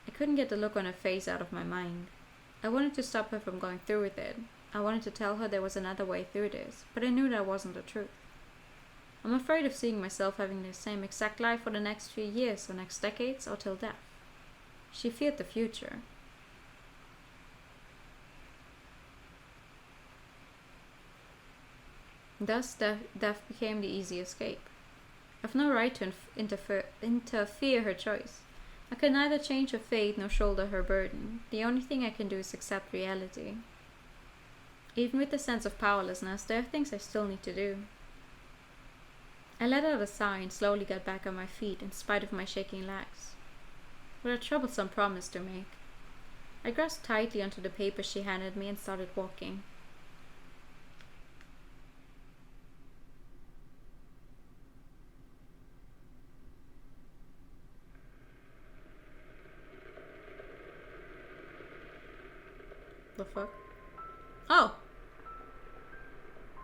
I couldn't get the look on her face out of my mind. I wanted to stop her from going through with it. I wanted to tell her there was another way through this, but I knew that wasn't the truth. I'm afraid of seeing myself having the same exact life for the next few years, or next decades, or till death. She feared the future. Thus, death became the easy escape. I've no right to interfere her choice. I can neither change her fate nor shoulder her burden. The only thing I can do is accept reality. Even with the sense of powerlessness, there are things I still need to do. I let out a sigh and slowly got back on my feet in spite of my shaking legs. What a troublesome promise to make. I grasped tightly onto the paper she handed me and started walking.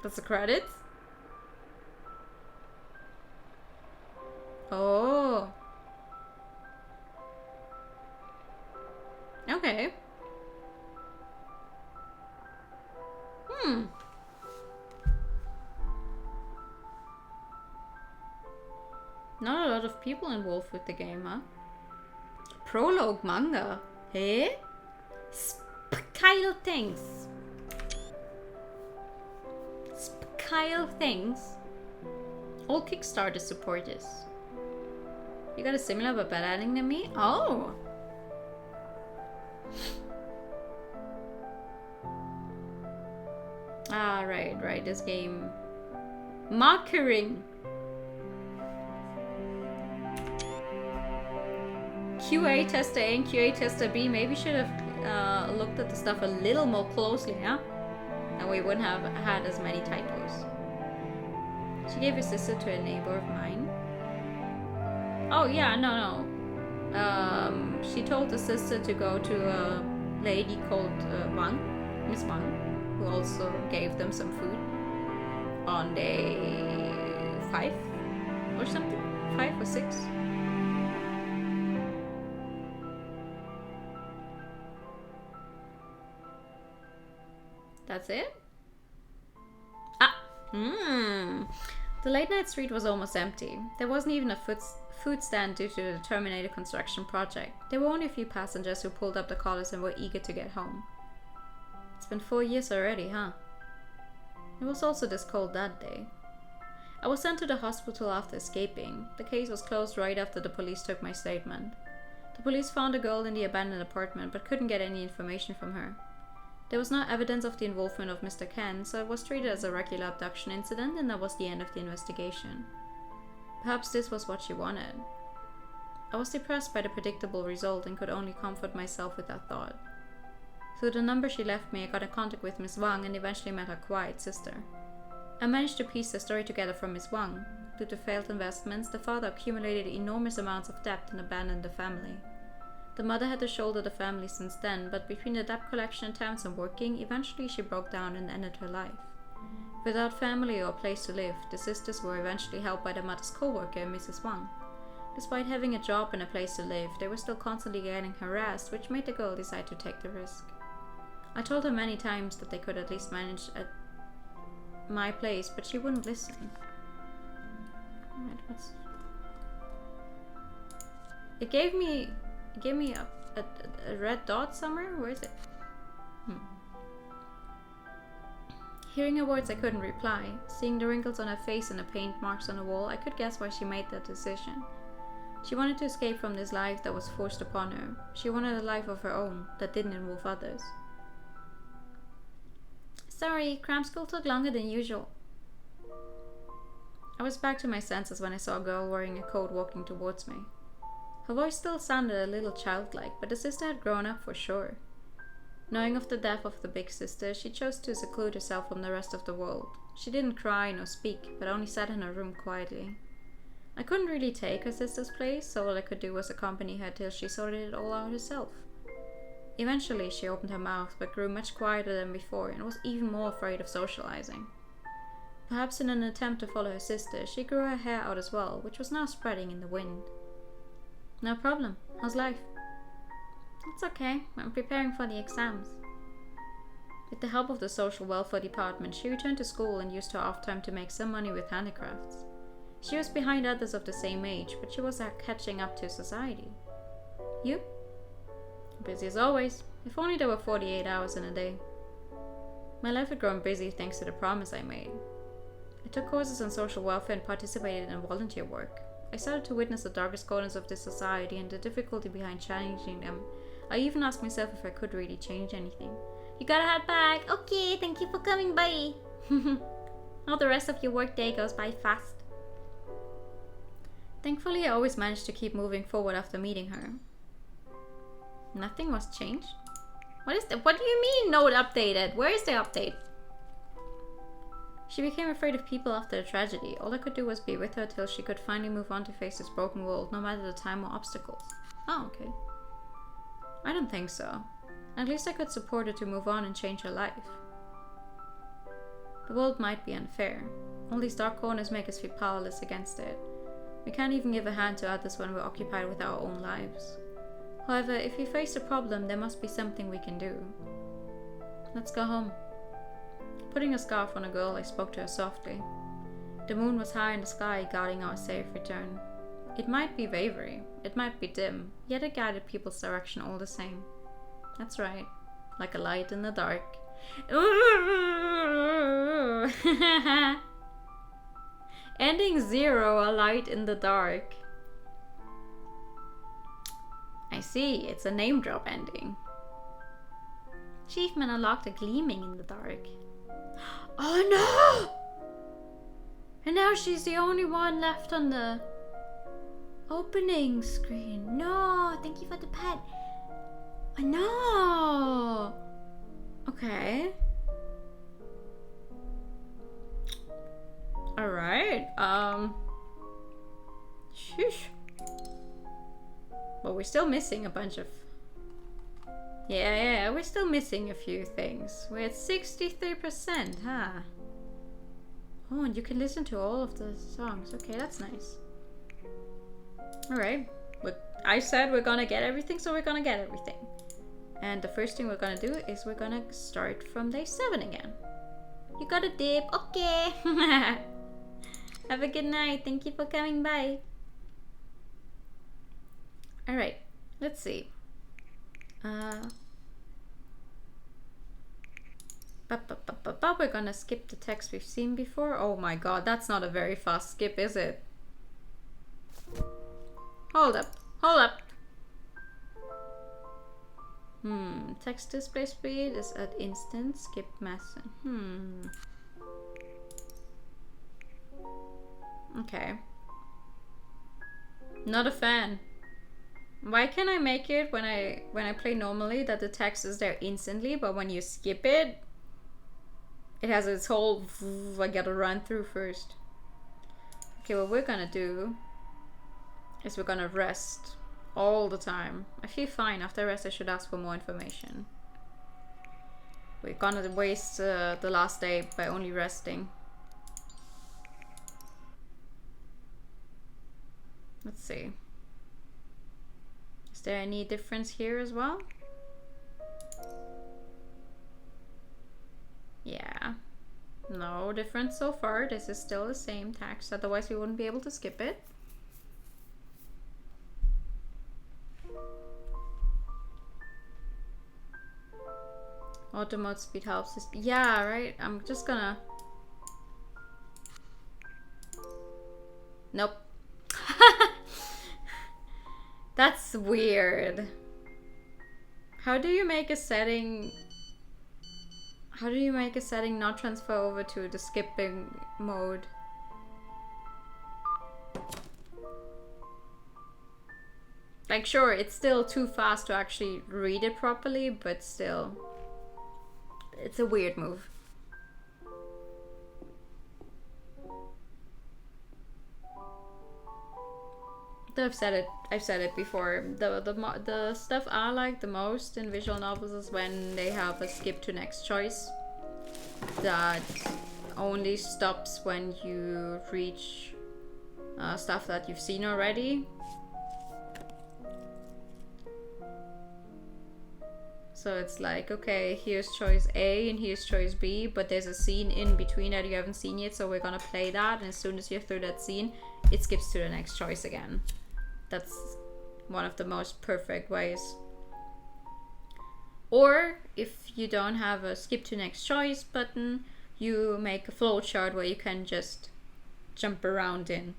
That's the credits? Oh. Okay. Not a lot of people involved with the game, huh? Prologue manga. Hey? Spkyle things. Spkyle things. All Kickstarter supporters. You got a similar but better ending than me? Oh! Ah, right, this game. Markering. QA tester A and QA tester B maybe should have looked at the stuff a little more closely, huh? And we wouldn't have had as many typos. She gave her sister to a neighbor of mine. Oh yeah, no. She told the sister to go to a lady called Miss Wang, who also gave them some food on day 5 or something, 5 or 6. That's it? The late night street was almost empty. There wasn't even a food stand due to the terminated construction project. There were only a few passengers who pulled up the collars and were eager to get home. It's been 4 years already, huh? It was also this cold that day. I was sent to the hospital after escaping. The case was closed right after the police took my statement. The police found a girl in the abandoned apartment but couldn't get any information from her. There was no evidence of the involvement of Mr. Ken, so it was treated as a regular abduction incident, and that was the end of the investigation. Perhaps this was what she wanted. I was depressed by the predictable result and could only comfort myself with that thought. Through the number she left me, I got in contact with Miss Wang and eventually met her quiet sister. I managed to piece the story together from Miss Wang. Due to failed investments, the father accumulated enormous amounts of debt and abandoned the family. The mother had to shoulder the family since then, but between the debt collection attempts and working, eventually she broke down and ended her life. Without family or a place to live, the sisters were eventually helped by the mother's co-worker, Mrs. Wang. Despite having a job and a place to live, they were still constantly getting harassed, which made the girl decide to take the risk. I told her many times that they could at least manage at my place, but she wouldn't listen. Alright, what's... It gave me a red dot somewhere? Where is it? Hearing her words, I couldn't reply. Seeing the wrinkles on her face and the paint marks on the wall, I could guess why she made that decision. She wanted to escape from this life that was forced upon her. She wanted a life of her own that didn't involve others. Sorry, cram school took longer than usual. I was back to my senses when I saw a girl wearing a coat walking towards me. Her voice still sounded a little childlike, but the sister had grown up for sure. Knowing of the death of the big sister, she chose to seclude herself from the rest of the world. She didn't cry nor speak, but only sat in her room quietly. I couldn't really take her sister's place, so all I could do was accompany her till she sorted it all out herself. Eventually, she opened her mouth, but grew much quieter than before and was even more afraid of socializing. Perhaps in an attempt to follow her sister, she grew her hair out as well, which was now spreading in the wind. No problem. How's life? It's okay. I'm preparing for the exams. With the help of the social welfare department, she returned to school and used her off time to make some money with handicrafts. She was behind others of the same age, but she was catching up to society. You? Busy as always. If only there were 48 hours in a day. My life had grown busy thanks to the promise I made. I took courses on social welfare and participated in volunteer work. I started to witness the darkest corners of this society and the difficulty behind challenging them. I even asked myself if I could really change anything. You gotta head back. Okay, thank you for coming by. All the rest of your work day goes by fast. Thankfully, I always managed to keep moving forward after meeting her. Nothing was changed? What do you mean note updated? Where is the update? She became afraid of people after the tragedy. All I could do was be with her till she could finally move on to face this broken world, no matter the time or obstacles. Oh, okay. I don't think so. At least I could support her to move on and change her life. The world might be unfair. All these dark corners make us feel powerless against it. We can't even give a hand to others when we're occupied with our own lives. However, if we face a problem, there must be something we can do. Let's go home. Putting a scarf on a girl, I spoke to her softly. The moon was high in the sky, guarding our safe return. It might be wavery, it might be dim, yet it guided people's direction all the same. That's right, like a light in the dark. Ending 0, a light in the dark. I see, it's a name drop ending. Achievement unlocked, a gleaming in the dark. Oh no! And now she's the only one left on the opening screen. No, thank you for the pet. No. Okay. Alright. Sheesh. But we're still missing a bunch of... Yeah, we're still missing a few things. We're at 63%, huh? Oh, and you can listen to all of the songs. Okay, that's nice. Alright. I said we're gonna get everything, so we're gonna get everything. And the first thing we're gonna do is we're gonna start from day 7 again. You got a dip? Okay. Have a good night. Thank you for coming by. Alright, let's see. We're gonna skip the text we've seen before. Oh my god, that's not a very fast skip, is it? Hold up, hold up. Text display speed is at instant. Skip message. Okay. Not a fan. Why can I make it when I play normally that the text is there instantly, but when you skip it, it has its whole... I gotta run through first. Okay, what we're gonna do is we're gonna rest all the time. I feel fine. After rest, I should ask for more information. We're gonna waste the last day by only resting. Let's see. Is there any difference here as well? Yeah. No difference so far. This is still the same text. Otherwise we wouldn't be able to skip it. Auto mode speed helps. Yeah, right? I'm just gonna... Nope. That's weird. How do you make a setting... How do you make a setting not transfer over to the skipping mode? Like, sure, it's still too fast to actually read it properly, but still. It's a weird move. I've said it before. The stuff I like the most in visual novels is when they have a skip to next choice that only stops when you reach stuff that you've seen already. So it's like, okay, here's choice A and here's choice B, but there's a scene in between that you haven't seen yet, so we're gonna play that, and as soon as you're through that scene, it skips to the next choice again. That's one of the most perfect ways. Or if you don't have a skip to next choice button, you make a flowchart where you can just jump around in.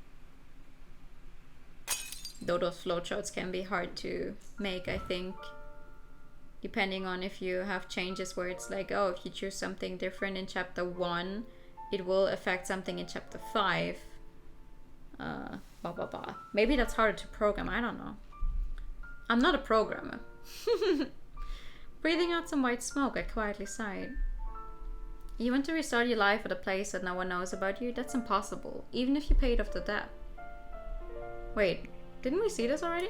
Though those flowcharts can be hard to make, I think. Depending on if you have changes where it's like, oh, if you choose something different in chapter 1, it will affect something in chapter 5. Blah blah blah. Maybe that's harder to program, I don't know. I'm not a programmer. Breathing out some white smoke, I quietly sighed. You want to restart your life at a place that no one knows about you? That's impossible, even if you paid off the debt. Wait, didn't we see this already?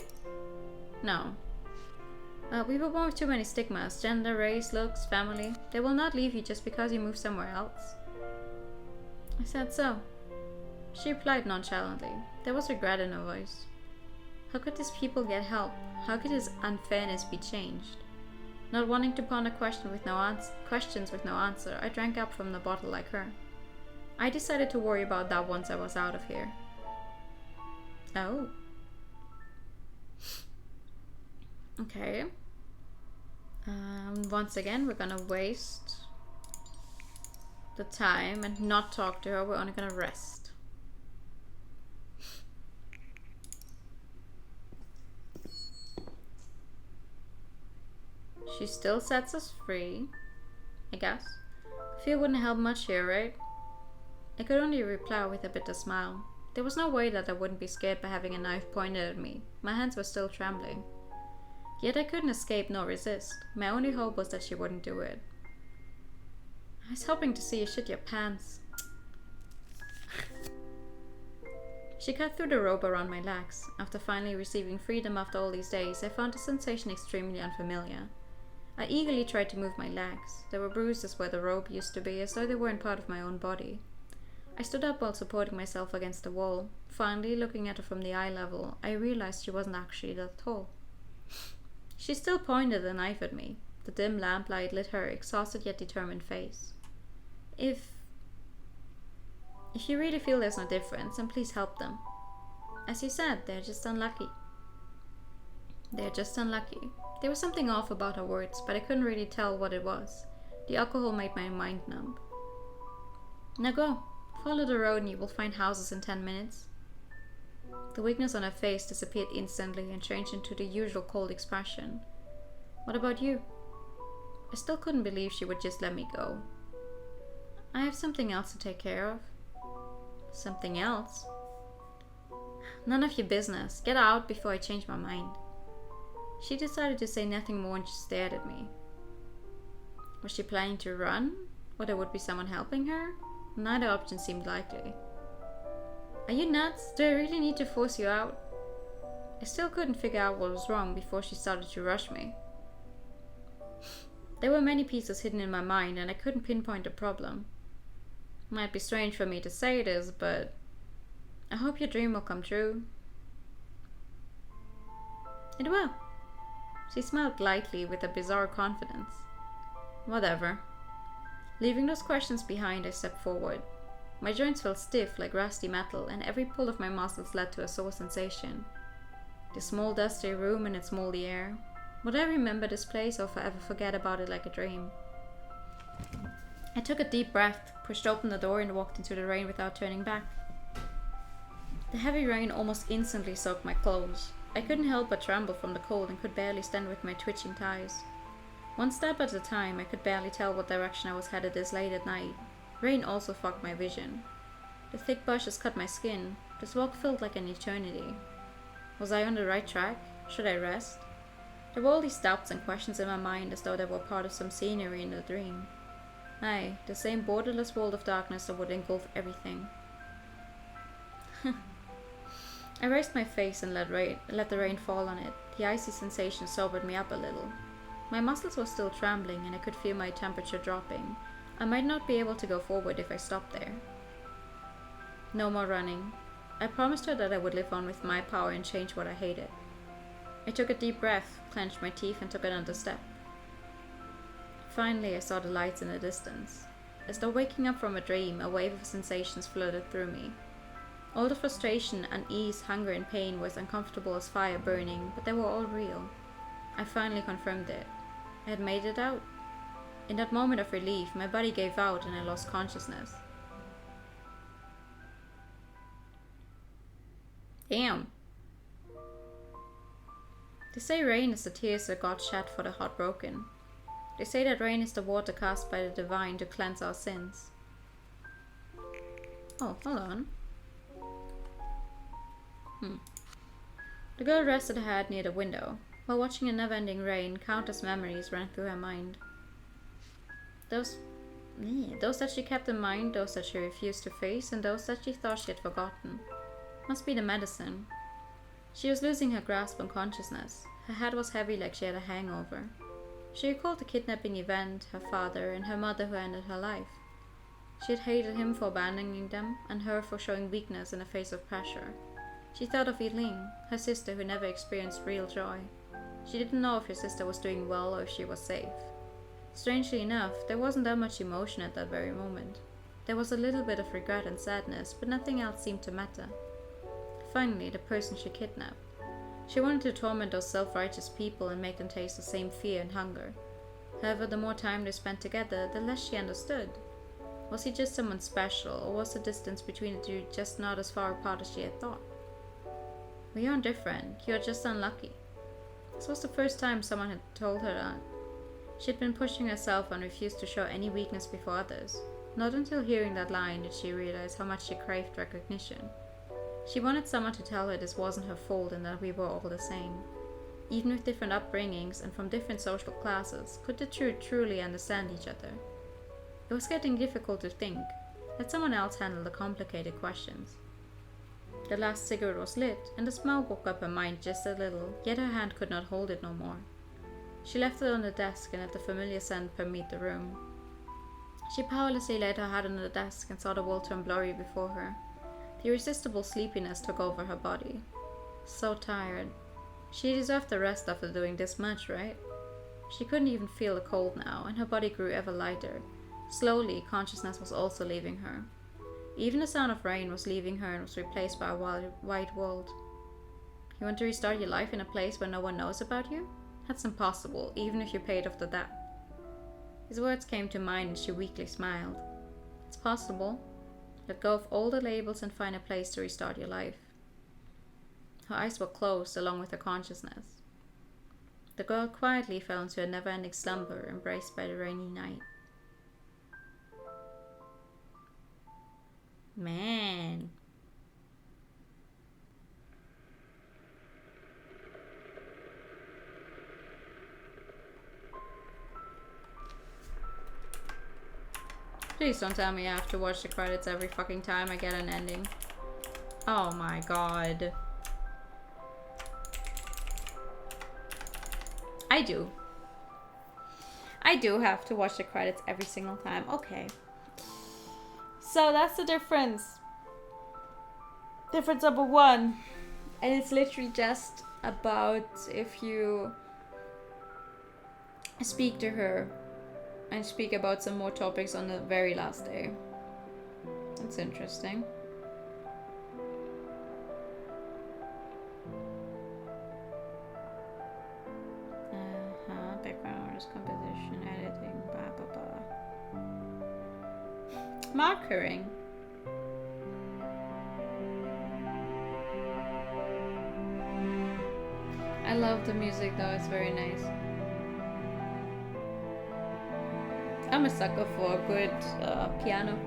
No. We were born with too many stigmas. Gender, race, looks, family. They will not leave you just because you move somewhere else. I said so. She replied nonchalantly. There was regret in her voice. How could these people get help? How could his unfairness be changed? Not wanting to ponder questions with no answer, I drank up from the bottle like her. I decided to worry about that once I was out of here. Oh. Okay. Once again, we're gonna waste the time and not talk to her. We're only gonna rest. She still sets us free, I guess. Fear wouldn't help much here, right? I could only reply with a bitter smile. There was no way that I wouldn't be scared by having a knife pointed at me. My hands were still trembling. Yet I couldn't escape nor resist. My only hope was that she wouldn't do it. I was hoping to see you shit your pants. She cut through the rope around my legs. After finally receiving freedom after all these days, I found the sensation extremely unfamiliar. I eagerly tried to move my legs. There were bruises where the rope used to be, as though they weren't part of my own body. I stood up while supporting myself against the wall. Finally, looking at her from the eye level, I realized she wasn't actually that tall. She still pointed the knife at me. The dim lamplight lit her exhausted yet determined face. If you really feel there's no difference, then please help them. As you said, they're just unlucky. They're just unlucky. There was something off about her words, but I couldn't really tell what it was. The alcohol made my mind numb. Now go. Follow the road and you will find houses in 10 minutes. The weakness on her face disappeared instantly and changed into the usual cold expression. What about you? I still couldn't believe she would just let me go. I have something else to take care of. Something else? None of your business. Get out before I change my mind. She decided to say nothing more and just stared at me. Was she planning to run? Or there would be someone helping her? Neither option seemed likely. Are you nuts? Do I really need to force you out? I still couldn't figure out what was wrong before she started to rush me. There were many pieces hidden in my mind and I couldn't pinpoint the problem. Might be strange for me to say this, but I hope your dream will come true. It will. She smiled lightly with a bizarre confidence. Whatever. Leaving those questions behind, I stepped forward. My joints felt stiff like rusty metal, and every pull of my muscles led to a sore sensation. The small dusty room and its moldy air. Would I remember this place or forever forget about it like a dream? I took a deep breath, pushed open the door and walked into the rain without turning back. The heavy rain almost instantly soaked my clothes. I couldn't help but tremble from the cold and could barely stand with my twitching thighs. One step at a time, I could barely tell what direction I was headed this late at night. Rain also fogged my vision. The thick bushes cut my skin. This walk felt like an eternity. Was I on the right track? Should I rest? There were all these doubts and questions in my mind as though they were part of some scenery in a dream. Aye, the same borderless world of darkness that would engulf everything. I raised my face and let the rain fall on it. The icy sensation sobered me up a little. My muscles were still trembling and I could feel my temperature dropping. I might not be able to go forward if I stopped there. No more running. I promised her that I would live on with my power and change what I hated. I took a deep breath, clenched my teeth and took another step. Finally, I saw the lights in the distance. As though waking up from a dream, a wave of sensations flooded through me. All the frustration, unease, hunger and pain was uncomfortable as fire burning, but they were all real. I finally confirmed it. I had made it out. In that moment of relief, my body gave out and I lost consciousness. Damn. They say rain is the tears that God shed for the heartbroken. They say that rain is the water cast by the divine to cleanse our sins. Oh, hold on. The girl rested her head near the window. While watching the never-ending rain, countless memories ran through her mind. Those that she kept in mind, those that she refused to face, and those that she thought she had forgotten. Must be the medicine. She was losing her grasp on consciousness. Her head was heavy like she had a hangover. She recalled the kidnapping event, her father, and her mother who ended her life. She had hated him for abandoning them, and her for showing weakness in the face of pressure. She thought of Eileen, her sister who never experienced real joy. She didn't know if her sister was doing well or if she was safe. Strangely enough, there wasn't that much emotion at that very moment. There was a little bit of regret and sadness, but nothing else seemed to matter. Finally, the person she kidnapped. She wanted to torment those self-righteous people and make them taste the same fear and hunger. However, the more time they spent together, the less she understood. Was he just someone special, or was the distance between the two just not as far apart as she had thought? We aren't different, you're just unlucky. This was the first time someone had told her that. She had been pushing herself and refused to show any weakness before others. Not until hearing that line did she realize how much she craved recognition. She wanted someone to tell her this wasn't her fault and that we were all the same. Even with different upbringings and from different social classes, could the two truly understand each other? It was getting difficult to think. Let someone else handle the complicated questions. The last cigarette was lit, and the smell woke up her mind just a little, yet her hand could not hold it no more. She left it on the desk and let the familiar scent permeate the room. She powerlessly laid her head on the desk and saw the world turn blurry before her. The irresistible sleepiness took over her body. So tired. She deserved the rest after doing this much, right? She couldn't even feel the cold now, and her body grew ever lighter. Slowly, consciousness was also leaving her. Even the sound of rain was leaving her and was replaced by a white world. You want to restart your life in a place where no one knows about you? That's impossible, even if you paid off the debt. His words came to mind and she weakly smiled. It's possible. Let go of all the labels and find a place to restart your life. Her eyes were closed along with her consciousness. The girl quietly fell into a never-ending slumber, embraced by the rainy night. Man. Please don't tell me I have to watch the credits every fucking time I get an ending. Oh my god. I do. I do have to watch the credits every single time. Okay. So that's the difference. Difference number one. And it's literally just about if you speak to her and speak about some more topics on the very last day. That's interesting. Background artist, composition, editing, blah blah blah. Markering. I love the music though, it's very nice. I'm a sucker for a good piano.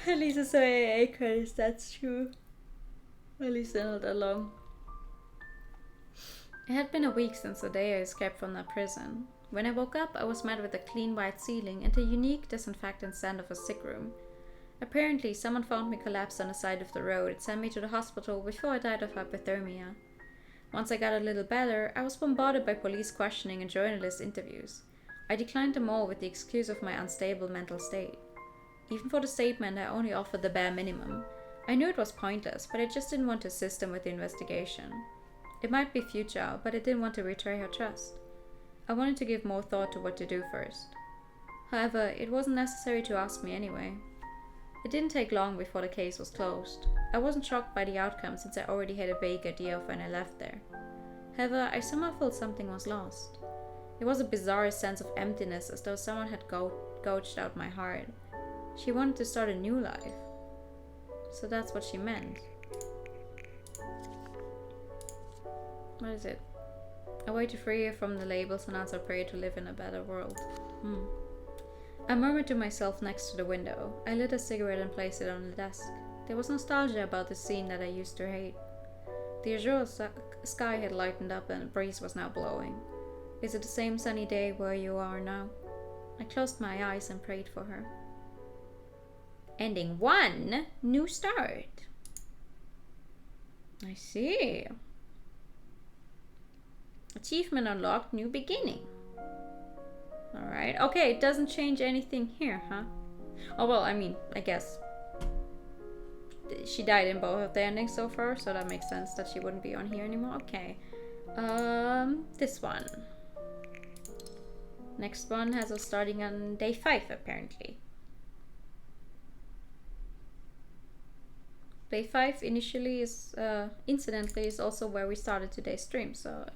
At least it's AA credits, that's true. At least they're not that long. It had been a week since the day I escaped from that prison. When I woke up, I was met with a clean white ceiling and the unique disinfectant scent of a sick room. Apparently, someone found me collapsed on the side of the road and sent me to the hospital before I died of hypothermia. Once I got a little better, I was bombarded by police questioning and journalist interviews. I declined them all with the excuse of my unstable mental state. Even for the statement, I only offered the bare minimum. I knew it was pointless, but I just didn't want to assist them with the investigation. It might be futile, but I didn't want to betray her trust. I wanted to give more thought to what to do first. However, it wasn't necessary to ask me anyway. It didn't take long before the case was closed. I wasn't shocked by the outcome since I already had a vague idea of when I left there. However, I somehow felt something was lost. It was a bizarre sense of emptiness, as though someone had gouged out my heart. She wanted to start a new life. So that's what she meant. What is it? A way to free her from the labels and answer prayer to live in a better world. I murmured to myself next to the window. I lit a cigarette and placed it on the desk. There was nostalgia about the scene that I used to hate. The azure sky had lightened up and a breeze was now blowing. Is it the same sunny day where you are now? I closed my eyes and prayed for her. Ending 1, new start. I see. Achievement unlocked, new beginning. Alright, okay, it doesn't change anything here, huh? Oh well, I mean, I guess she died in both of the endings so far, so that makes sense that she wouldn't be on here anymore. Okay. This one. Next one has us starting on day 5, apparently. Day 5 initially is, incidentally, is also where we started today's stream, so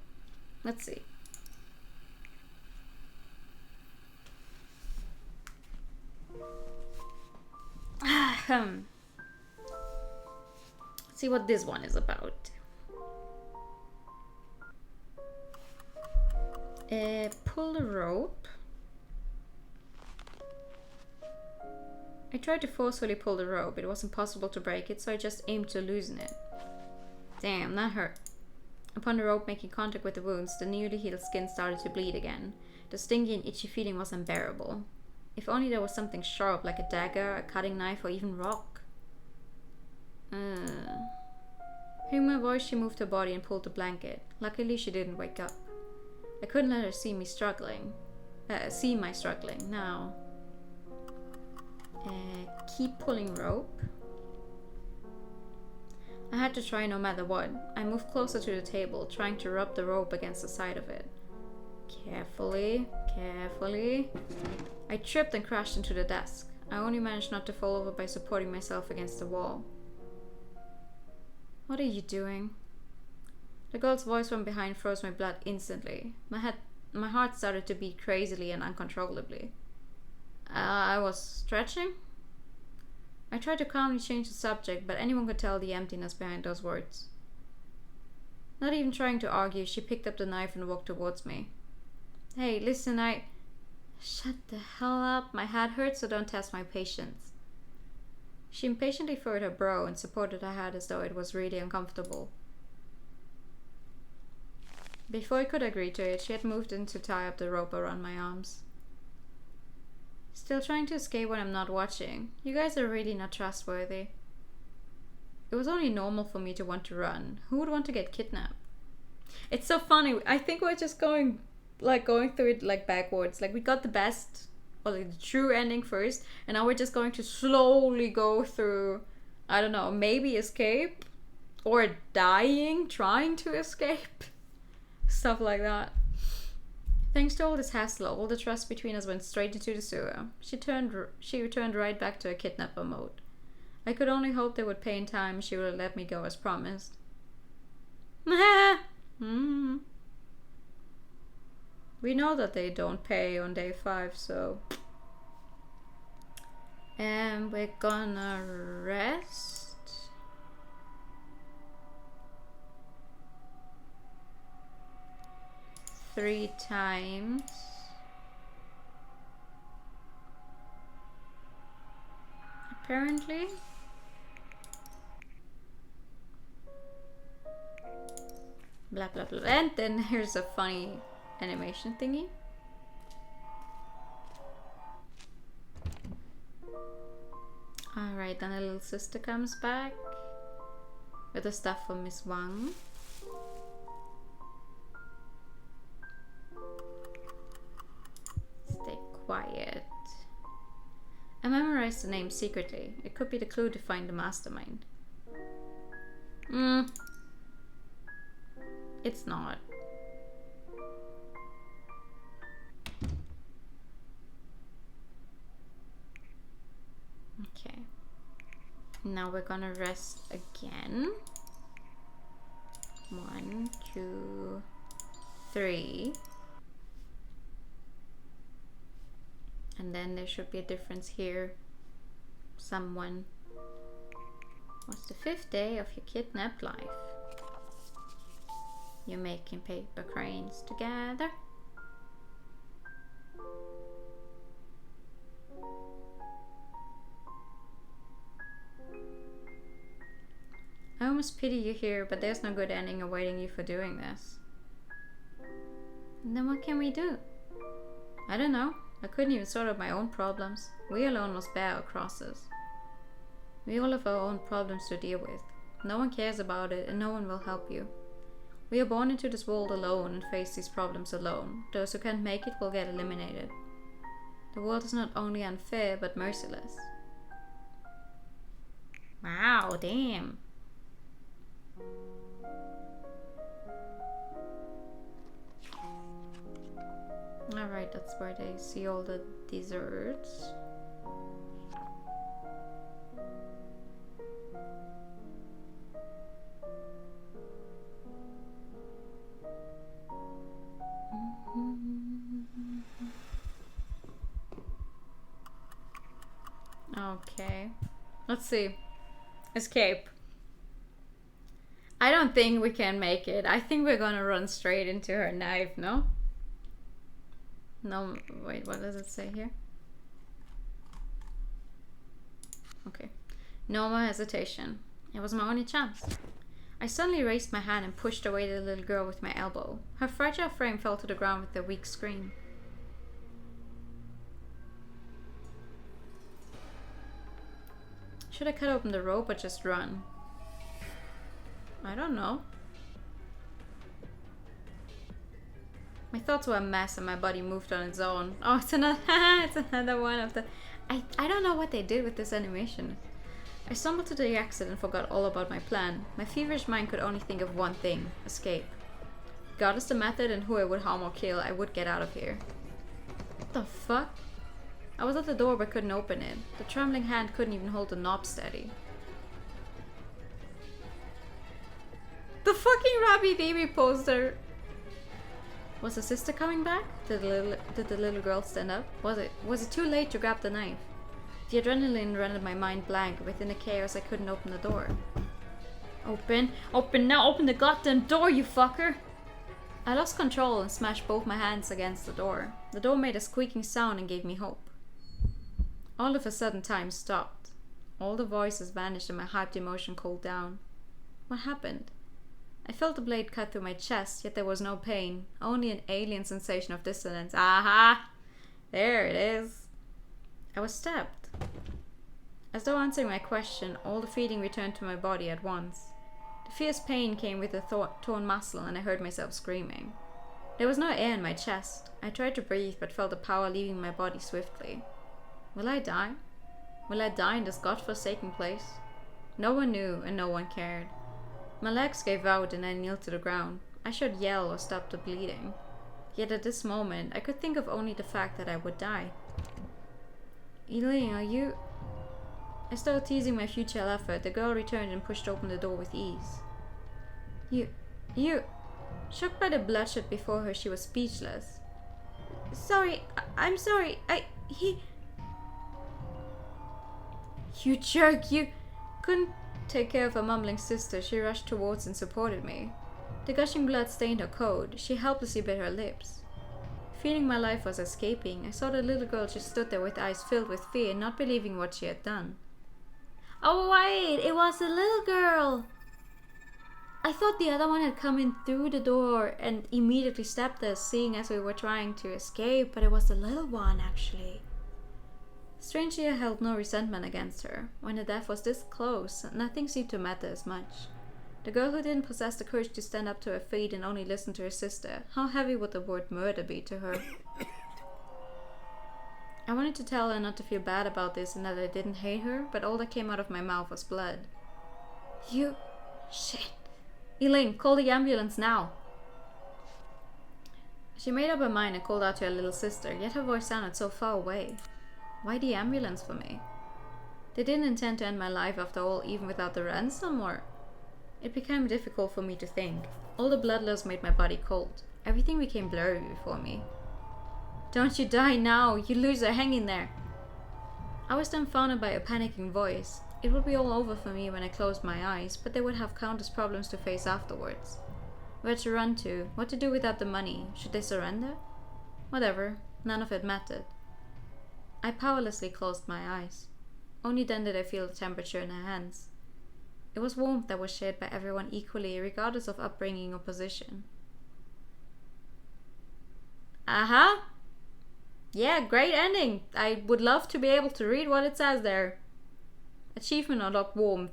let's see. See what this one is about. Pull the rope. I tried to forcefully pull the rope. It was impossible to break it, so I just aimed to loosen it. Damn, that hurt. Upon the rope making contact with the wounds, the newly healed skin started to bleed again. The stingy and itchy feeling was unbearable. If only there was something sharp like a dagger, a cutting knife, or even rock. Hearing my voice, she moved her body and pulled the blanket. Luckily, she didn't wake up. I couldn't let her see my struggling. Now. Keep pulling rope. I had to try no matter what. I moved closer to the table, trying to rub the rope against the side of it. Carefully, carefully. I tripped and crashed into the desk. I only managed not to fall over by supporting myself against the wall. What are you doing? The girl's voice from behind froze my blood instantly. My heart started to beat crazily and uncontrollably. I was stretching? I tried to calmly change the subject, but anyone could tell the emptiness behind those words. Not even trying to argue, she picked up the knife and walked towards me. Hey, listen, Shut the hell up. My head hurts, so don't test my patience. She impatiently furrowed her brow and supported her head as though it was really uncomfortable. Before I could agree to it, she had moved in to tie up the rope around my arms. Still trying to escape when I'm not watching. You guys are really not trustworthy. It was only normal for me to want to run. Who would want to get kidnapped? It's so funny. I think we're just going through it like backwards. Like we got the best, or like the true ending first, and now we're just going to slowly go through, I don't know, maybe escape or dying, trying to escape. Stuff like that. Thanks to all this hassle, all the trust between us went straight into the sewer. She returned right back to her kidnapper mode. I could only hope they would pay in time and she would let me go as promised. We know that they don't pay on day 5, so... And we're gonna rest. Three times. Apparently. Blah blah blah. And then here's a funny animation thingy. Alright, then a little sister comes back with the stuff for Miss Wang. Stay quiet. I memorized the name secretly. It could be the clue to find the mastermind. It's not. Okay. Now we're gonna rest again. 1, 2, 3. And then there should be a difference here. Someone. What's the 5th day of your kidnapped life? You're making paper cranes together. I almost pity you here, but there's no good ending awaiting you for doing this. And then what can we do? I don't know. I couldn't even sort out my own problems. We alone must bear our crosses. We all have our own problems to deal with. No one cares about it, and no one will help you. We are born into this world alone and face these problems alone. Those who can't make it will get eliminated. The world is not only unfair, but merciless. Wow, damn. Alright, that's where they see all the desserts. Okay, let's see. Escape. I don't think we can make it. I think we're gonna run straight into her knife, no? No, wait, what does it say here? Okay. No more hesitation. It was my only chance. I suddenly raised my hand and pushed away the little girl with my elbow. Her fragile frame fell to the ground with a weak scream. Should I cut open the rope or just run? I don't know. My thoughts were a mess and my body moved on its own. Oh, it's another one of the... I don't know what they did with this animation. I stumbled to the exit and forgot all about my plan. My feverish mind could only think of one thing: escape. Regardless the method and who I would harm or kill, I would get out of here. What the fuck? I was at the door but couldn't open it. The trembling hand couldn't even hold the knob steady. The fucking Rabbit Baby poster! Was the sister coming back? Did the little girl stand up? Was it too late to grab the knife? The adrenaline rendered my mind blank. Within the chaos, I couldn't open the door. Open! Open now! Open the goddamn door, you fucker! I lost control and smashed both my hands against the door. The door made a squeaking sound and gave me hope. All of a sudden, time stopped. All the voices vanished and my hyped emotion cooled down. What happened? I felt the blade cut through my chest, yet there was no pain, only an alien sensation of dissonance. Aha! There it is. I was stabbed. As though answering my question, all the feeling returned to my body at once. The fierce pain came with the torn muscle and I heard myself screaming. There was no air in my chest. I tried to breathe but felt the power leaving my body swiftly. Will I die? Will I die in this godforsaken place? No one knew and no one cared. My legs gave out and I kneeled to the ground. I should yell or stop the bleeding. Yet at this moment, I could think of only the fact that I would die. Elaine, are you... As though teasing my futile effort, the girl returned and pushed open the door with ease. You... Shocked by the bloodshed before her, she was speechless. I'm sorry, You jerk, you... Couldn't take care of her mumbling sister, she rushed towards and supported me. The gushing blood stained her coat. She helplessly bit her lips. Feeling my life was escaping, I saw the little girl just stood there with eyes filled with fear, not believing what she had done. Oh wait, it was the little girl! I thought the other one had come in through the door and immediately stabbed us, seeing as we were trying to escape, but it was the little one actually. Strangely, I held no resentment against her. When her death was this close, nothing seemed to matter as much. The girl who didn't possess the courage to stand up to her feet and only listen to her sister, how heavy would the word murder be to her? I wanted to tell her not to feel bad about this and that I didn't hate her, but all that came out of my mouth was blood. You... Shit. Elaine, call the ambulance now. She made up her mind and called out to her little sister, yet her voice sounded so far away. Why the ambulance for me? They didn't intend to end my life after all, even without the ransom, or... It became difficult for me to think. All the blood loss made my body cold. Everything became blurry before me. Don't you die now, you loser, hang in there. I was dumbfounded by a panicking voice. It would be all over for me when I closed my eyes, but they would have countless problems to face afterwards. Where to run to, what to do without the money, should they surrender? Whatever, none of it mattered. I powerlessly closed my eyes. Only then did I feel the temperature in her hands. It was warmth that was shared by everyone equally, regardless of upbringing or position. Uh-huh. Yeah, great ending. I would love to be able to read what it says there. Achievement unlocked, warmth.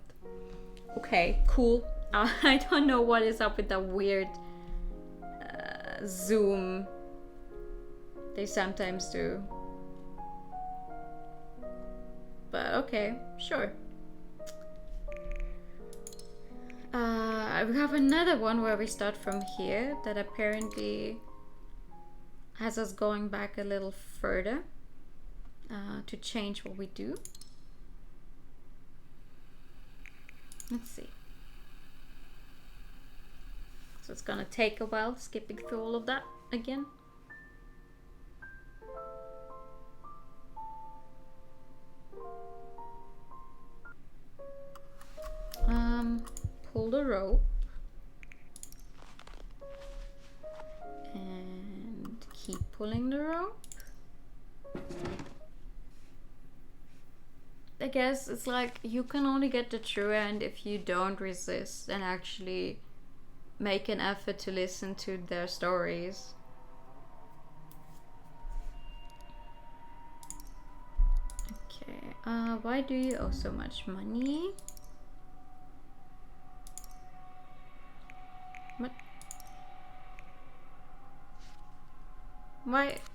Okay, cool. I don't know what is up with that weird zoom they sometimes do. But okay, sure. We have another one where we start from here that apparently has us going back a little further to change what we do. Let's see. So it's gonna take a while skipping through all of that again. Pull the rope and keep pulling the rope. I guess it's like you can only get the true end if you don't resist and actually make an effort to listen to their stories. Okay, why do you owe so much money? What?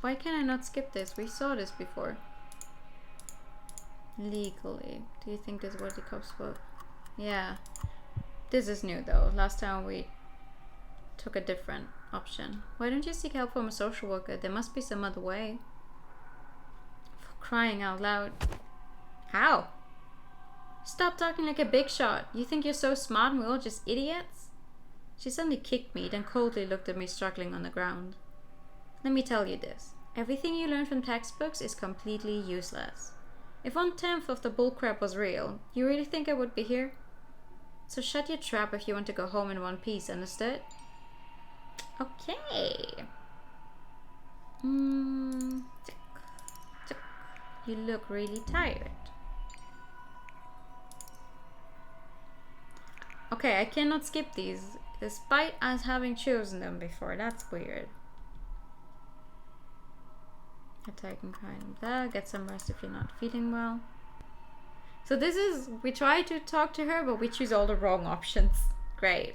Why can I not skip this? We saw this before. Legally. Do you think this is what the cops vote? Yeah. This is new though. Last time we took a different option. Why don't you seek help from a social worker? There must be some other way. For crying out loud. How? Stop talking like a big shot. You think you're so smart and we're all just idiots? She suddenly kicked me, then coldly looked at me struggling on the ground. Let me tell you this. Everything you learn from textbooks is completely useless. If 1/10 of the bullcrap was real, you really think I would be here? So shut your trap if you want to go home in one piece, understood? Okay. You look really tired. Okay, I cannot skip these, despite us having chosen them before. That's weird. Attack and kind of that. Get some rest if you're not feeling well. So this is, we try to talk to her, but we choose all the wrong options. Great.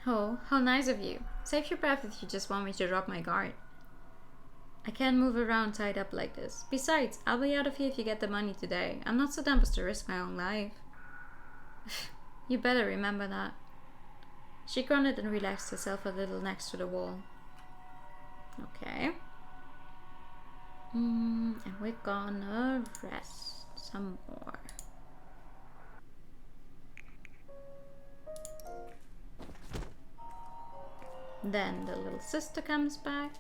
Oh, how nice of you. Save your breath if you just want me to drop my guard. I can't move around tied up like this. Besides, I'll be out of here if you get the money today. I'm not so dumb as to risk my own life. You better remember that. She grunted and relaxed herself a little next to the wall. Okay. And we're gonna rest some more. Then the little sister comes back.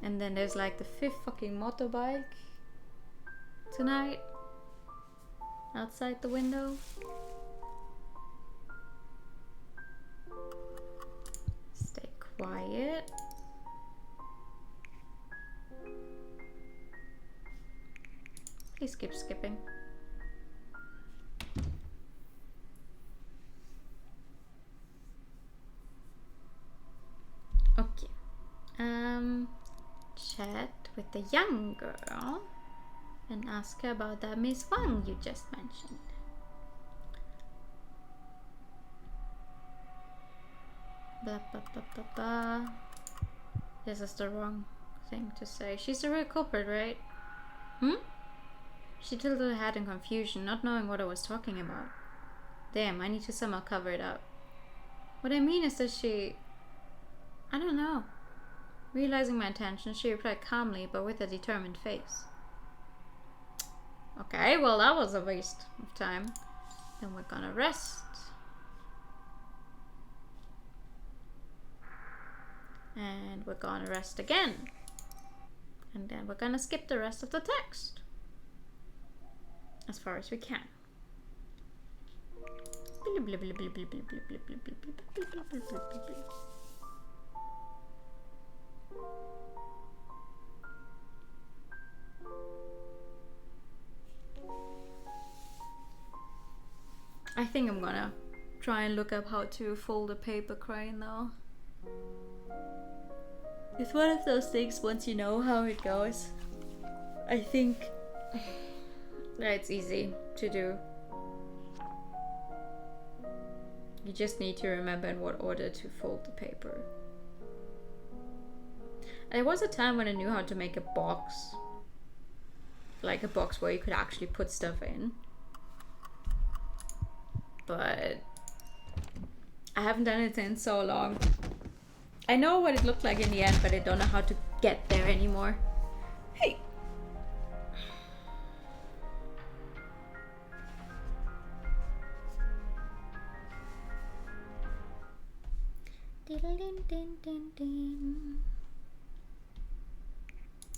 And then there's like the 5th fucking motorbike tonight outside the window. Stay quiet. Please keep skipping. Okay. Chat with the young girl and ask her about that Miss Wang you just mentioned. Blah blah blah blah blah. This is the wrong thing to say. She's the real culprit, right? She tilted her head in confusion, not knowing what I was talking about. Damn, I need to somehow cover it up. What I mean is that I don't know. Realizing my intention, she replied calmly, but with a determined face. Okay, well that was a waste of time. Then we're gonna rest. And we're gonna rest again. And then we're gonna skip the rest of the text. As far as we can. I think I'm gonna try and look up how to fold a paper crane though. It's one of those things, once you know how it goes, I think that it's easy to do. You just need to remember in what order to fold the paper. There was a time when I knew how to make a box. Like a box where you could actually put stuff in. But I haven't done it in so long. I know what it looked like in the end, but I don't know how to get there anymore. Hey!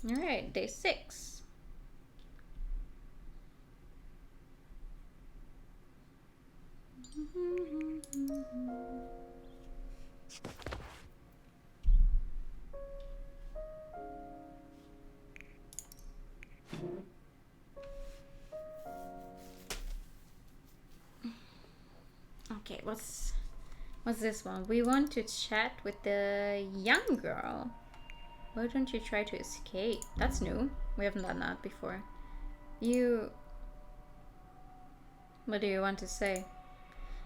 Alright, day 6. Okay, what's this one? We want to chat with the young girl. Why don't you try to escape? That's new. We haven't done that before. What do you want to say?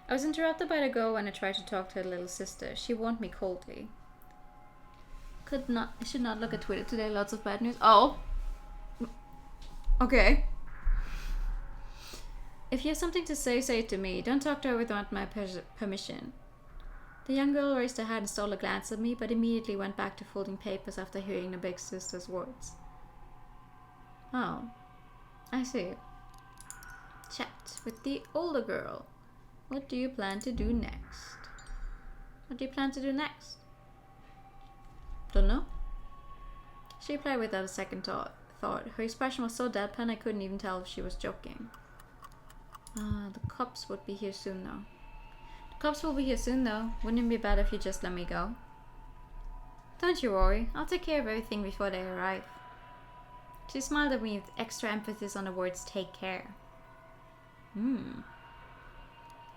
I was interrupted by the girl when I tried to talk to her little sister. She warned me coldly. I should not look at Twitter today. Lots of bad news. Oh. Okay. If you have something to say, say it to me. Don't talk to her without my permission. The young girl raised her head and stole a glance at me, but immediately went back to folding papers after hearing the big sister's words. Oh. I see. Chat with the older girl. What do you plan to do next? What do you plan to do next? Don't know. She replied without a second thought. Her expression was so deadpan I couldn't even tell if she was joking. The cops would be here soon now. The cops will be here soon though. Wouldn't it be better if you just let me go? Don't you worry. I'll take care of everything before they arrive. She smiled at me with extra emphasis on the words take care.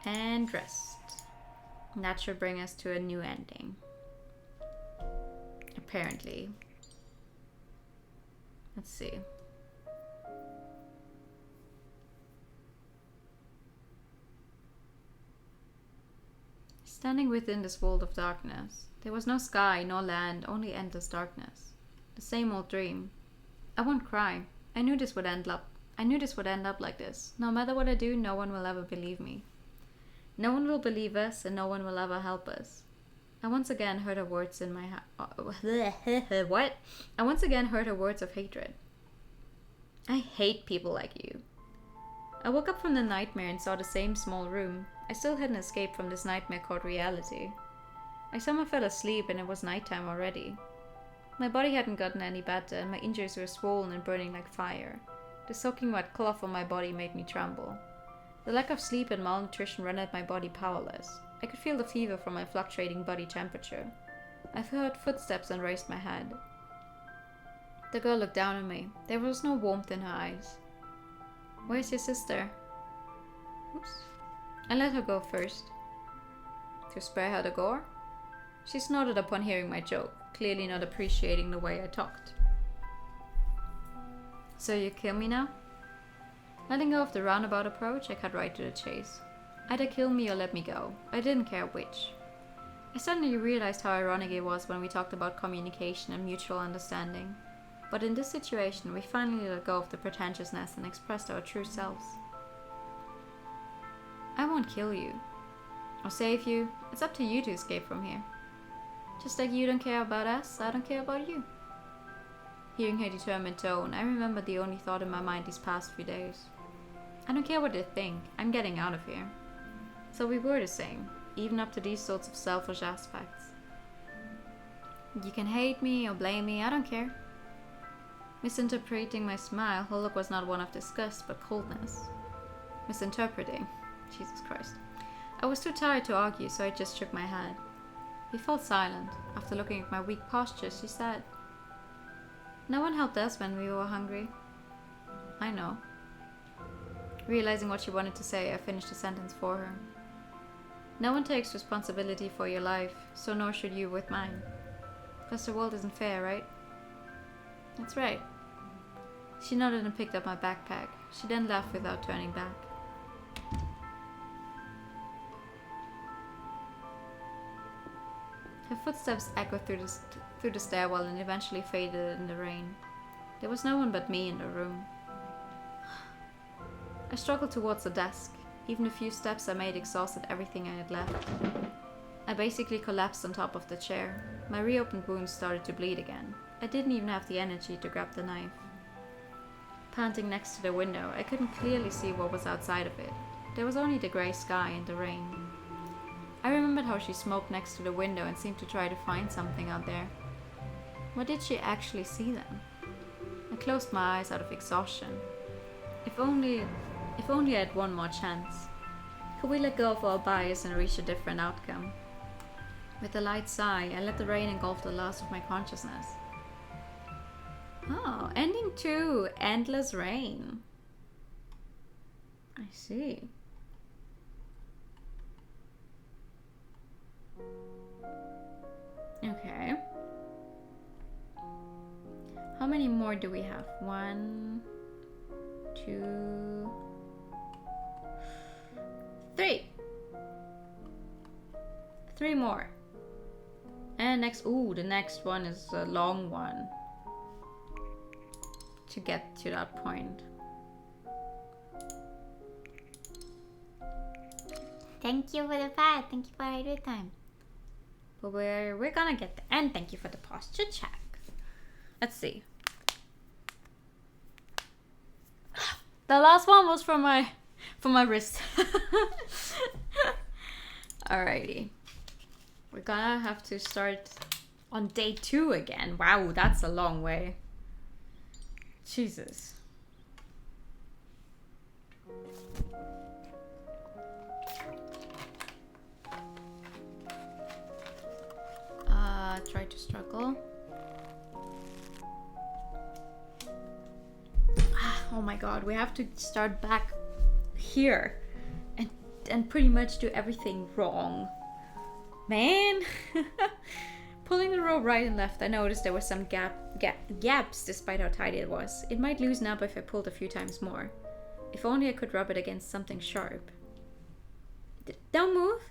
And rest. That should bring us to a new ending. Apparently. Let's see. Standing within this world of darkness, there was no sky, no land, only endless darkness. The same old dream. I won't cry. I knew this would end up like this. No matter what I do, no one will ever believe me. No one will believe us, and no one will ever help us. I once again heard her words in my what? I once again heard her words of hatred. I hate people like you. I woke up from the nightmare and saw the same small room. I still hadn't escaped from this nightmare called reality. I somehow fell asleep and it was nighttime already. My body hadn't gotten any better and my injuries were swollen and burning like fire. The soaking wet cloth on my body made me tremble. The lack of sleep and malnutrition rendered my body powerless. I could feel the fever from my fluctuating body temperature. I heard footsteps and raised my head. The girl looked down at me. There was no warmth in her eyes. Where's your sister? Oops. I let her go first. To spare her the gore? She snorted upon hearing my joke, clearly not appreciating the way I talked. So you kill me now? Letting go of the roundabout approach, I cut right to the chase. Either kill me or let me go. I didn't care which. I suddenly realized how ironic it was when we talked about communication and mutual understanding. But in this situation, we finally let go of the pretentiousness and expressed our true selves. I won't kill you. Or save you. It's up to you to escape from here. Just like you don't care about us, I don't care about you. Hearing her determined tone, I remembered the only thought in my mind these past few days. I don't care what they think, I'm getting out of here. So we were the same, even up to these sorts of selfish aspects. You can hate me or blame me, I don't care. Misinterpreting my smile, her look was not one of disgust, but coldness. Misinterpreting. Jesus Christ. I was too tired to argue, so I just shook my head. We fell silent. After looking at my weak posture, she said, "No one helped us when we were hungry." I know. Realizing what she wanted to say, I finished the sentence for her. No one takes responsibility for your life, so nor should you with mine. Plus the world isn't fair, right? That's right. She nodded and picked up my backpack. She then left without turning back. Her footsteps echoed through the stairwell and eventually faded in the rain. There was no one but me in the room. I struggled towards the desk. Even the few steps I made exhausted everything I had left. I basically collapsed on top of the chair. My reopened wounds started to bleed again. I didn't even have the energy to grab the knife. Panting next to the window, I couldn't clearly see what was outside of it. There was only the grey sky and the rain. I remembered how she smoked next to the window and seemed to try to find something out there. What did she actually see then? I closed my eyes out of exhaustion. If only I had one more chance. Could we let go of our bias and reach a different outcome? With a light sigh, I let the rain engulf the last of my consciousness. Oh, ending 2, endless rain. I see. Okay. How many more do we have? 1, 2, 3. 3 more. And the next one is a long one. To get to that point. Thank you for the fight. Thank you for your time. But we're gonna get there. And thank you for the posture check. Let's see. The last one was for my wrist. Alrighty. We're gonna have to start on day 2 again. Wow, that's a long way. Jesus. Try to struggle. Oh my god, we have to start back here and pretty much do everything wrong. Man. Pulling the rope right and left, I noticed there were some gaps despite how tight it was. It might loosen up if I pulled a few times more. If only I could rub it against something sharp. Don't move!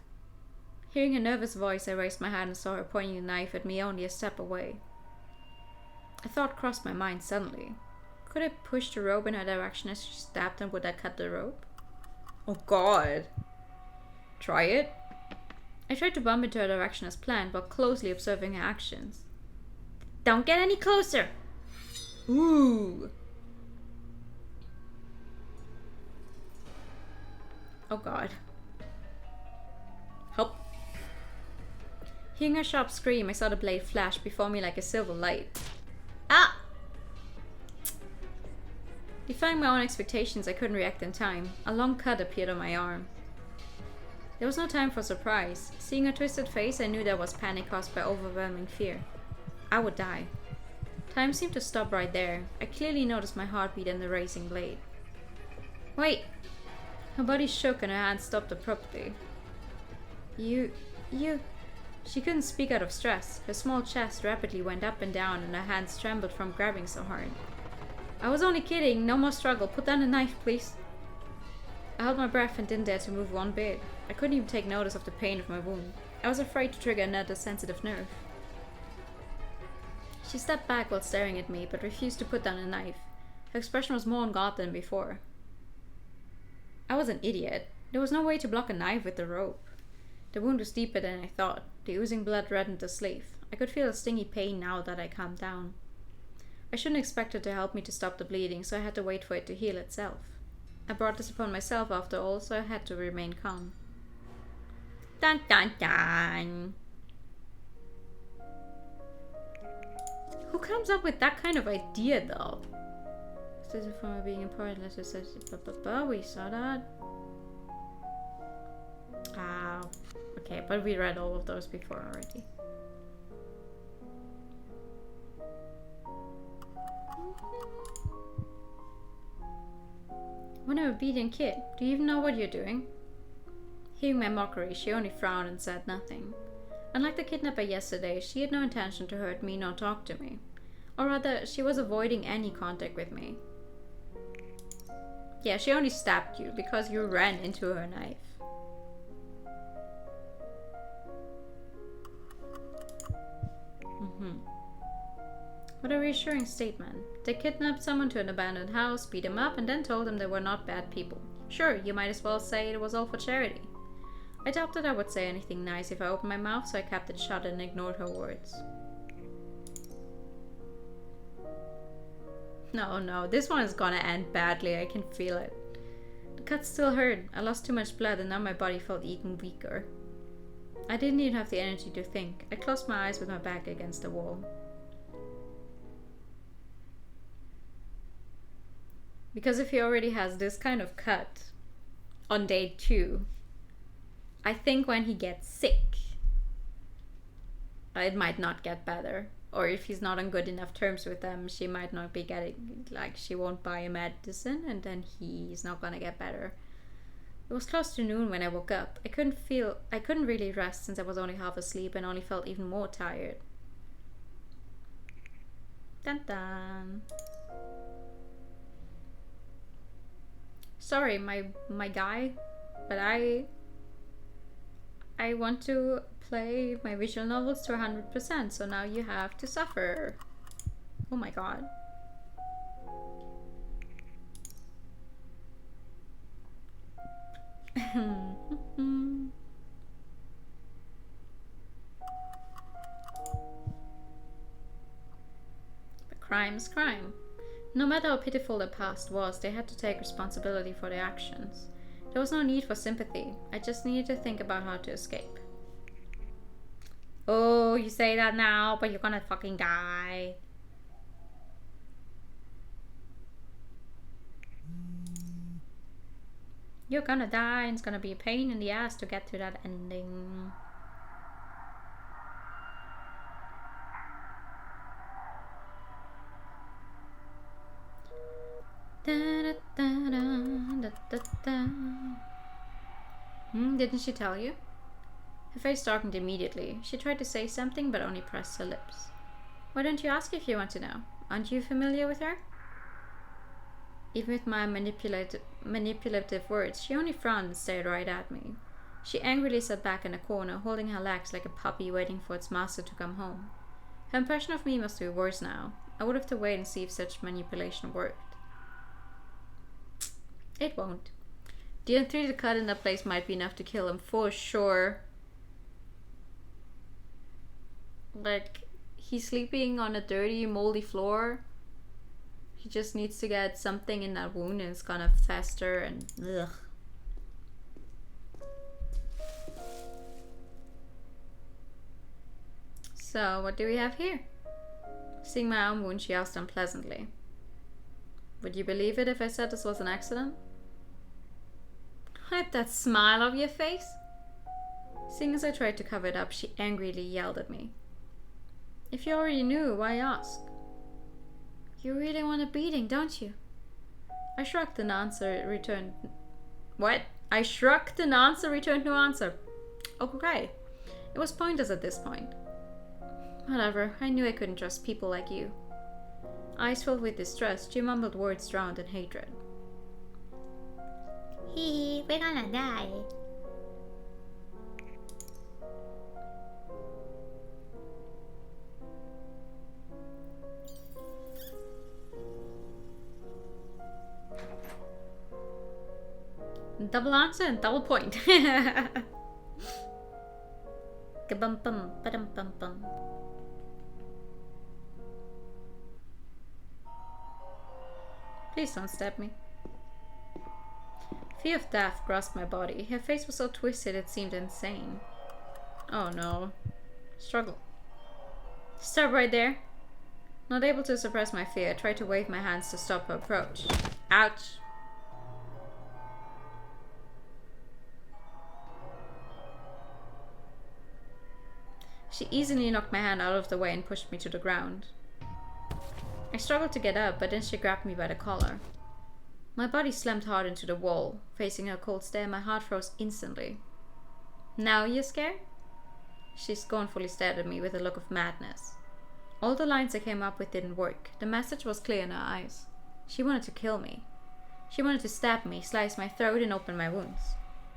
Hearing a nervous voice, I raised my hand and saw her pointing the knife at me only a step away. A thought crossed my mind suddenly. Could I push the rope in her direction as she stabbed, and would that cut the rope? Oh god! Try it? I tried to bump into her direction as planned, while closely observing her actions. Don't get any closer! Ooh! Oh god. Help! Hearing her sharp scream, I saw the blade flash before me like a silver light. Ah! Defying my own expectations, I couldn't react in time. A long cut appeared on my arm. There was no time for surprise. Seeing her twisted face, I knew there was panic caused by overwhelming fear. I would die. Time seemed to stop right there. I clearly noticed my heartbeat and the racing blade. Wait! Her body shook and her hands stopped abruptly. You... She couldn't speak out of stress. Her small chest rapidly went up and down and her hands trembled from grabbing so hard. I was only kidding. No more struggle. Put down the knife, please. I held my breath and didn't dare to move one bit. I couldn't even take notice of the pain of my wound. I was afraid to trigger another sensitive nerve. She stepped back while staring at me, but refused to put down the knife. Her expression was more on guard than before. I was an idiot. There was no way to block a knife with the rope. The wound was deeper than I thought. The oozing blood reddened the sleeve. I could feel a stingy pain now that I calmed down. I shouldn't expect her to help me to stop the bleeding, so I had to wait for it to heal itself. I brought this upon myself after all, so I had to remain calm. Dun dun dun! Who comes up with that kind of idea, though? This is from being important. Let's just say, we saw that. Ah, okay, but we read all of those before already. When I'm a obedient kid, do you even know what you're doing? Hearing my mockery, she only frowned and said nothing. Unlike the kidnapper yesterday, she had no intention to hurt me nor talk to me. Or rather, she was avoiding any contact with me. Yeah, she only stabbed you because you ran into her knife. What a reassuring statement. They kidnapped someone to an abandoned house, beat him up, and then told them they were not bad people. Sure, you might as well say it was all for charity. I doubt that I would say anything nice if I opened my mouth, so I kept it shut and ignored her words. No, this one is gonna end badly, I can feel it. The cut still hurt, I lost too much blood and now my body felt even weaker. I didn't even have the energy to think. I closed my eyes with my back against the wall. Because if he already has this kind of cut on day 2, I think when he gets sick, it might not get better. Or if he's not on good enough terms with them, she might not be getting, like, she won't buy a medicine and then he's not gonna get better. It was close to noon when I woke up. I couldn't really rest since I was only half asleep and only felt even more tired. Dun dun. Sorry, my guy, but I want to play my visual novels to 100%, so now you have to suffer. Oh my god. But crime is crime. No matter how pitiful their past was, they had to take responsibility for their actions. There was no need for sympathy. I just needed to think about how to escape. Oh, you say that now, but you're gonna fucking die. You're gonna die and it's gonna be a pain in the ass to get to that ending. Didn't she tell you? Her face darkened immediately. She tried to say something but only pressed her lips. Why don't you ask if you want to know? Aren't you familiar with her? Even with my manipulative words, she only frowned and stared right at me. She angrily sat back in a corner, holding her legs like a puppy waiting for its master to come home. Her impression of me must be worse now. I would have to wait and see if such manipulation worked. It won't. The untreated cut in that place might be enough to kill him for sure. Like, he's sleeping on a dirty, moldy floor. He just needs to get something in that wound and it's gonna fester and ugh. So, what do we have here? Seeing my arm wound, she asked unpleasantly. Would you believe it if I said this was an accident? Wipe that smile off your face. Seeing as I tried to cover it up, she angrily yelled at me. If you already knew, why ask? You really want a beating, don't you? I shrugged and answer returned... What? I shrugged and answer returned no answer. Okay. It was pointless at this point. Whatever, I knew I couldn't trust people like you. Eyes filled with distrust, she mumbled words drowned in hatred. Hee, we're gonna die. Double answer and double point. Ka-bum-bum, ba-dum-bum-bum. Please don't stab me. Fear of death grasped my body. Her face was so twisted it seemed insane. Oh no. Struggle. Stop right there. Not able to suppress my fear, I tried to wave my hands to stop her approach. Ouch. She easily knocked my hand out of the way and pushed me to the ground. I struggled to get up, but then she grabbed me by the collar. My body slammed hard into the wall. Facing her cold stare, my heart froze instantly. Now you're scared? She scornfully stared at me with a look of madness. All the lines I came up with didn't work. The message was clear in her eyes. She wanted to kill me. She wanted to stab me, slice my throat, and open my wounds.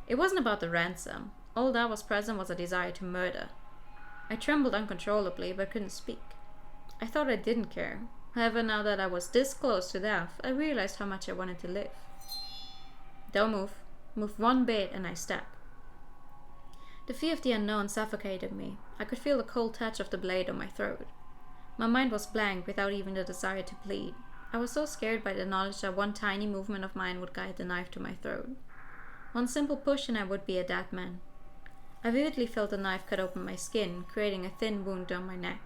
It wasn't about the ransom. All that was present was a desire to murder. I trembled uncontrollably, but couldn't speak. I thought I didn't care. However, now that I was this close to death, I realized how much I wanted to live. Don't move. Move one bit and I stab. The fear of the unknown suffocated me. I could feel the cold touch of the blade on my throat. My mind was blank without even the desire to bleed. I was so scared by the knowledge that one tiny movement of mine would guide the knife to my throat. One simple push and I would be a dead man. I vividly felt the knife cut open my skin, creating a thin wound down my neck.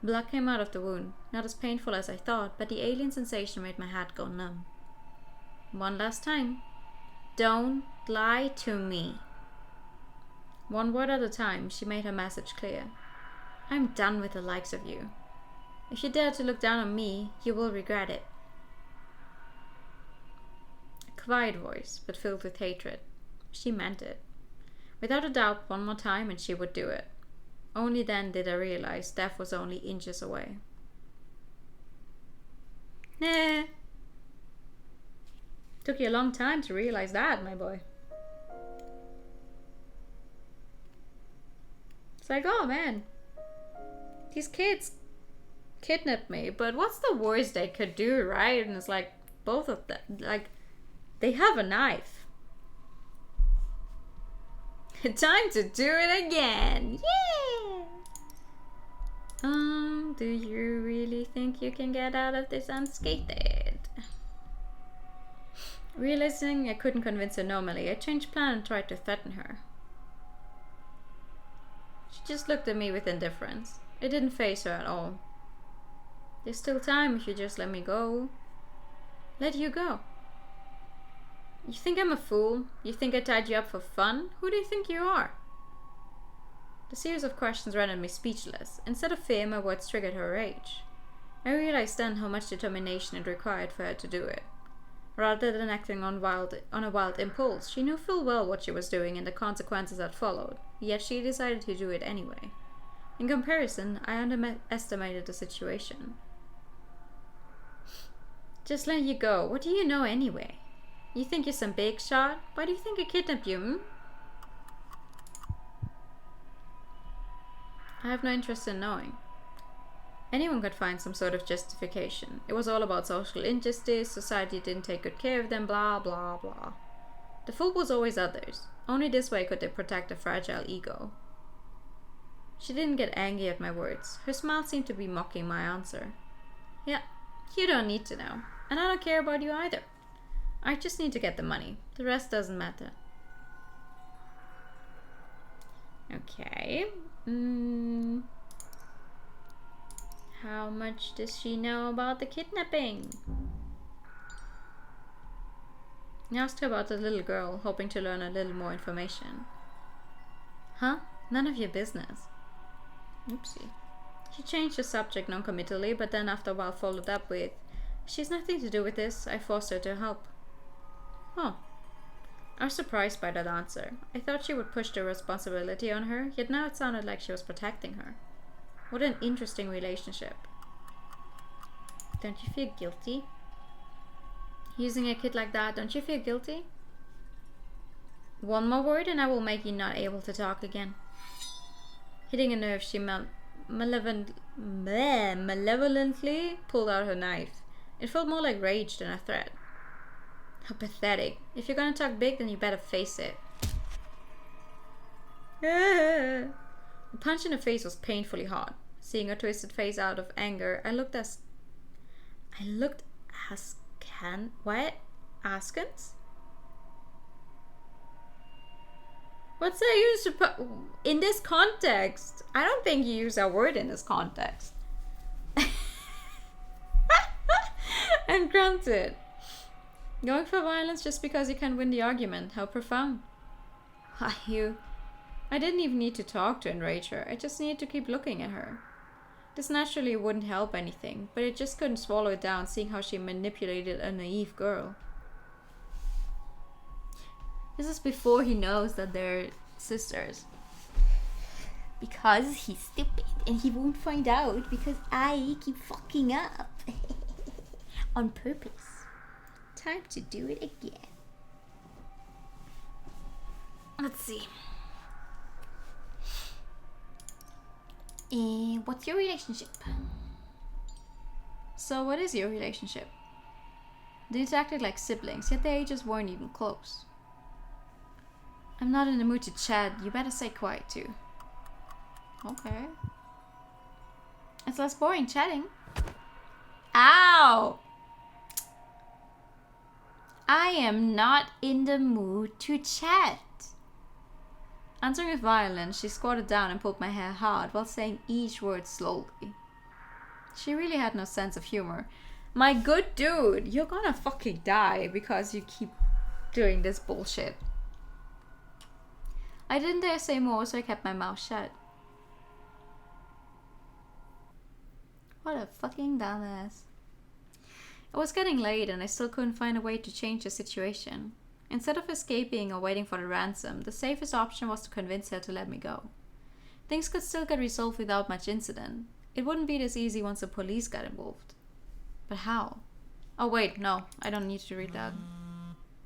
Blood came out of the wound, not as painful as I thought, but the alien sensation made my head go numb. One last time. Don't lie to me. One word at a time, she made her message clear. I'm done with the likes of you. If you dare to look down on me, you will regret it. A quiet voice, but filled with hatred. She meant it. Without a doubt, one more time and she would do it. Only then did I realize death was only inches away. Nah. Took you a long time to realize that, my boy. It's like, oh man, these kids kidnapped me, but what's the worst they could do, right? And it's like, both of them, like, they have a knife. Time to do it again! Yeah! Do you really think you can get out of this unscathed? Realizing I couldn't convince her normally, I changed plan and tried to threaten her. She just looked at me with indifference. It didn't faze her at all. There's still time if you just let me go. Let you go. You think I'm a fool? You think I tied you up for fun? Who do you think you are? The series of questions rendered me speechless. Instead of fear, my words triggered her rage. I realized then how much determination it required for her to do it. Rather than acting on a wild impulse, she knew full well what she was doing and the consequences that followed, yet she decided to do it anyway. In comparison, I underestimated the situation. Just let you go. What do you know anyway? You think you're some big shot? Why do you think I kidnapped you, I have no interest in knowing. Anyone could find some sort of justification. It was all about social injustice, society didn't take good care of them, blah blah blah. The fault was always others. Only this way could they protect a fragile ego. She didn't get angry at my words. Her smile seemed to be mocking my answer. Yeah, you don't need to know. And I don't care about you either. I just need to get the money. The rest doesn't matter. Okay. How much does she know about the kidnapping? I asked her about the little girl, hoping to learn a little more information. Huh? None of your business. Oopsie. She changed the subject non-committally, but then after a while followed up with, she's nothing to do with this. I forced her to help. Oh. I was surprised by that answer. I thought she would push the responsibility on her, yet now it sounded like she was protecting her. What an interesting relationship. Don't you feel guilty? Using a kid like that, don't you feel guilty? One more word and I will make you not able to talk again. Hitting a nerve, she malevolently pulled out her knife. It felt more like rage than a threat. How pathetic. If you're gonna talk big, then you better face it. The punch in the face was painfully hard. Seeing her twisted face out of anger, I looked askance? What's that used in this context? I don't think you use that word in this context. And grunted. Going for violence just because you can win the argument. How profound. I didn't even need to talk to enrage her. I just needed to keep looking at her. This naturally wouldn't help anything, but I just couldn't swallow it down seeing how she manipulated a naive girl. This is before he knows that they're sisters.
Because he's stupid and he won't find out because I keep fucking up. On purpose. Time to do it again.
Let's see.
What's your relationship?
So what is your relationship? These acted like siblings, yet their ages weren't even close. I'm not in the mood to chat. You better stay quiet too. Okay. It's less boring chatting. Ow! I am not in the mood to chat. Answering with violence, she squatted down and pulled my hair hard while saying each word slowly. She really had no sense of humor. My good dude, you're gonna fucking die because you keep doing this bullshit. I didn't dare say more, so I kept my mouth shut. What a fucking dumbass. It was getting late and I still couldn't find a way to change the situation. Instead of escaping or waiting for the ransom, the safest option was to convince her to let me go. Things could still get resolved without much incident. It wouldn't be this easy once the police got involved. But how? Oh wait, no, I don't need to read that.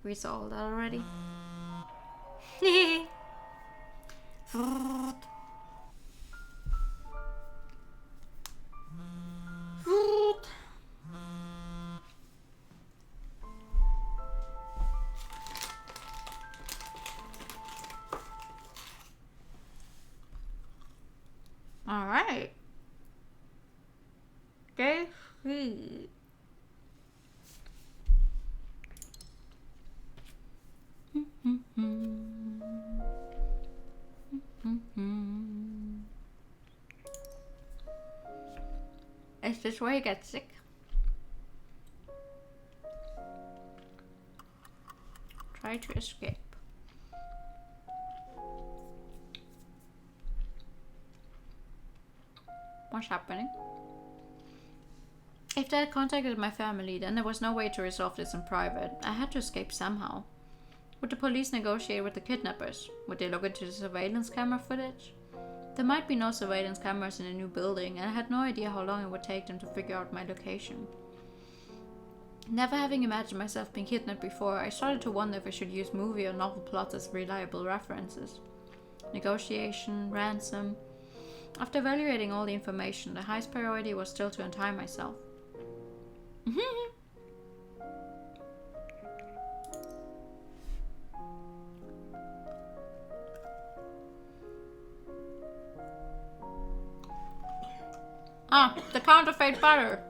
We saw all that already. All right. Okay. Is this where you get sick? Try to escape. What's happening? If they had contacted my family, then there was no way to resolve this in private. I had to escape somehow. Would the police negotiate with the kidnappers? Would they look into the surveillance camera footage? There might be no surveillance cameras in a new building, and I had no idea how long it would take them to figure out my location. Never having imagined myself being kidnapped before, I started to wonder if I should use movie or novel plots as reliable references. Negotiation, ransom. After evaluating all the information, the highest priority was still to untie myself. Ah, the counterfeit butter.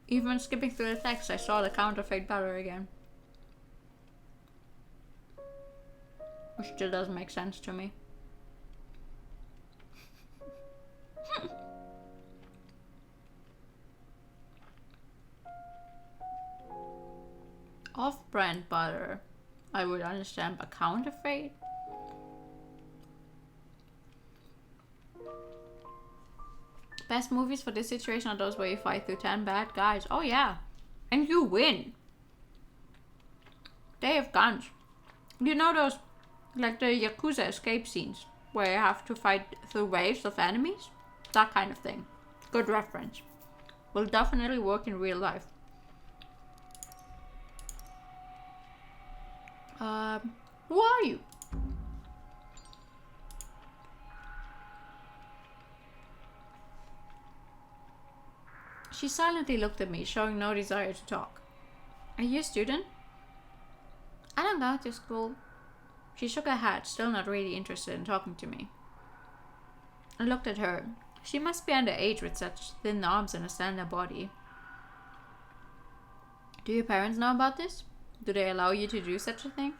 Even skipping through the text, I saw the counterfeit butter again. Which still doesn't make sense to me. Off-brand butter, I would understand, but counterfeit? Best movies for this situation are those where you fight through 10 bad guys. Oh yeah, and you win. They have guns. You know those, like the Yakuza escape scenes, where you have to fight through waves of enemies? That kind of thing. Good reference. Will definitely work in real life. Who are you? She silently looked at me, showing no desire to talk. Are you a student? I don't go to school. She shook her head, still not really interested in talking to me. I looked at her. She must be underage with such thin arms and a slender body. Do your parents know about this? Do they allow you to do such a thing?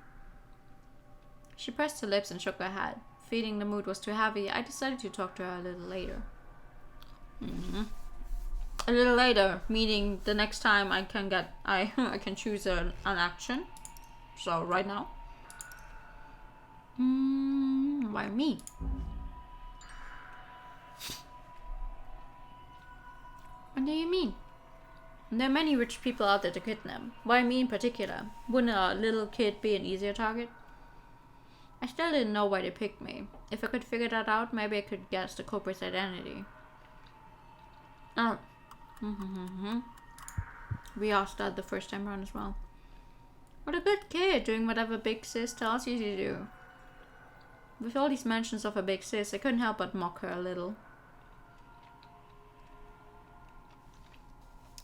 She pressed her lips and shook her head. Feeling the mood was too heavy, I decided to talk to her a little later. A little later, meaning the next time I can can choose an action. So right now. Why me? What do you mean? There are many rich people out there to kidnap. Why me in particular? Wouldn't a little kid be an easier target? I still didn't know why they picked me. If I could figure that out, maybe I could guess the culprit's identity. Oh. We asked that the first time around as well. What a good kid, doing whatever Big Sis tells you to do. With all these mentions of a Big Sis, I couldn't help but mock her a little.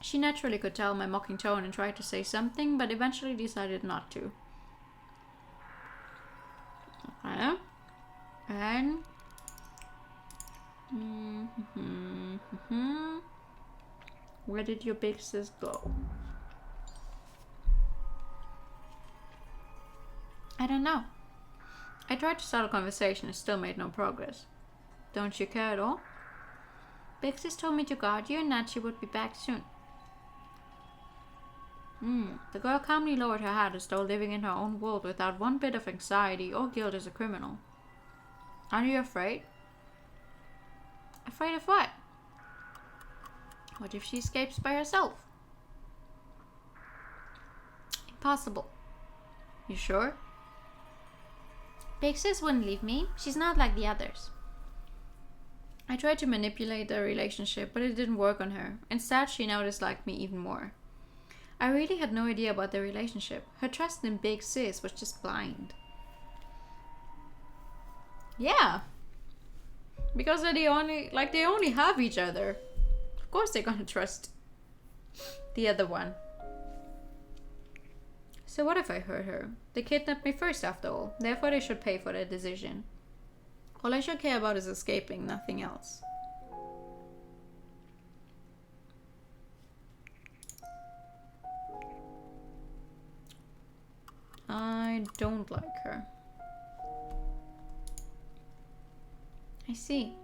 She naturally could tell my mocking tone and tried to say something, but eventually decided not to. Okay. And... Where did your Big Sis go? I don't know. I tried to start a conversation and still made no progress. Don't you care at all? Big Sis told me to guard you and that she would be back soon. The girl calmly lowered her head as though living in her own world without one bit of anxiety or guilt as a criminal. Aren't you afraid? Afraid of what? What if she escapes by herself? Impossible. You sure? Big Sis wouldn't leave me. She's not like the others. I tried to manipulate their relationship, but it didn't work on her. Instead, she now disliked me even more. I really had no idea about their relationship. Her trust in Big Sis was just blind. Yeah. Because they're the only, they only have each other. Of course they're gonna trust the other one. So what if I hurt her? They kidnapped me first after all. Therefore they should pay for their decision. All I should care about is escaping, nothing else. I don't like her. I see.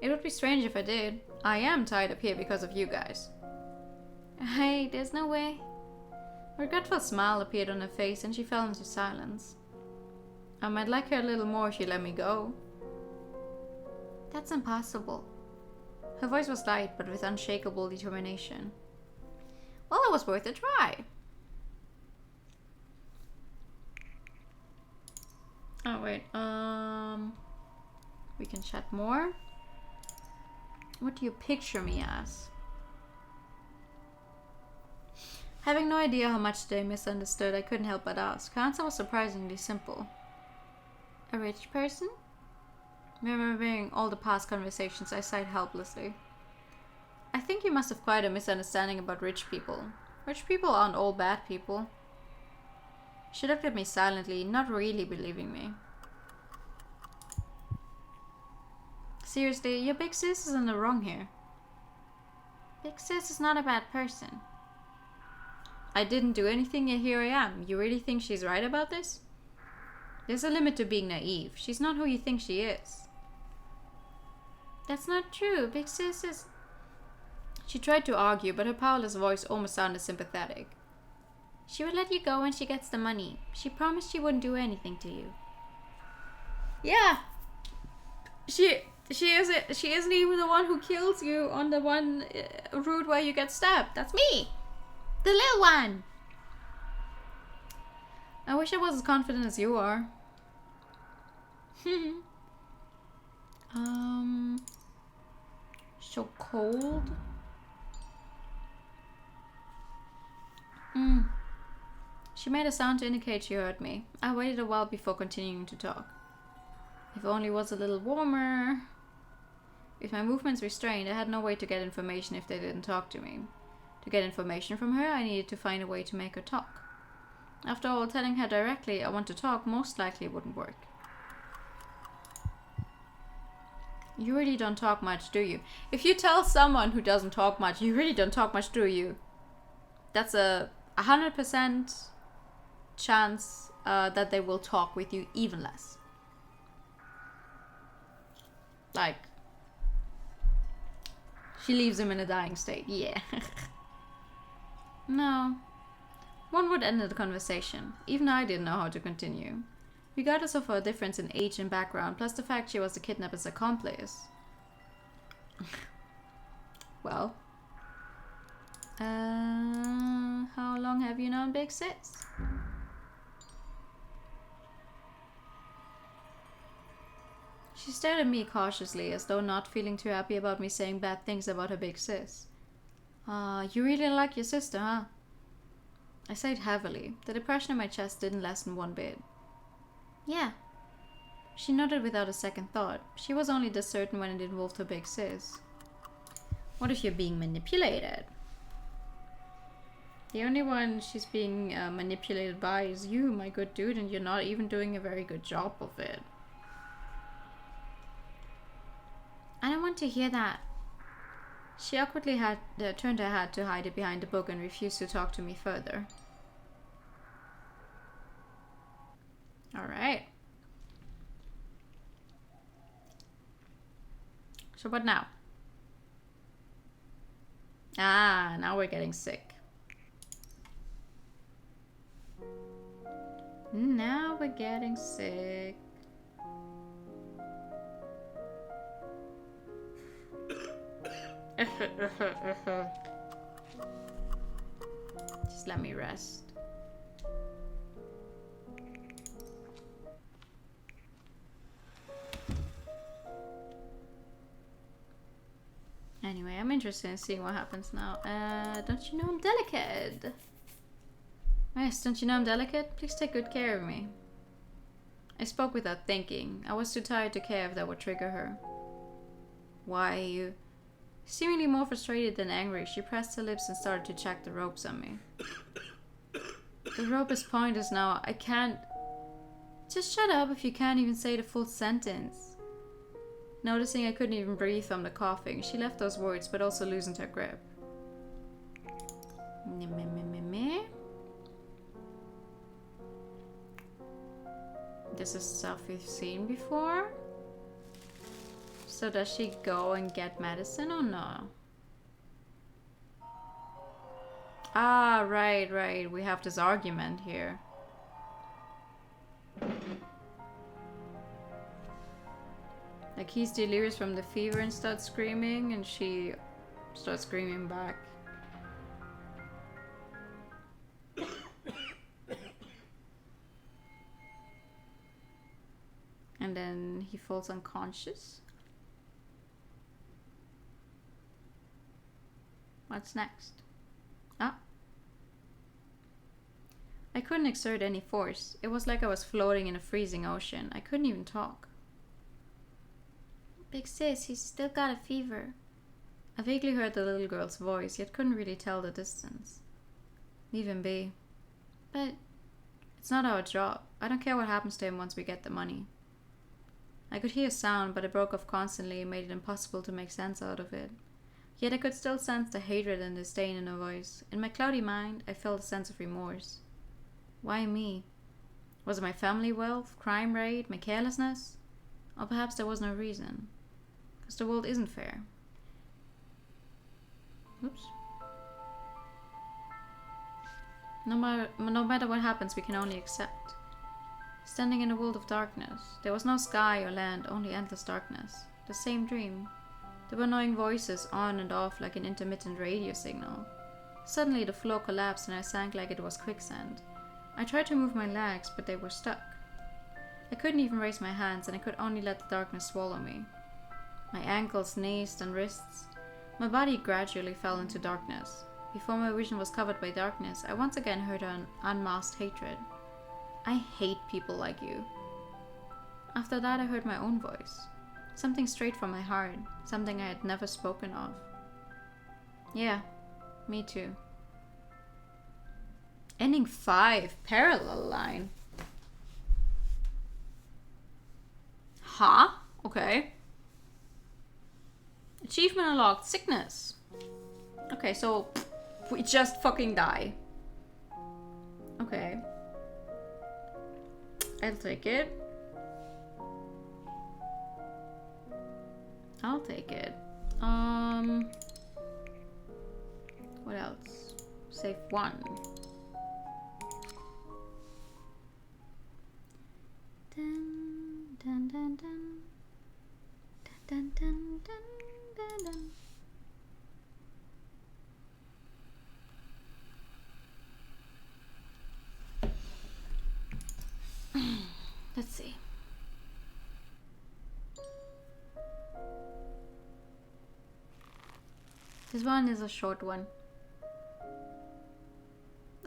It would be strange if I did. I am tied up here because of you guys. Hey, there's no way. A regretful smile appeared on her face and she fell into silence. I might like her a little more if she let me go. That's impossible. Her voice was light but with unshakable determination. Well, it was worth a try. Oh wait, we can chat more. What do you picture me as? Having no idea how much they misunderstood, I couldn't help but ask. Her answer was surprisingly simple. A rich person? Remembering all the past conversations, I sighed helplessly. I think you must have quite a misunderstanding about rich people. Rich people aren't all bad people. She looked at me silently, not really believing me. Seriously, your Big Sis is in the wrong here. Big Sis is not a bad person. I didn't do anything yet here I am. You really think she's right about this? There's a limit to being naive. She's not who you think she is. That's not true. Big Sis is... She tried to argue, but her powerless voice almost sounded sympathetic. She would let you go when she gets the money. She promised she wouldn't do anything to you. Yeah. She isn't even the one who kills you on the one route where you get stabbed. That's me. The little one. I wish I was as confident as you are. So cold. She made a sound to indicate she heard me. I waited a while before continuing to talk. If only it was a little warmer. With my movements restrained, I had no way to get information if they didn't talk to me. To get information from her, I needed to find a way to make her talk. After all, telling her directly I want to talk most likely wouldn't work. You really don't talk much, do you? If you tell someone who doesn't talk much, you really don't talk much, do you? That's a 100% chance that they will talk with you even less. Like, she leaves him in a dying state. Yeah. No. One would end the conversation. Even I didn't know how to continue. Regardless of her difference in age and background, plus the fact she was the kidnapper's accomplice. Well, big sis. She stared at me cautiously, as though not feeling too happy about me saying bad things about her big sis. You really like your sister, huh? I sighed heavily. The depression in my chest didn't lessen one bit. Yeah. She nodded without a second thought. She was only this certain when it involved her big sis. What if you're being manipulated? The only one she's being manipulated by is you, my good dude, and you're not even doing a very good job of it. I don't want to hear that. She awkwardly turned her head to hide it behind the book and refused to talk to me further. Alright. So what now? Ah, now we're getting sick. Now we're getting sick. Just let me rest. Anyway, I'm interested in seeing what happens now. Don't you know I'm delicate? Yes, don't you know I'm delicate? Please take good care of me. I spoke without thinking. I was too tired to care if that would trigger her. Why, you... Seemingly more frustrated than angry, she pressed her lips and started to check the ropes on me. The rope is pointless now. I can't... Just shut up if you can't even say the full sentence. Noticing I couldn't even breathe from the coughing, she left those words but also loosened her grip. This is stuff we've seen before. So does she go and get medicine or no? Ah, right. We have this argument here. Like he's delirious from the fever and starts screaming, and she starts screaming back. And then he falls unconscious. What's next? Ah. I couldn't exert any force. It was like I was floating in a freezing ocean. I couldn't even talk. Big sis, he's still got a fever. I vaguely heard the little girl's voice, yet couldn't really tell the distance. Leave him be. But it's not our job. I don't care what happens to him once we get the money. I could hear sound, but it broke off constantly and made it impossible to make sense out of it. Yet I could still sense the hatred and disdain in her voice. In my cloudy mind, I felt a sense of remorse. Why me? Was it my family wealth, crime rate, my carelessness? Or perhaps there was no reason. Because the world isn't fair. Oops. No matter what happens, we can only accept. Standing in a world of darkness, there was no sky or land, only endless darkness. The same dream. There were annoying voices on and off like an intermittent radio signal. Suddenly the floor collapsed and I sank like it was quicksand. I tried to move my legs, but they were stuck. I couldn't even raise my hands, and I could only let the darkness swallow me. My ankles, knees, and wrists. My body gradually fell into darkness. Before my vision was covered by darkness, I once again heard an unmasked hatred. I hate people like you. After that, I heard my own voice. Something straight from my heart. Something I had never spoken of. Yeah, me too. Ending 5. Parallel line. Huh? Okay. Achievement unlocked. Sickness. Okay, so we just fucking die. Okay. I'll take it. I'll take it. What else? Save 1. Dun, dun, dun, dun. Dun, dun, dun, dun, dun. This one is a short one.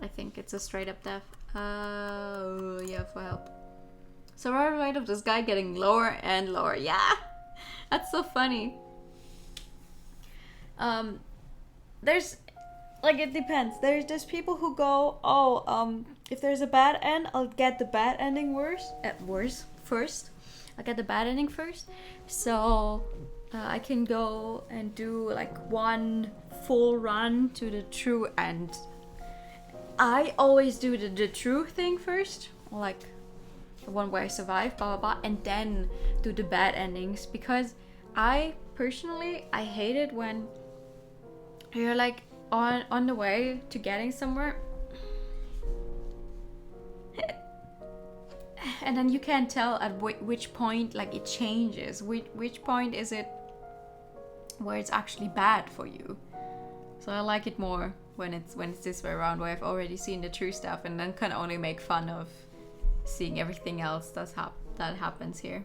I think it's a straight up death. Yeah, for help. Survival rate of this guy getting lower and lower. Yeah, that's so funny. There's like, it depends. There's people who go, oh, if there's a bad end, I'll get the bad ending first. I'll get the bad ending first. So I can go and do like one full run to the true end. I always do the true thing first, like the one where I survive, blah blah blah, and then do the bad endings, because I personally hate it when you're like on the way to getting somewhere and then you can't tell at which point like it changes, which point is it where it's actually bad for you. So I like it more when it's this way around, where I've already seen the true stuff and then can only make fun of seeing everything else that happens here.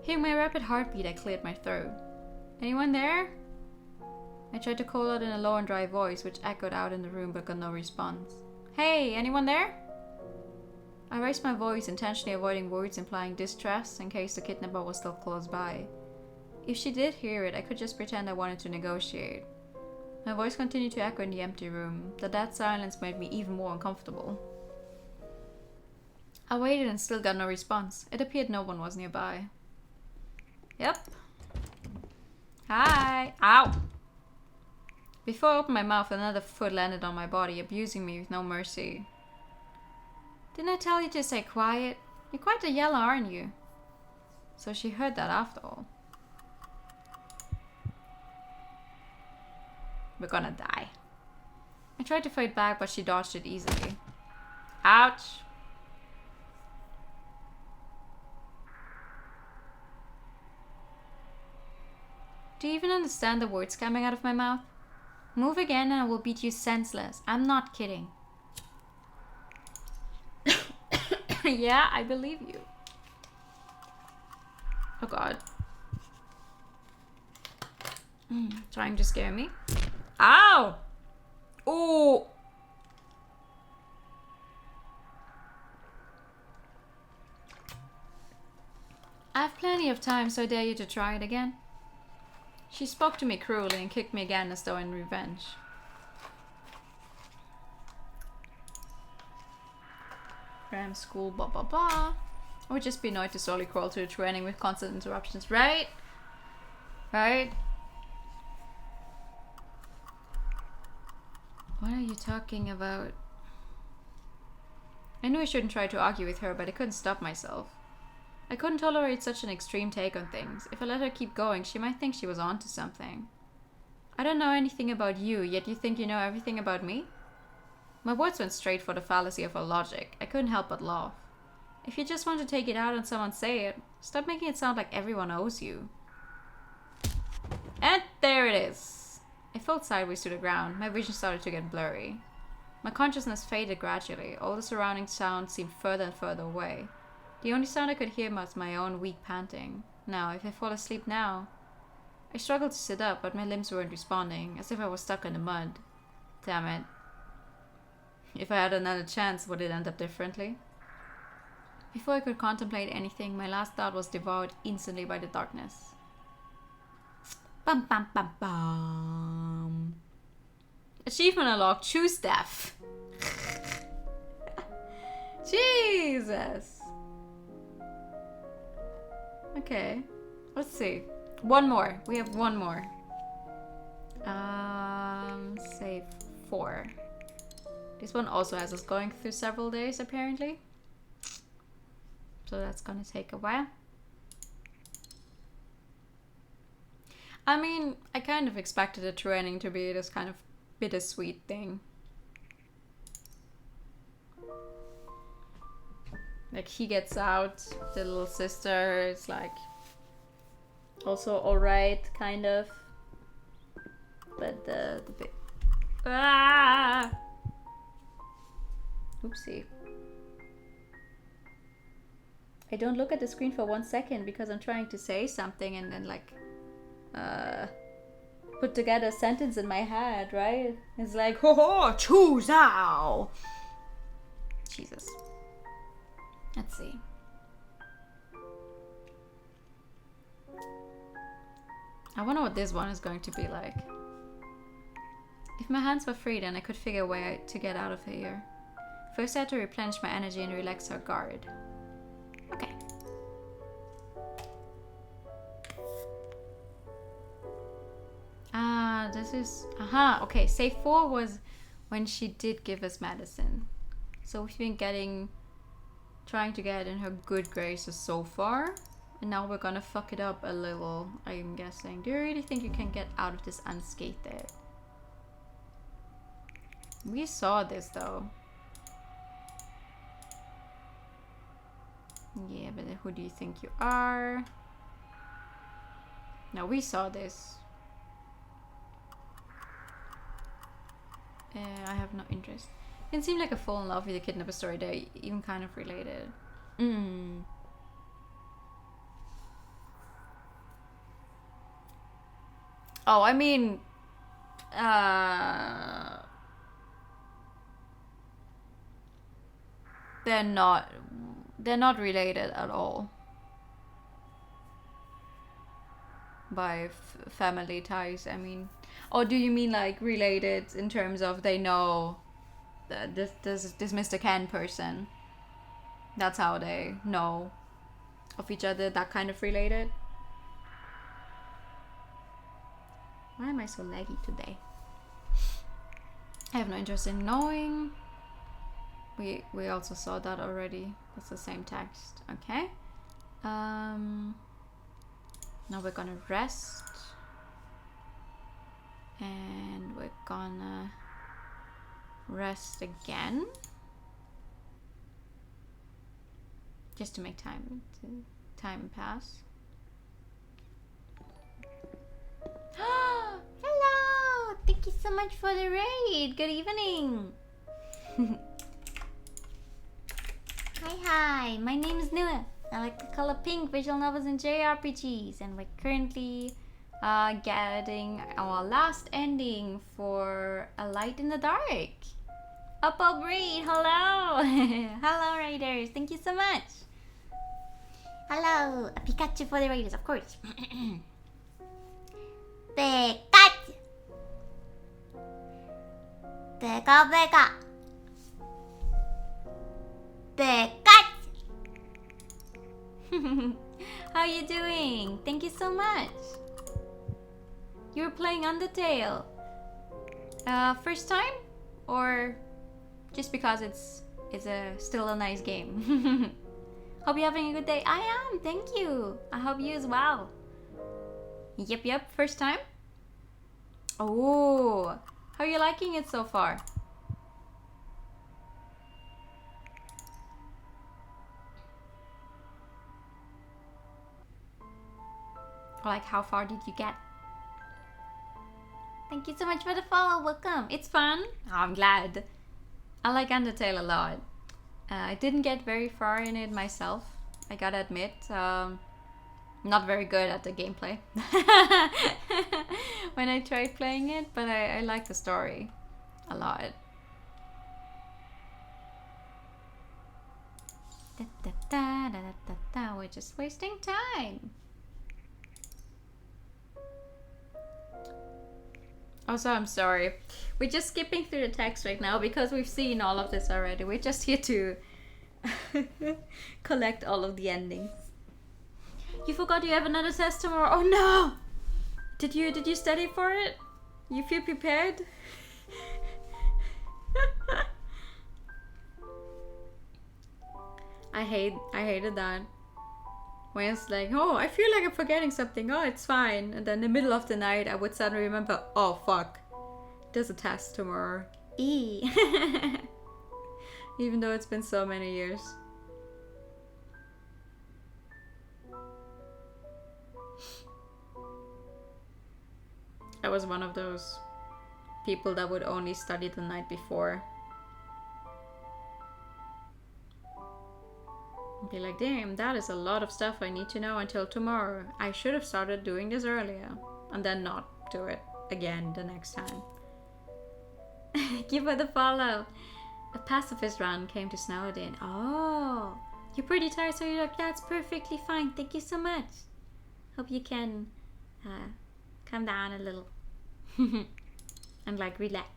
Hearing my rapid heartbeat, I cleared my throat. Anyone there? I tried to call out in a low and dry voice, which echoed out in the room but got no response. Hey, anyone there? I raised my voice, intentionally avoiding words implying distress in case the kidnapper was still close by. If she did hear it, I could just pretend I wanted to negotiate. My voice continued to echo in the empty room. The dead silence made me even more uncomfortable. I waited and still got no response. It appeared no one was nearby. Yep. Hi! Ow! Before I opened my mouth, another foot landed on my body, abusing me with no mercy. Didn't I tell you to stay quiet? You're quite a yeller, aren't you? So she heard that after all. We're gonna die. I tried to fight back, but she dodged it easily. Ouch! Do you even understand the words coming out of my mouth? Move again and I will beat you senseless. I'm not kidding. Yeah, I believe you. Oh god. Trying to scare me. Ow! Ooh! I have plenty of time, so I dare you to try it again. She spoke to me cruelly and kicked me again as though in revenge. Cram school, blah blah blah. I would just be annoyed to slowly crawl to the training with constant interruptions, right? Right? What are you talking about? I knew I shouldn't try to argue with her, but I couldn't stop myself. I couldn't tolerate such an extreme take on things. If I let her keep going, she might think she was onto something. I don't know anything about you, yet you think you know everything about me? My words went straight for the fallacy of her logic. I couldn't help but laugh. If you just want to take it out on someone, say it. Stop making it sound like everyone owes you. And there it is. I fell sideways to the ground. My vision started to get blurry. My consciousness faded gradually. All the surrounding sounds seemed further and further away. The only sound I could hear was my own weak panting. Now, if I fall asleep now... I struggled to sit up, but my limbs weren't responding, as if I was stuck in the mud. Damn it. If I had another chance, would it end up differently? Before I could contemplate anything, my last thought was devoured instantly by the darkness. Bum bum bum bum. Achievement unlocked. Choose death. Jesus. Okay. Let's see. One more. We have one more. Say 4. This one also has us going through several days, apparently. So that's gonna take a while. I mean, I kind of expected the training to be this kind of bittersweet thing. Like, he gets out, the little sister is like also alright, kind of. But the big... Ah! Oopsie. I don't look at the screen for 1 second because I'm trying to say something and then like... put together a sentence in my head, right? It's like, ho ho, choose now. Jesus. Let's see. I wonder what this one is going to be like. If my hands were free, then I could figure a way to get out of here. First I had to replenish my energy and relax our guard. Okay. This is... okay, save 4 was when she did give us medicine. So we've been trying to get in her good graces so far. And now we're gonna fuck it up a little, I'm guessing. Do you really think you can get out of this unscathed? We saw this though. Yeah, but who do you think you are? No, we saw this. I have no interest. It seemed like a fall in love with a kidnapper story. They're even kind of related. Oh, I mean... They're not related at all. By family ties, I mean. Or do you mean like related in terms of they know this Mr. Ken person? That's how they know of each other, that kind of related? Why am I so laggy today? I have no interest in knowing. We also saw that already. That's the same text. Okay. Now we're gonna rest. And we're gonna rest again. Just to make time pass.
Hello! Thank you so much for the raid. Good evening. Hi, my name is Nua. I like the color pink, visual novels and JRPGs, and we're currently getting our last ending for A Light in the Dark. Up raid, hello! Hello raiders, thank you so much. Hello, a Pikachu for the raiders, of course. Pikachu! Pika Pika! Pikachu! How you doing? Thank you so much. You're playing Undertale. First time? Or just because it's still a nice game? Hope you're having a good day. I am, thank you. I hope you as well. Yep, first time? Oh, how are you liking it so far? Like, how far did you get? Thank you so much for the follow. Welcome. It's fun. Oh, I'm glad. I like Undertale a lot. I didn't get very far in it myself, I gotta admit. Not very good at the gameplay when I tried playing it, but I like the story a lot. We're just wasting time. Also, I'm sorry. We're just skipping through the text right now because we've seen all of this already. We're just here to collect all of the endings. You forgot you have another test tomorrow. Oh no! Did you study for it? You feel prepared? I hated that. When it's like, oh, I feel like I'm forgetting something. Oh, it's fine. And then in the middle of the night, I would suddenly remember, oh, fuck. There's a test tomorrow. Even though it's been so many years. I was one of those people that would only study the night before. Be like, damn, that is a lot of stuff I need to know until tomorrow. I should have started doing this earlier. And then not do it.
again the next time. Give her the follow. A pacifist round came to Snowdin. Oh, you're pretty tired, so you're like, that's perfectly fine. Thank you so much. Hope you can calm down a little and like relax.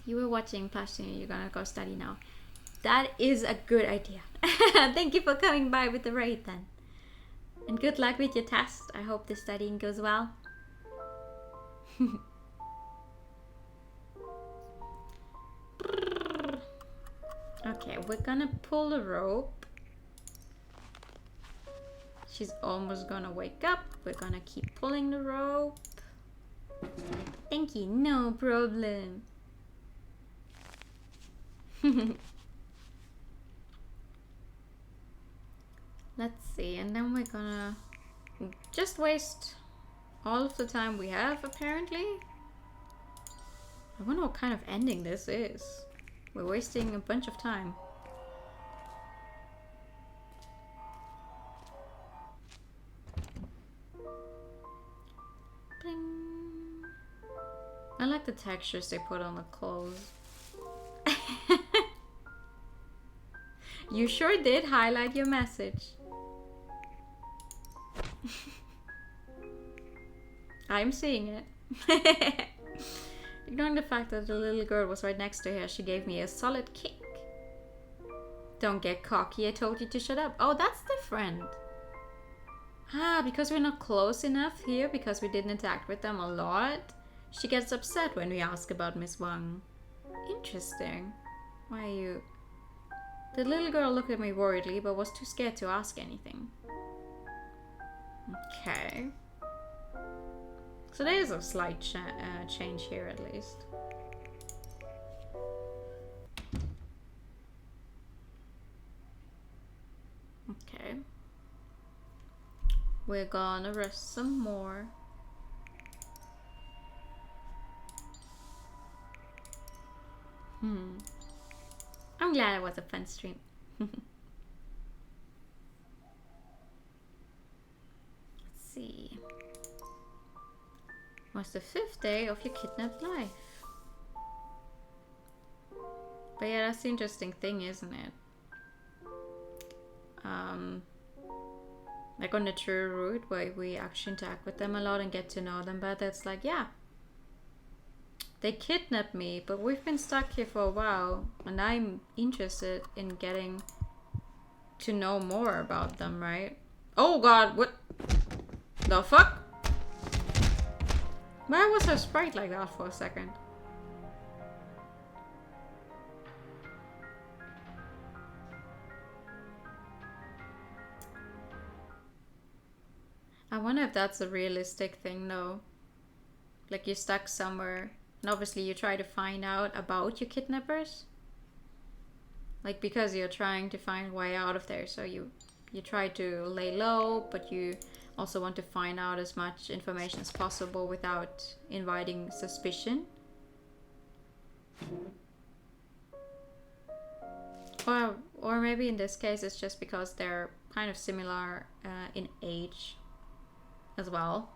You were watching Passion, you're gonna go study now. That is a good idea. Thank you for coming by with the raid then. And good luck with your test. I hope the studying goes well. Okay, we're gonna pull the rope. She's almost gonna wake up. We're gonna keep pulling the rope. Thank you, no problem. Let's see, and then we're gonna just waste all of the time we have, apparently. I wonder what kind of ending this is. We're wasting a bunch of time. Bling. I like the textures they put on the clothes. You sure did highlight your message. I'm seeing it. Ignoring the fact that the little girl was right next to her, she gave me a solid kick. Don't get cocky, I told you to shut up. Oh, that's different. Ah, because we're not close enough here, because we didn't interact with them a lot. She gets upset when we ask about Miss Wang. Interesting. Why are you... The little girl looked at me worriedly, but was too scared to ask anything. Okay. So there is a slight change here, at least. Okay. We're gonna rest some more. I'm glad it was a fun stream. Let's see. Was the 5th day of your kidnapped life. But yeah, that's the interesting thing, isn't it? Like on the true route where we actually interact with them a lot and get to know them better, it's like, yeah, they kidnapped me, but we've been stuck here for a while and I'm interested in getting to know more about them, right? Oh god, what the fuck? Why was her sprite like that for a second? I wonder if that's a realistic thing though. Like you're stuck somewhere and obviously you try to find out about your kidnappers. Like because you're trying to find a way out of there, so you try to lay low, but you also want to find out as much information as possible without inviting suspicion. Or maybe in this case it's just because they're kind of similar in age as well.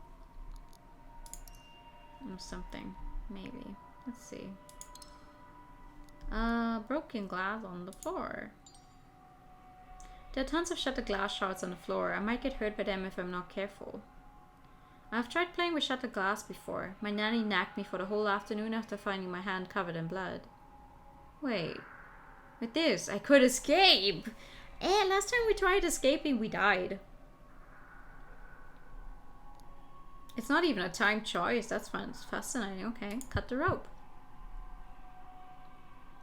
Or something, maybe. Let's see. Broken glass on the floor. There are tons of shattered glass shards on the floor. I might get hurt by them if I'm not careful. I've tried playing with shattered glass before. My nanny nagged me for the whole afternoon after finding my hand covered in blood. Wait. With this, I could escape! Last time we tried escaping, we died. It's not even a time choice. That's fun. It's fascinating. Okay, cut the rope.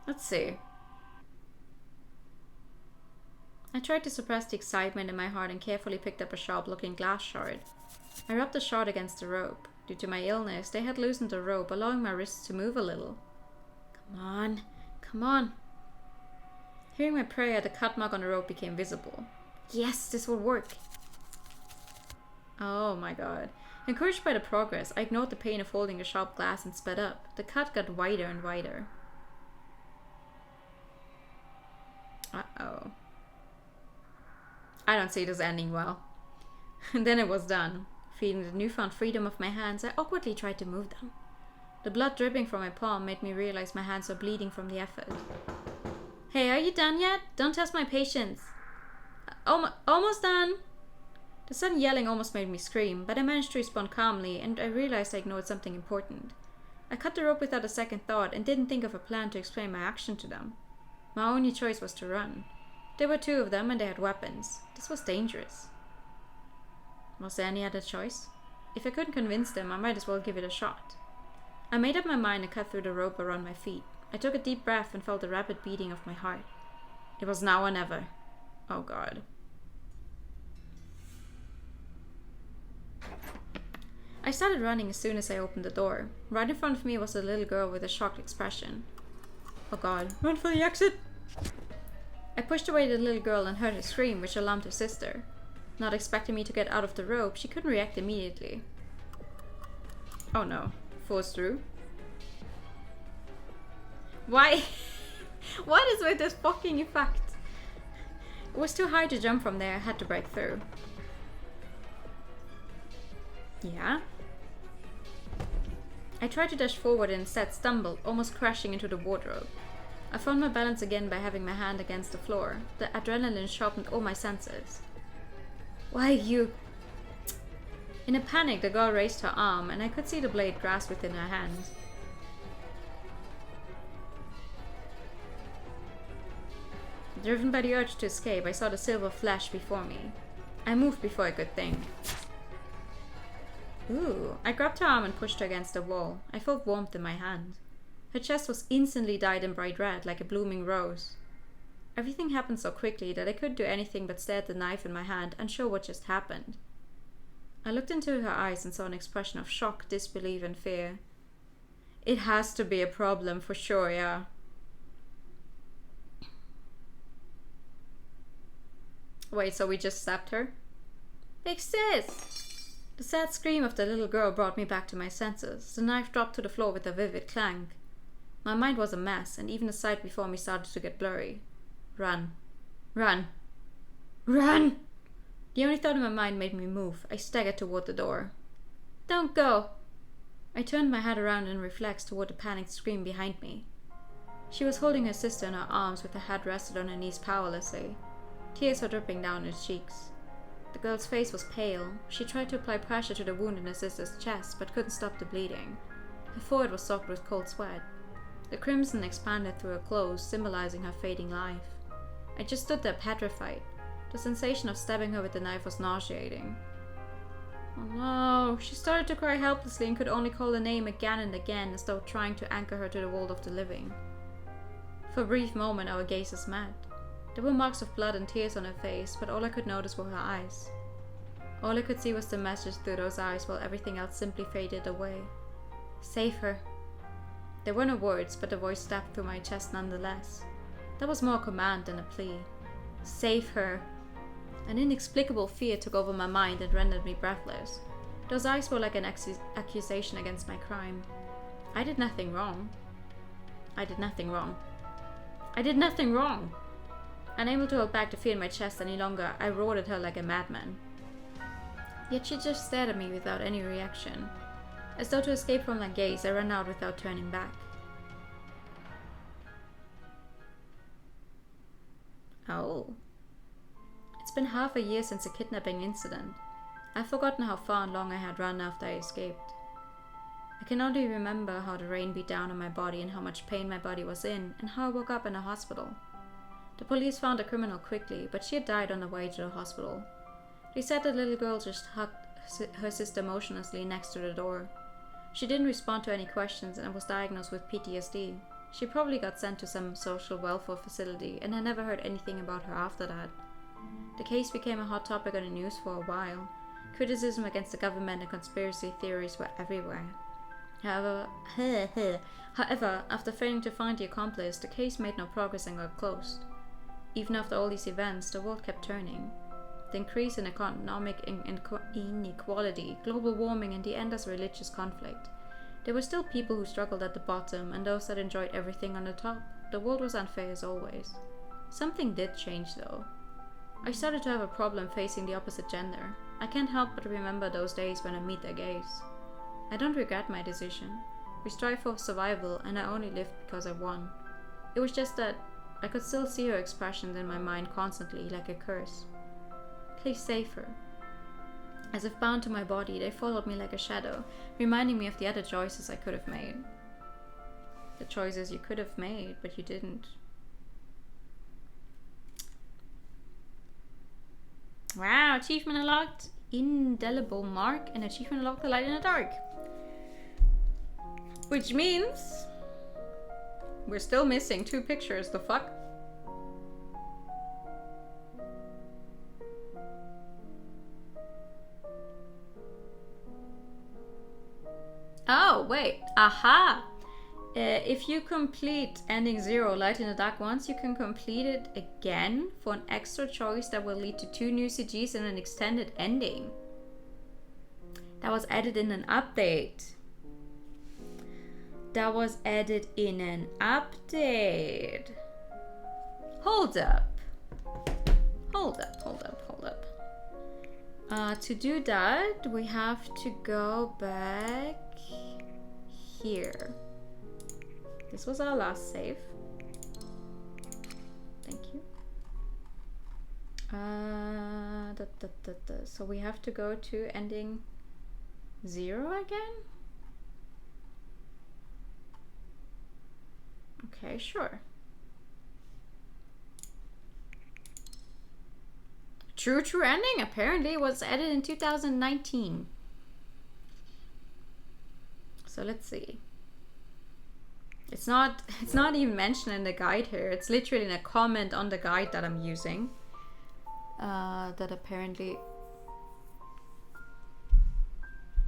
Let's see. I tried to suppress the excitement in my heart and carefully picked up a sharp-looking glass shard. I rubbed the shard against the rope. Due to my illness, they had loosened the rope, allowing my wrists to move a little. Come on. Come on. Hearing my prayer, the cut mark on the rope became visible. Yes, this will work. Oh my god. Encouraged by the progress, I ignored the pain of holding the sharp glass and sped up. The cut got wider and wider. Uh-oh. I don't see this ending well. And then it was done. feeling the newfound freedom of my hands, I awkwardly tried to move them. The blood dripping from my palm made me realize my hands were bleeding from the effort. Hey, are you done yet? Don't test my patience. Almost done. The sudden yelling almost made me scream, but I managed to respond calmly, and I realized I ignored something important. I cut the rope without a second thought and didn't think of a plan to explain my action to them. My only choice was to run. There were 2 of them and they had weapons. This was dangerous. Was there any other choice? If I couldn't convince them, I might as well give it a shot. I made up my mind and cut through the rope around my feet. I took a deep breath and felt the rapid beating of my heart. It was now or never. Oh God. I started running as soon as I opened the door. Right in front of me was a little girl with a shocked expression. Oh God, run for the exit! I pushed away the little girl and heard her scream, which alarmed her sister. Not expecting me to get out of the rope, she couldn't react immediately. Oh no, forced through? Why? What is with this fucking effect? It was too high to jump from there, I had to break through. Yeah? I tried to dash forward and instead stumbled, almost crashing into the wardrobe. I found my balance again by having my hand against the floor. The adrenaline sharpened all my senses. Why you... In a panic, the girl raised her arm, and I could see the blade grasp within her hand. Driven by the urge to escape, I saw the silver flash before me. I moved before I could think. Ooh, I grabbed her arm and pushed her against the wall. I felt warmth in my hand. Her chest was instantly dyed in bright red, like a blooming rose. Everything happened so quickly that I couldn't do anything but stare at the knife in my hand, unsure what just happened. I looked into her eyes and saw an expression of shock, disbelief, and fear. It has to be a problem, for sure, yeah. Wait, so we just stabbed her? Big sis! The sad scream of the little girl brought me back to my senses. The knife dropped to the floor with a vivid clank. My mind was a mess, and even the sight before me started to get blurry. Run. Run. Run! The only thought in my mind made me move. I staggered toward the door. Don't go! I turned my head around in reflex toward the panicked scream behind me. She was holding her sister in her arms with her head rested on her knees powerlessly. Tears were dripping down her cheeks. The girl's face was pale. She tried to apply pressure to the wound in her sister's chest, but couldn't stop the bleeding. Her forehead was soaked with cold sweat. The crimson expanded through her clothes, symbolizing her fading life. I just stood there petrified. The sensation of stabbing her with the knife was nauseating. Oh no! She started to cry helplessly and could only call her name again and again, as though trying to anchor her to the world of the living. For a brief moment our gazes met. There were marks of blood and tears on her face, but all I could notice were her eyes. All I could see was the message through those eyes, while everything else simply faded away. Save her. There were no words, but the voice stabbed through my chest nonetheless. That was more a command than a plea. Save her. An inexplicable fear took over my mind and rendered me breathless. Those eyes were like an accusation against my crime. I did nothing wrong. I did nothing wrong. I did nothing wrong! Unable to hold back the fear in my chest any longer, I roared at her like a madman. Yet she just stared at me without any reaction. As though to escape from my gaze, I ran out without turning back. Oh. It's been half a year since the kidnapping incident. I've forgotten how far and long I had run after I escaped. I can only remember how the rain beat down on my body and how much pain my body was in, and how I woke up in a hospital. The police found the criminal quickly, but she had died on the way to the hospital. They said the little girl just hugged her sister motionlessly next to the door. She didn't respond to any questions and was diagnosed with PTSD. She probably got sent to some social welfare facility, and I never heard anything about her after that. The case became a hot topic on the news for a while. Criticism against the government and conspiracy theories were everywhere. However, after failing to find the accomplice, the case made no progress and got closed. Even after all these events, the world kept turning. The increase in economic inequality, global warming, and the endless religious conflict. There were still people who struggled at the bottom, and those that enjoyed everything on the top. The world was unfair as always. Something did change though. I started to have a problem facing the opposite gender. I can't help but remember those days when I meet their gaze. I don't regret my decision. We strive for survival, and I only lived because I won. It was just that I could still see her expressions in my mind constantly, like a curse. Please save her. As if bound to my body, they followed me like a shadow, reminding me of the other choices I could have made. The choices you could have made, but you didn't. Wow, achievement unlocked. Indelible mark and achievement unlocked, the light in the dark. Which means we're still missing 2 pictures, the fuck? Oh, wait. Aha! If you complete ending 0, light in the dark once, you can complete it again for an extra choice that will lead to 2 new CGs and an extended ending. That was added in an update. That was added in an update. Hold up. Hold up, hold up, hold up. To do that, we have to go back here. This was our last save. Thank you. So we have to go to ending 0 again? Okay, sure. True ending apparently was added in 2019. So let's see. It's not even mentioned in the guide here. It's literally in a comment on the guide that I'm using. That apparently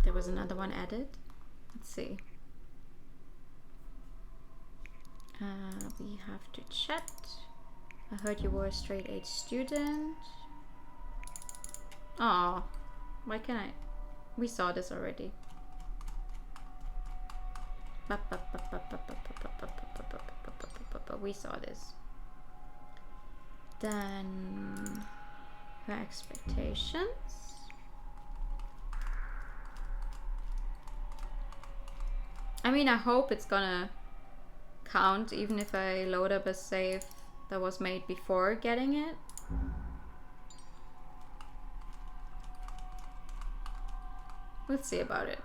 there was another one added. Let's see. We have to chat. I heard you were a straight A student. Oh, why can't I? We saw this already. We saw this. Then her expectations. I mean, I hope it's gonna count even if I load up a save that was made before getting it. Let's see about it.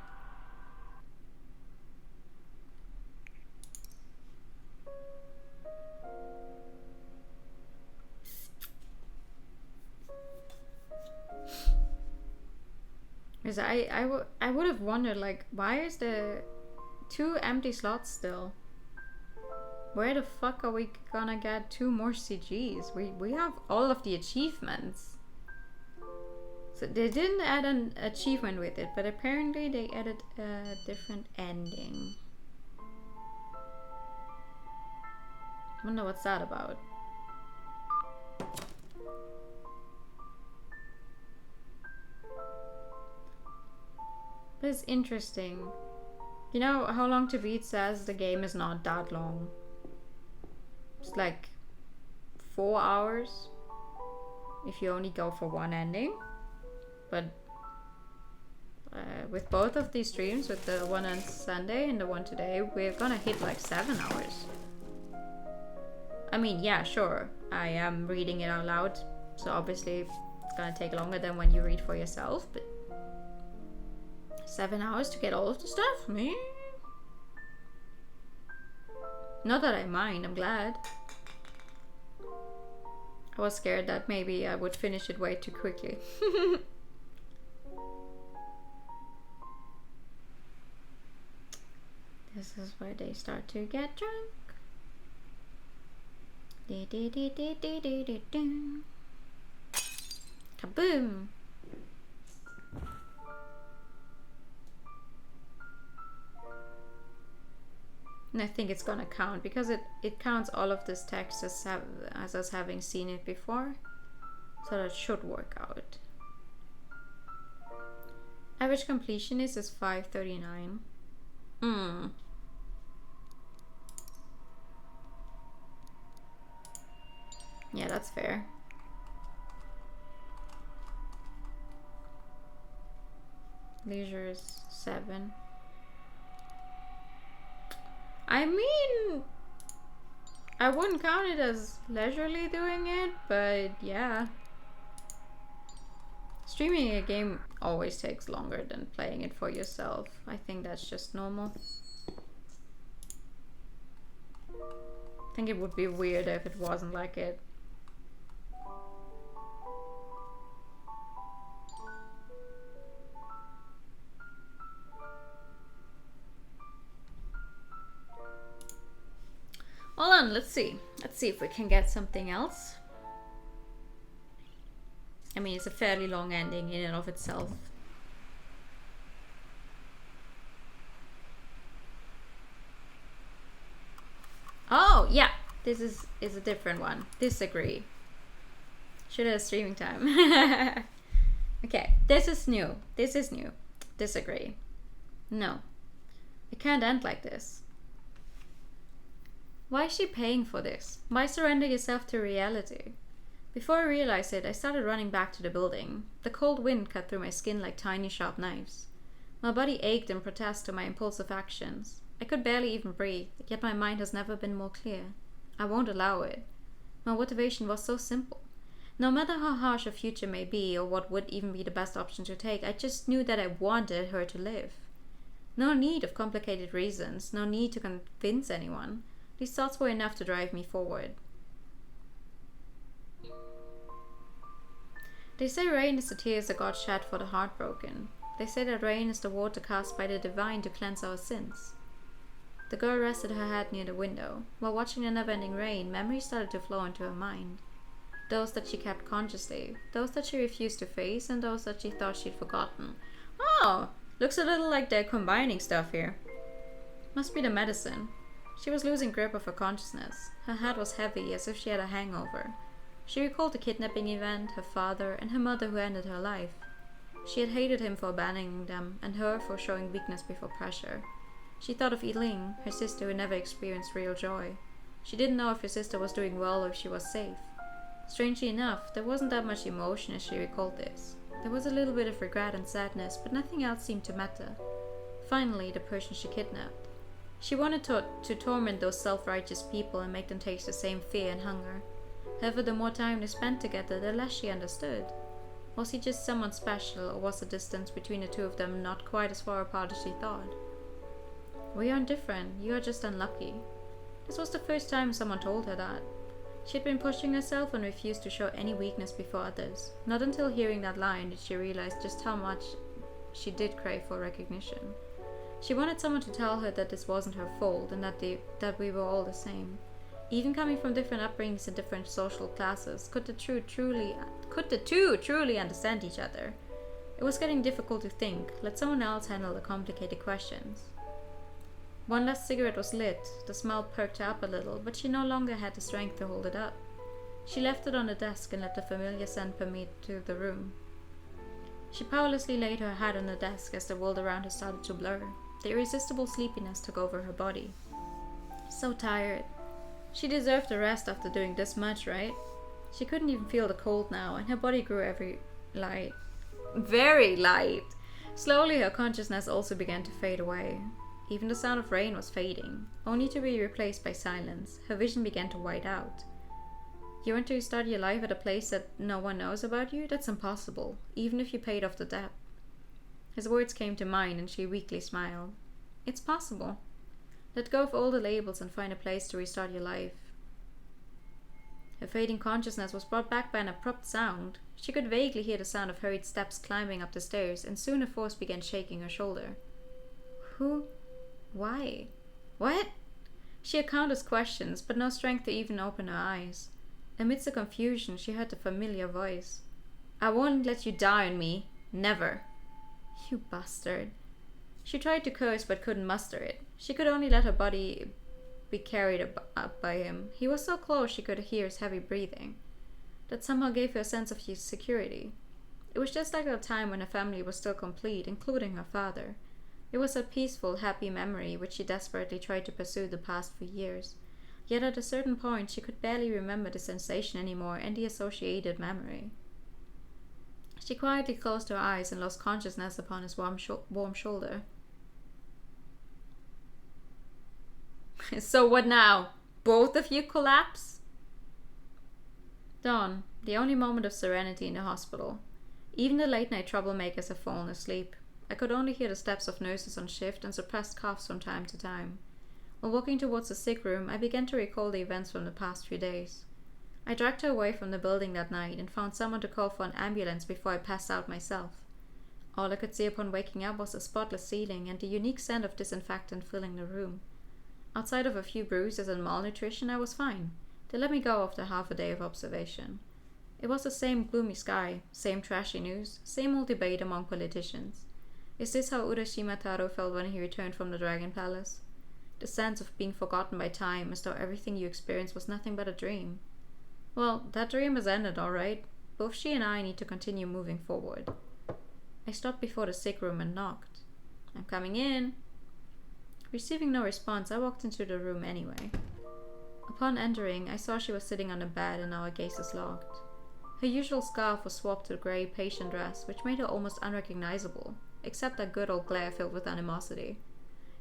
Because I would have wondered, like, why is there 2 empty slots still? Where the fuck are we gonna get 2 more CGs? We have all of the achievements. So they didn't add an achievement with it, but apparently they added a different ending. I wonder what's that about. But it's interesting. You know how long to beat says the game is not that long. It's like 4 hours if you only go for one ending. But with both of these streams, with the one on Sunday and the one today, we're gonna hit like 7 hours. I mean, yeah, sure, I am reading it out loud, so obviously it's gonna take longer than when you read for yourself, but 7 hours to get all of the stuff, me? Not that I mind, I'm glad. I was scared that maybe I would finish it way too quickly. This is where they start to get drunk. Kaboom! And I think it's gonna count because it counts all of this text as us having seen it before. So that should work out. Average completion is 539. Yeah, that's fair. Leisure is 7. I mean, I wouldn't count it as leisurely doing it, but yeah. Streaming a game always takes longer than playing it for yourself. I think that's just normal. I think it would be weird if it wasn't like it. Hold on, let's see. Let's see if we can get something else. I mean, it's a fairly long ending in and of itself. Oh, yeah. This is a different one. Disagree. Should have streaming time. Okay, this is new. This is new. Disagree. No. It can't end like this. Why is she paying for this? Why surrender yourself to reality? Before I realized it, I started running back to the building. The cold wind cut through my skin like tiny sharp knives. My body ached in protest to my impulsive actions. I could barely even breathe, yet my mind has never been more clear. I won't allow it. My motivation was so simple. No matter how harsh a future may be, or what would even be the best option to take, I just knew that I wanted her to live. No need of complicated reasons, no need to convince anyone. These thoughts were enough to drive me forward. They say rain is the tears that God shed for the heartbroken. They say that rain is the water cast by the divine to cleanse our sins. The girl rested her head near the window. While watching the never-ending rain, memories started to flow into her mind. Those that she kept consciously, those that she refused to face, and those that she thought she'd forgotten. Oh, looks a little like they're combining stuff here. Must be the medicine. She was losing grip of her consciousness. Her head was heavy, as if she had a hangover. She recalled the kidnapping event, her father, and her mother who ended her life. She had hated him for abandoning them, and her for showing weakness before pressure. She thought of Yiling, her sister who never experienced real joy. She didn't know if her sister was doing well or if she was safe. Strangely enough, there wasn't that much emotion as she recalled this. There was a little bit of regret and sadness, but nothing else seemed to matter. Finally, the person she kidnapped. She wanted to torment those self-righteous people and make them taste the same fear and hunger. However, the more time they spent together, the less she understood. Was he just someone special, or was the distance between the two of them not quite as far apart as she thought? We aren't different, you are just unlucky. This was the first time someone told her that. She had been pushing herself and refused to show any weakness before others. Not until hearing that line did she realize just how much she did crave for recognition. She wanted someone to tell her that this wasn't her fault and that we were all the same. Even coming from different upbringings and different social classes, could the two truly understand each other? It was getting difficult to think. Let someone else handle the complicated questions. One last cigarette was lit. The smell perked her up a little, but she no longer had the strength to hold it up. She left it on the desk and let the familiar scent permeate through the room. She powerlessly laid her head on the desk as the world around her started to blur. The irresistible sleepiness took over her body. So tired. She deserved a rest after doing this much, right? She couldn't even feel the cold now, and her body grew very light. Slowly, her consciousness also began to fade away. Even the sound of rain was fading, only to be replaced by silence. Her vision began to white out. You want to start your life at a place that no one knows about you? That's impossible, even if you paid off the debt. His words came to mind, and she weakly smiled. It's possible. Let go of all the labels and find a place to restart your life. Her fading consciousness was brought back by an abrupt sound. She could vaguely hear the sound of hurried steps climbing up the stairs, and soon a force began shaking her shoulder. Who? Why? What? She had countless questions, but no strength to even open her eyes. Amidst the confusion, she heard the familiar voice. I won't let you die on me. Never. You bastard. She tried to curse, but couldn't muster it. She could only let her body be carried up by him. He was so close she could hear his heavy breathing. That somehow gave her a sense of security. It was just like a time when her family was still complete, including her father. It was a peaceful, happy memory which she desperately tried to pursue the past few years. Yet at a certain point she could barely remember the sensation anymore and the associated memory. She quietly closed her eyes and lost consciousness upon his warm shoulder. So what now? Both of you collapse? Dawn, the only moment of serenity in the hospital. Even the late-night troublemakers have fallen asleep. I could only hear the steps of nurses on shift and suppressed coughs from time to time. While walking towards the sick room, I began to recall the events from the past few days. I dragged her away from the building that night and found someone to call for an ambulance before I passed out myself. All I could see upon waking up was a spotless ceiling and the unique scent of disinfectant filling the room. Outside of a few bruises and malnutrition, I was fine. They let me go after half a day of observation. It was the same gloomy sky, same trashy news, same old debate among politicians. Is this how Urashima Taro felt when he returned from the Dragon Palace? The sense of being forgotten by time, as though everything you experienced was nothing but a dream. Well, that dream has ended, alright. Both she and I need to continue moving forward. I stopped before the sick room and knocked. I'm coming in. Receiving no response, I walked into the room anyway. Upon entering, I saw she was sitting on the bed and our gazes locked. Her usual scarf was swapped to a grey patient dress, which made her almost unrecognizable, except that good old glare filled with animosity.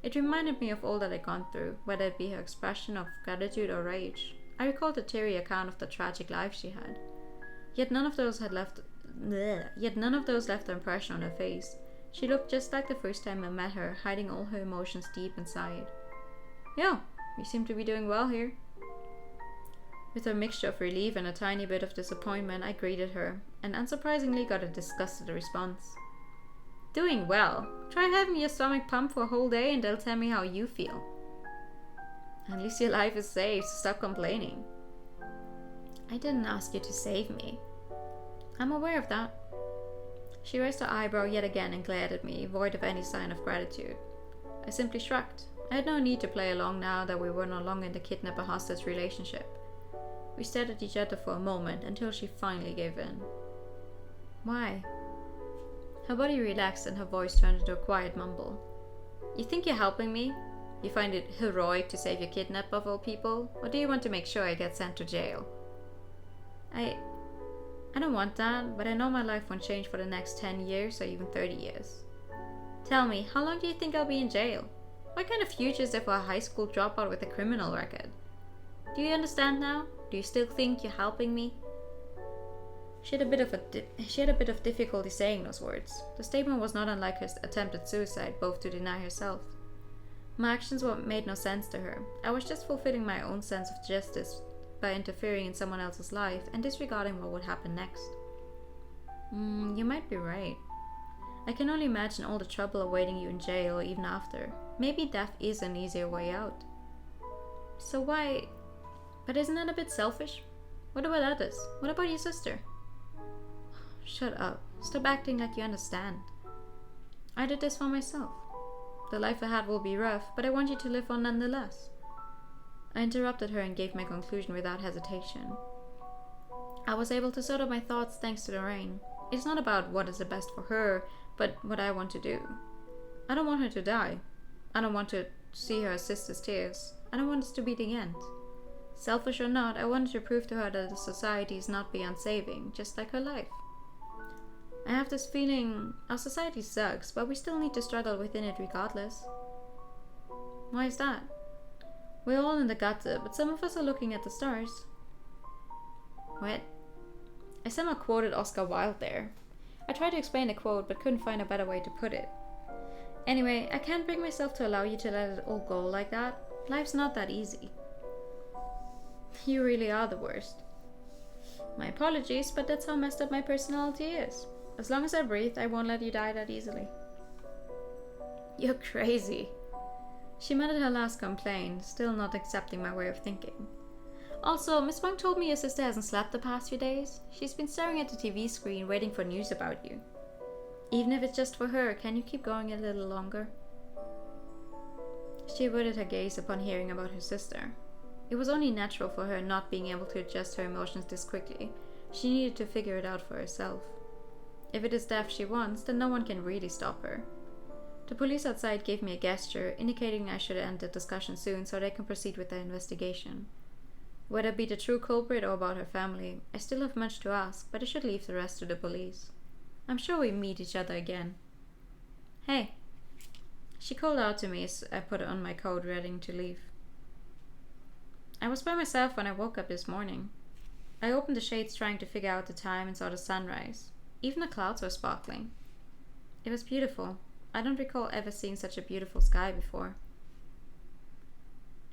It reminded me of all that I'd gone through, whether it be her expression of gratitude or rage. I recalled the teary account of the tragic life she had. Yet none of those left an impression on her face. She looked just like the first time I met her, hiding all her emotions deep inside. Yeah, you seem to be doing well here. With a mixture of relief and a tiny bit of disappointment, I greeted her, and unsurprisingly got a disgusted response. Doing well? Try having your stomach pumped for a whole day and they'll tell me how you feel. At least your life is saved, so stop complaining. I didn't ask you to save me. I'm aware of that. She raised her eyebrow yet again and glared at me, void of any sign of gratitude. I simply shrugged. I had no need to play along now that we were no longer in the kidnapper-hostage relationship. We stared at each other for a moment until she finally gave in. Why? Her body relaxed and her voice turned into a quiet mumble. You think you're helping me? You find it heroic to save your kidnapper of all people? Or do you want to make sure I get sent to jail? I don't want that, but I know my life won't change for the next 10 years or even 30 years. Tell me, how long do you think I'll be in jail? What kind of future is there for a high school dropout with a criminal record? Do you understand now? Do you still think you're helping me? She had a bit of difficulty saying those words. The statement was not unlike her attempted suicide, both to deny herself. My actions made no sense to her. I was just fulfilling my own sense of justice by interfering in someone else's life and disregarding what would happen next. You might be right. I can only imagine all the trouble awaiting you in jail or even after. Maybe death is an easier way out. So why... But isn't that a bit selfish? What about others? What about your sister? Shut up. Stop acting like you understand. I did this for myself. The life ahead will be rough, but I want you to live on nonetheless. I interrupted her and gave my conclusion without hesitation. I was able to sort out my thoughts thanks to the rain. It's not about what is the best for her, but what I want to do. I don't want her to die. I don't want to see her sister's tears. I don't want this to be the end. Selfish or not, I wanted to prove to her that the society is not beyond saving, just like her life. I have this feeling our society sucks, but we still need to struggle within it regardless. Why is that? We're all in the gutter, but some of us are looking at the stars. What? I somehow quoted Oscar Wilde there. I tried to explain the quote, but couldn't find a better way to put it. Anyway, I can't bring myself to allow you to let it all go like that. Life's not that easy. You really are the worst. My apologies, but that's how messed up my personality is. As long as I breathe, I won't let you die that easily. You're crazy. She muttered her last complaint, still not accepting my way of thinking. Also, Miss Wang told me your sister hasn't slept the past few days. She's been staring at the TV screen waiting for news about you. Even if it's just for her, can you keep going a little longer? She averted her gaze upon hearing about her sister. It was only natural for her not being able to adjust her emotions this quickly. She needed to figure it out for herself. If it is death she wants, then no one can really stop her. The police outside gave me a gesture, indicating I should end the discussion soon so they can proceed with their investigation. Whether it be the true culprit or about her family, I still have much to ask, but I should leave the rest to the police. I'm sure we meet each other again. Hey. She called out to me as I put on my coat, ready to leave. I was by myself when I woke up this morning. I opened the shades trying to figure out the time and saw the sunrise. Even the clouds were sparkling. It was beautiful. I don't recall ever seeing such a beautiful sky before.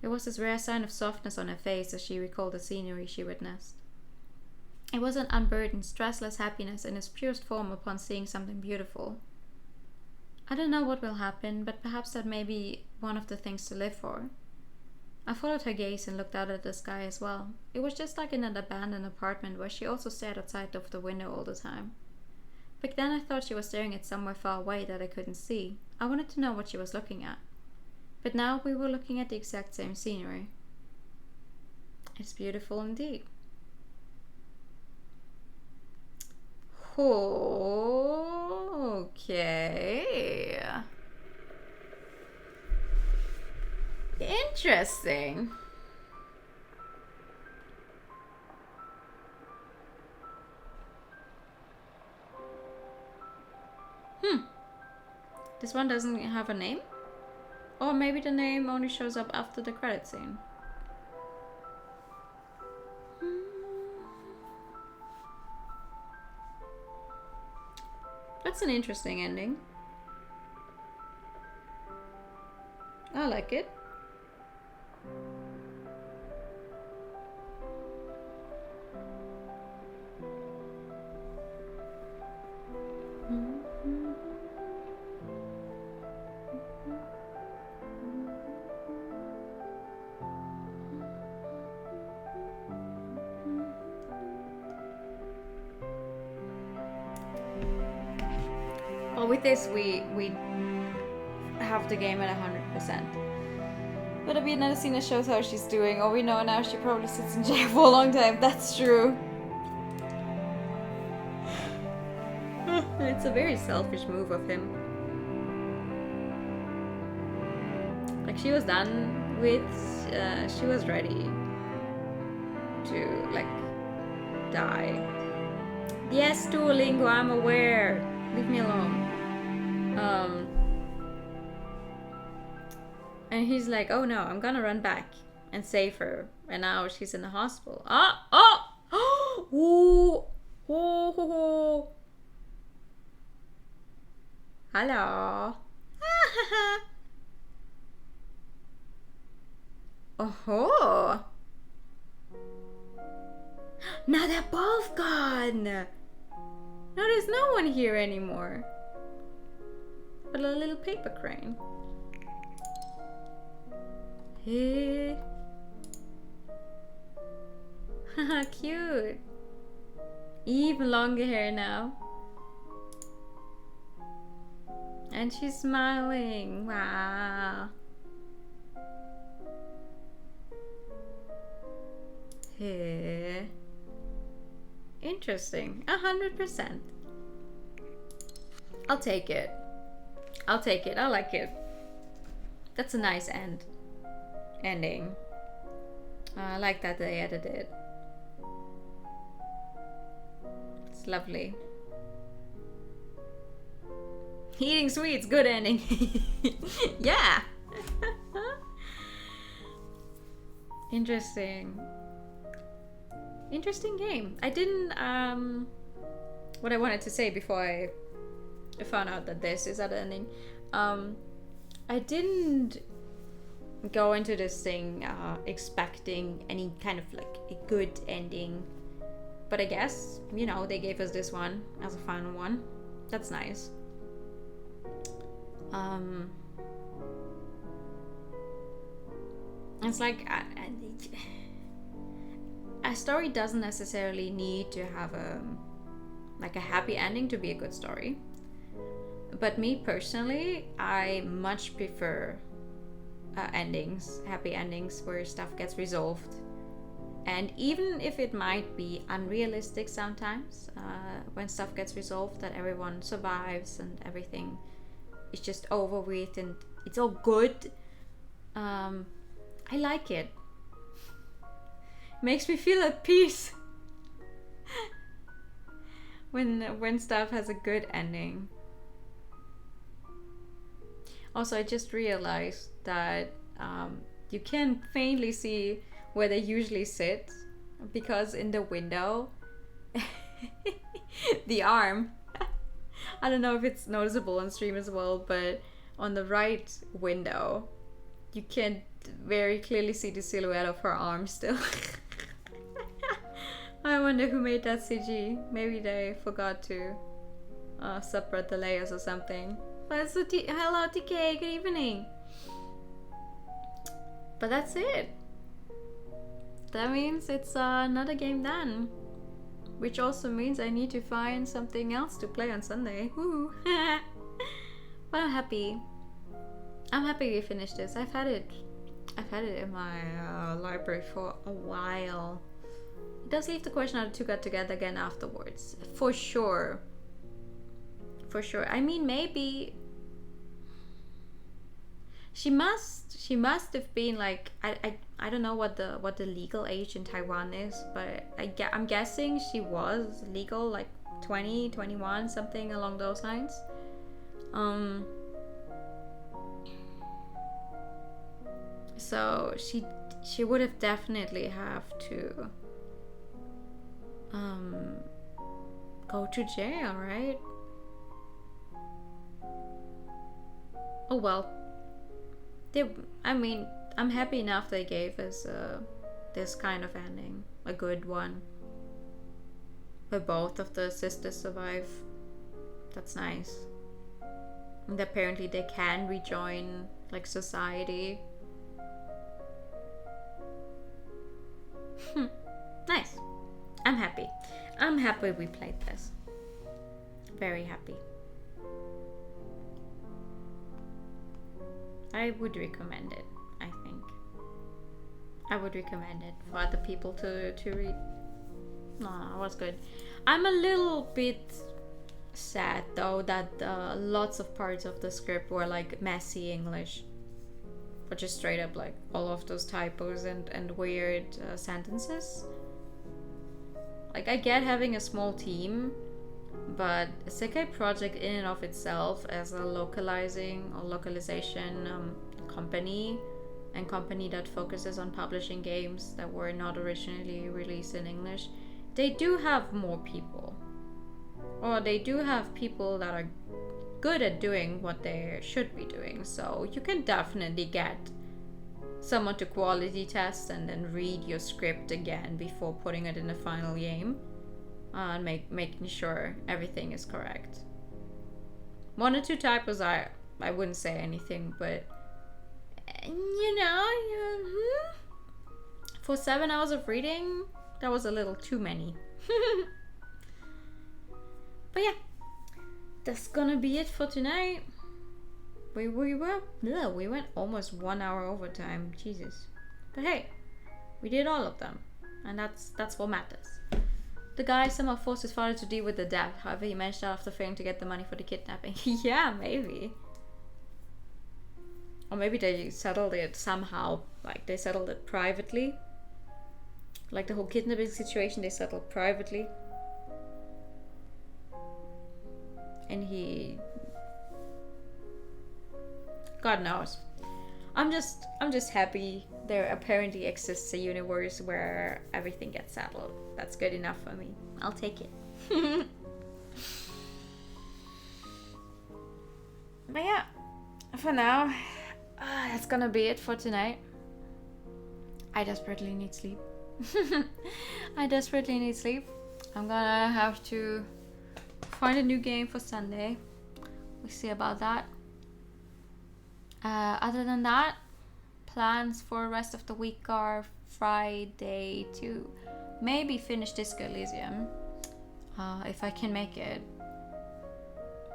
There was this rare sign of softness on her face as she recalled the scenery she witnessed. It was an unburdened, stressless happiness in its purest form upon seeing something beautiful. I don't know what will happen, but perhaps that may be one of the things to live for. I followed her gaze and looked out at the sky as well. It was just like in an abandoned apartment where she also stared outside of the window all the time. Back then I thought she was staring at somewhere far away that I couldn't see. I wanted to know what she was looking at. But now we were looking at the exact same scenery. It's beautiful indeed. Okay. Interesting. This one doesn't have a name? Or maybe the name only shows up after the credit scene. That's an interesting ending. I like it. Well, with this we have the game at 100%. But we never seen it shows how she's doing. All we know now, she probably sits in jail for a long time. That's true. It's a very selfish move of him. Like, she was done with, she was ready to, like, die. Yes, Duolingo, I'm aware. Leave me alone. And he's like, oh no, I'm gonna run back and save her. And now she's in the hospital. Hello. Oh. Now they're both gone. Now there's no one here anymore. But a little paper crane. Hey. Haha, cute. Even longer hair now. And she's smiling. Wow. Hey. Interesting. 100%. I'll take it. I'll take it. I like it. That's a nice ending. I like that they added it. It's lovely. Eating sweets, good ending. Yeah. Interesting. Interesting game. I didn't what I wanted to say before I found out that this is that ending. I didn't go into this thing expecting any kind of like a good ending, but I guess, you know, they gave us this one as a final one. That's nice. It's like a story doesn't necessarily need to have a happy ending to be a good story. But me personally, I much prefer happy endings where stuff gets resolved. And even if it might be unrealistic sometimes, when stuff gets resolved, that everyone survives and everything is just over with and it's all good, I like it. Makes me feel at peace. when stuff has a good ending. Also, I just realized that you can faintly see where they usually sit, because in the window, the arm, I don't know if it's noticeable on stream as well, but on the right window, you can very clearly see the silhouette of her arm still. I wonder who made that CG. Maybe they forgot to separate the layers or something. But so hello TK, good evening. But that's it. That means it's another game done. Which also means I need to find something else to play on Sunday. Woo! But I'm happy. I'm happy we finished this. I've had it in my library for a while. It does leave the question how the two got together again afterwards. For sure. For sure. I mean, maybe she must have been like, I don't know what the legal age in Taiwan is, but I'm guessing she was legal, like 20, 21, something along those lines. So she would have definitely have to go to jail, right? Oh well. I mean, I'm happy enough they gave us this kind of ending, a good one, where both of the sisters survive. That's nice. And apparently they can rejoin like society. Nice. I'm happy. I'm happy we played this. Very happy. I would recommend it, I think. I would recommend it for other people to read. No, it was good. I'm a little bit sad though that lots of parts of the script were like messy English. Or just straight up like all of those typos and weird sentences. Like, I get having a small team, but a Sekai project in and of itself as a localization company that focuses on publishing games that were not originally released in English, they do have more people. Or they do have people that are good at doing what they should be doing. So you can definitely get someone to quality test and then read your script again before putting it in the final game. And making sure everything is correct. One or two typos, I wouldn't say anything, but for 7 hours of reading, that was a little too many. But yeah, that's gonna be it for tonight. We went almost 1 hour overtime. Jesus. But hey, we did all of them, and that's what matters. The guy somehow forced his father to deal with the debt. However, he managed out after failing to get the money for the kidnapping. Yeah, maybe. Or maybe they settled it somehow. Like, they settled it privately. Like the whole kidnapping situation, they settled privately. And he... God knows. I'm just happy there apparently exists a universe where everything gets settled. That's good enough for me. I'll take it. But yeah, for now, that's gonna be it for tonight. I desperately need sleep. I desperately need sleep. I'm gonna have to find a new game for Sunday. We'll see about that. Other than that, plans for the rest of the week are Friday to maybe finish Disco Elysium, if I can make it.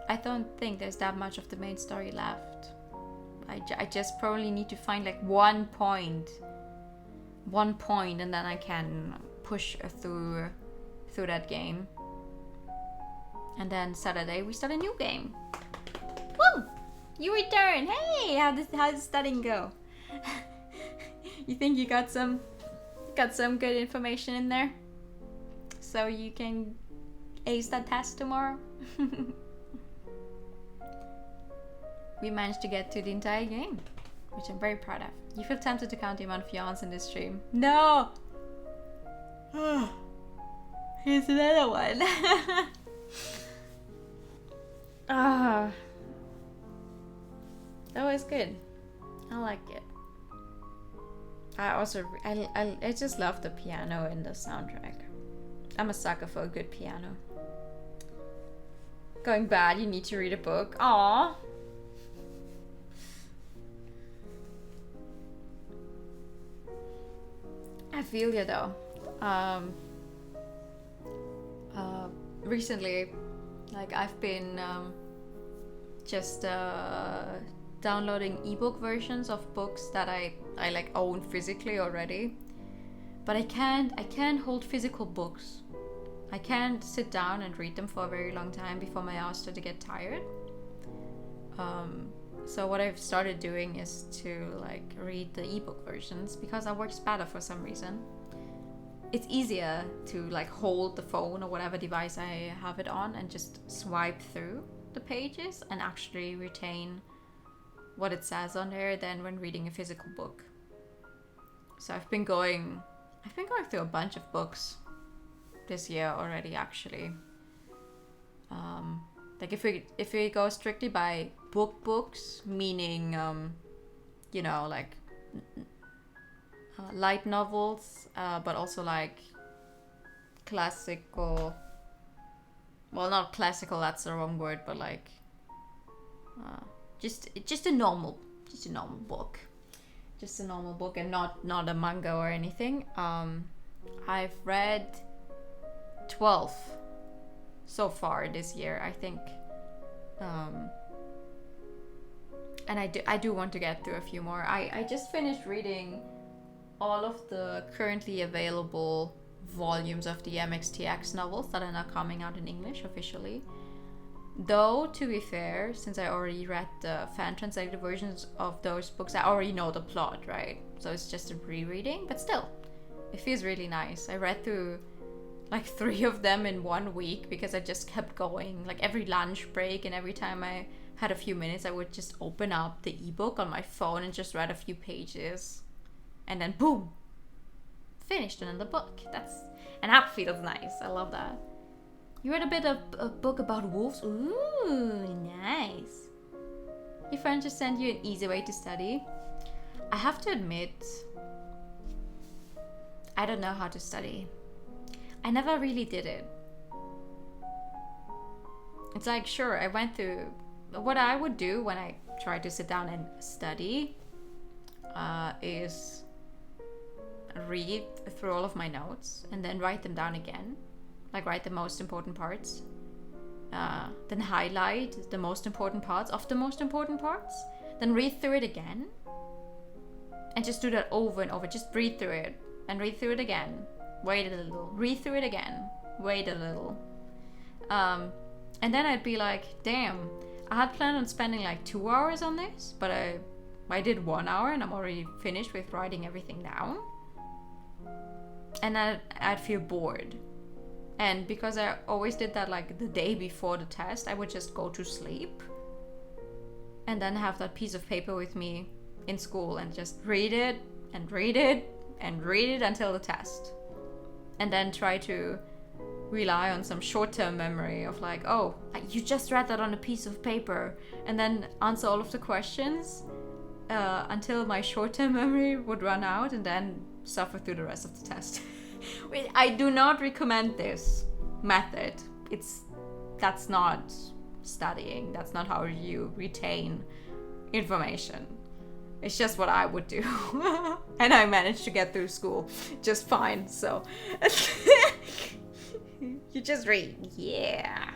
I don't think there's that much of the main story left. I just probably need to find like one point, and then I can push through that game. And then Saturday we start a new game. Woo! You return. Hey, how did studying go? You think you got some good information in there, so you can ace that test tomorrow. We managed to get to the entire game, which I'm very proud of. You feel tempted to count the amount of yawns in this stream? No! Here's another one. That was good. I like it. I also I just love the piano in the soundtrack. I'm a sucker for a good piano. Going bad, you need to read a book. Aww. I feel you though. Recently, like I've been just downloading ebook versions of books that I like own physically already, but I can't hold physical books. I can't sit down and read them for a very long time before my eyes start to get tired. So what I've started doing is to like read the ebook versions because that works better for some reason. It's easier to like hold the phone or whatever device I have it on and just swipe through the pages and actually retain what it says on there than when reading a physical book. So I've been going through a bunch of books this year already, actually. Like if we go strictly by books, meaning you know, like light novels, but also like classical. Well, not classical. That's the wrong word, but like just a normal book, and not a manga or anything. I've read 12 so far this year, I think, and I do want to get through a few more. I just finished reading all of the currently available volumes of the MXTX novels that are now coming out in English officially. Though, to be fair, since I already read the fan-translated versions of those books, I already know the plot, right? So it's just a rereading, but still, it feels really nice. I read through like 3 of them in 1 week because I just kept going. Like every lunch break and every time I had a few minutes, I would just open up the ebook on my phone and just read a few pages. And then boom! Finished another book. And that feels nice. I love that. You read a bit of a book about wolves? Ooh, nice. Your friend just sent you an easy way to study? I have to admit, I don't know how to study. I never really did it. It's like, sure, I went through... What I would do when I try to sit down and study is read through all of my notes and then write them down again. Like write the most important parts, then highlight the most important parts of the most important parts, then read through it again, and just do that over and over. Just read through it and read through it again, wait a little, read through it again, wait a little, and then I'd be like, damn, I had planned on spending like 2 hours on this, but I did 1 hour and I'm already finished with writing everything down, and I'd feel bored. And because I always did that like the day before the test, I would just go to sleep and then have that piece of paper with me in school and just read it and read it and read it until the test. And then try to rely on some short-term memory of like, oh, you just read that on a piece of paper, and then answer all of the questions until my short-term memory would run out and then suffer through the rest of the test. I do not recommend this method. That's not studying. That's not how you retain information. It's just what I would do. And I managed to get through school just fine, so you just read. Yeah.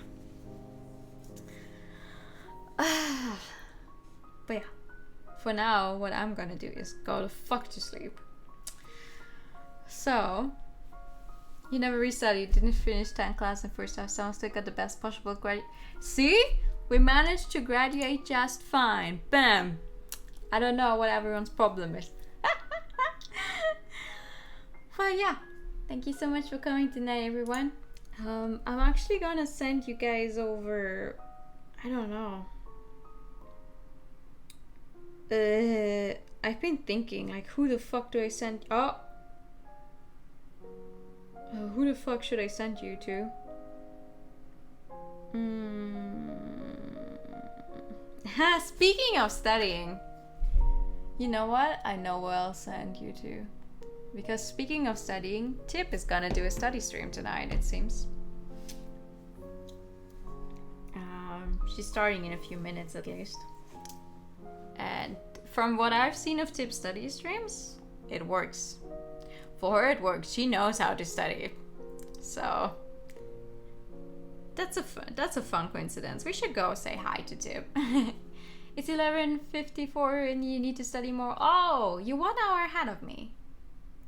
But yeah, for now, what I'm gonna do is go the fuck to sleep. So, you never restudied, didn't finish 10 class in first half, sounds like got the best possible grade. See? We managed to graduate just fine. Bam! I don't know what everyone's problem is. Well, yeah. Thank you so much for coming tonight, everyone. I'm actually gonna send you guys over. I don't know. I've been thinking, like, who the fuck do I send? Who the fuck should I send you to? Speaking of studying, you know what? I know where I'll send you to. Because speaking of studying, Tip is gonna do a study stream tonight, it seems. She's starting in a few minutes at least. And from what I've seen of Tip's study streams, it works. For her, it works. She knows how to study. So that's a fun coincidence. We should go say hi to Tip. It's 11:54 and you need to study more. Oh, you're 1 hour ahead of me.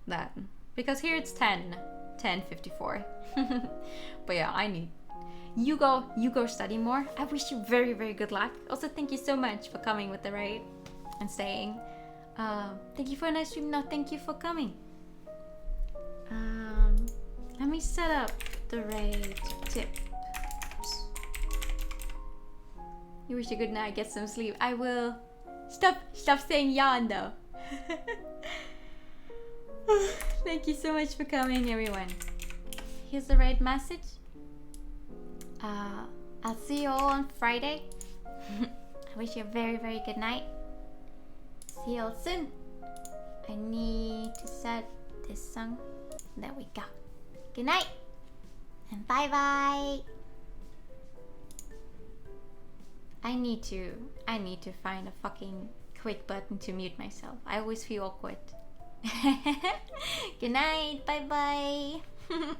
Then. Because here it's 10:54. But yeah, I need... You go study more. I wish you very, very good luck. Also, thank you so much for coming with the raid and staying. Thank you for a nice stream. No, thank you for coming. Let me set up the raid Tip. You wish you good night, get some sleep. I will. Stop saying yawn though. Thank you so much for coming, everyone. Here's the raid message. I'll see you all on Friday. I wish you a very, very good night. See you all soon. I need to set this song. There we go. Good night. And bye bye. I need to find a fucking quick button to mute myself. I always feel awkward. Good night. Bye bye.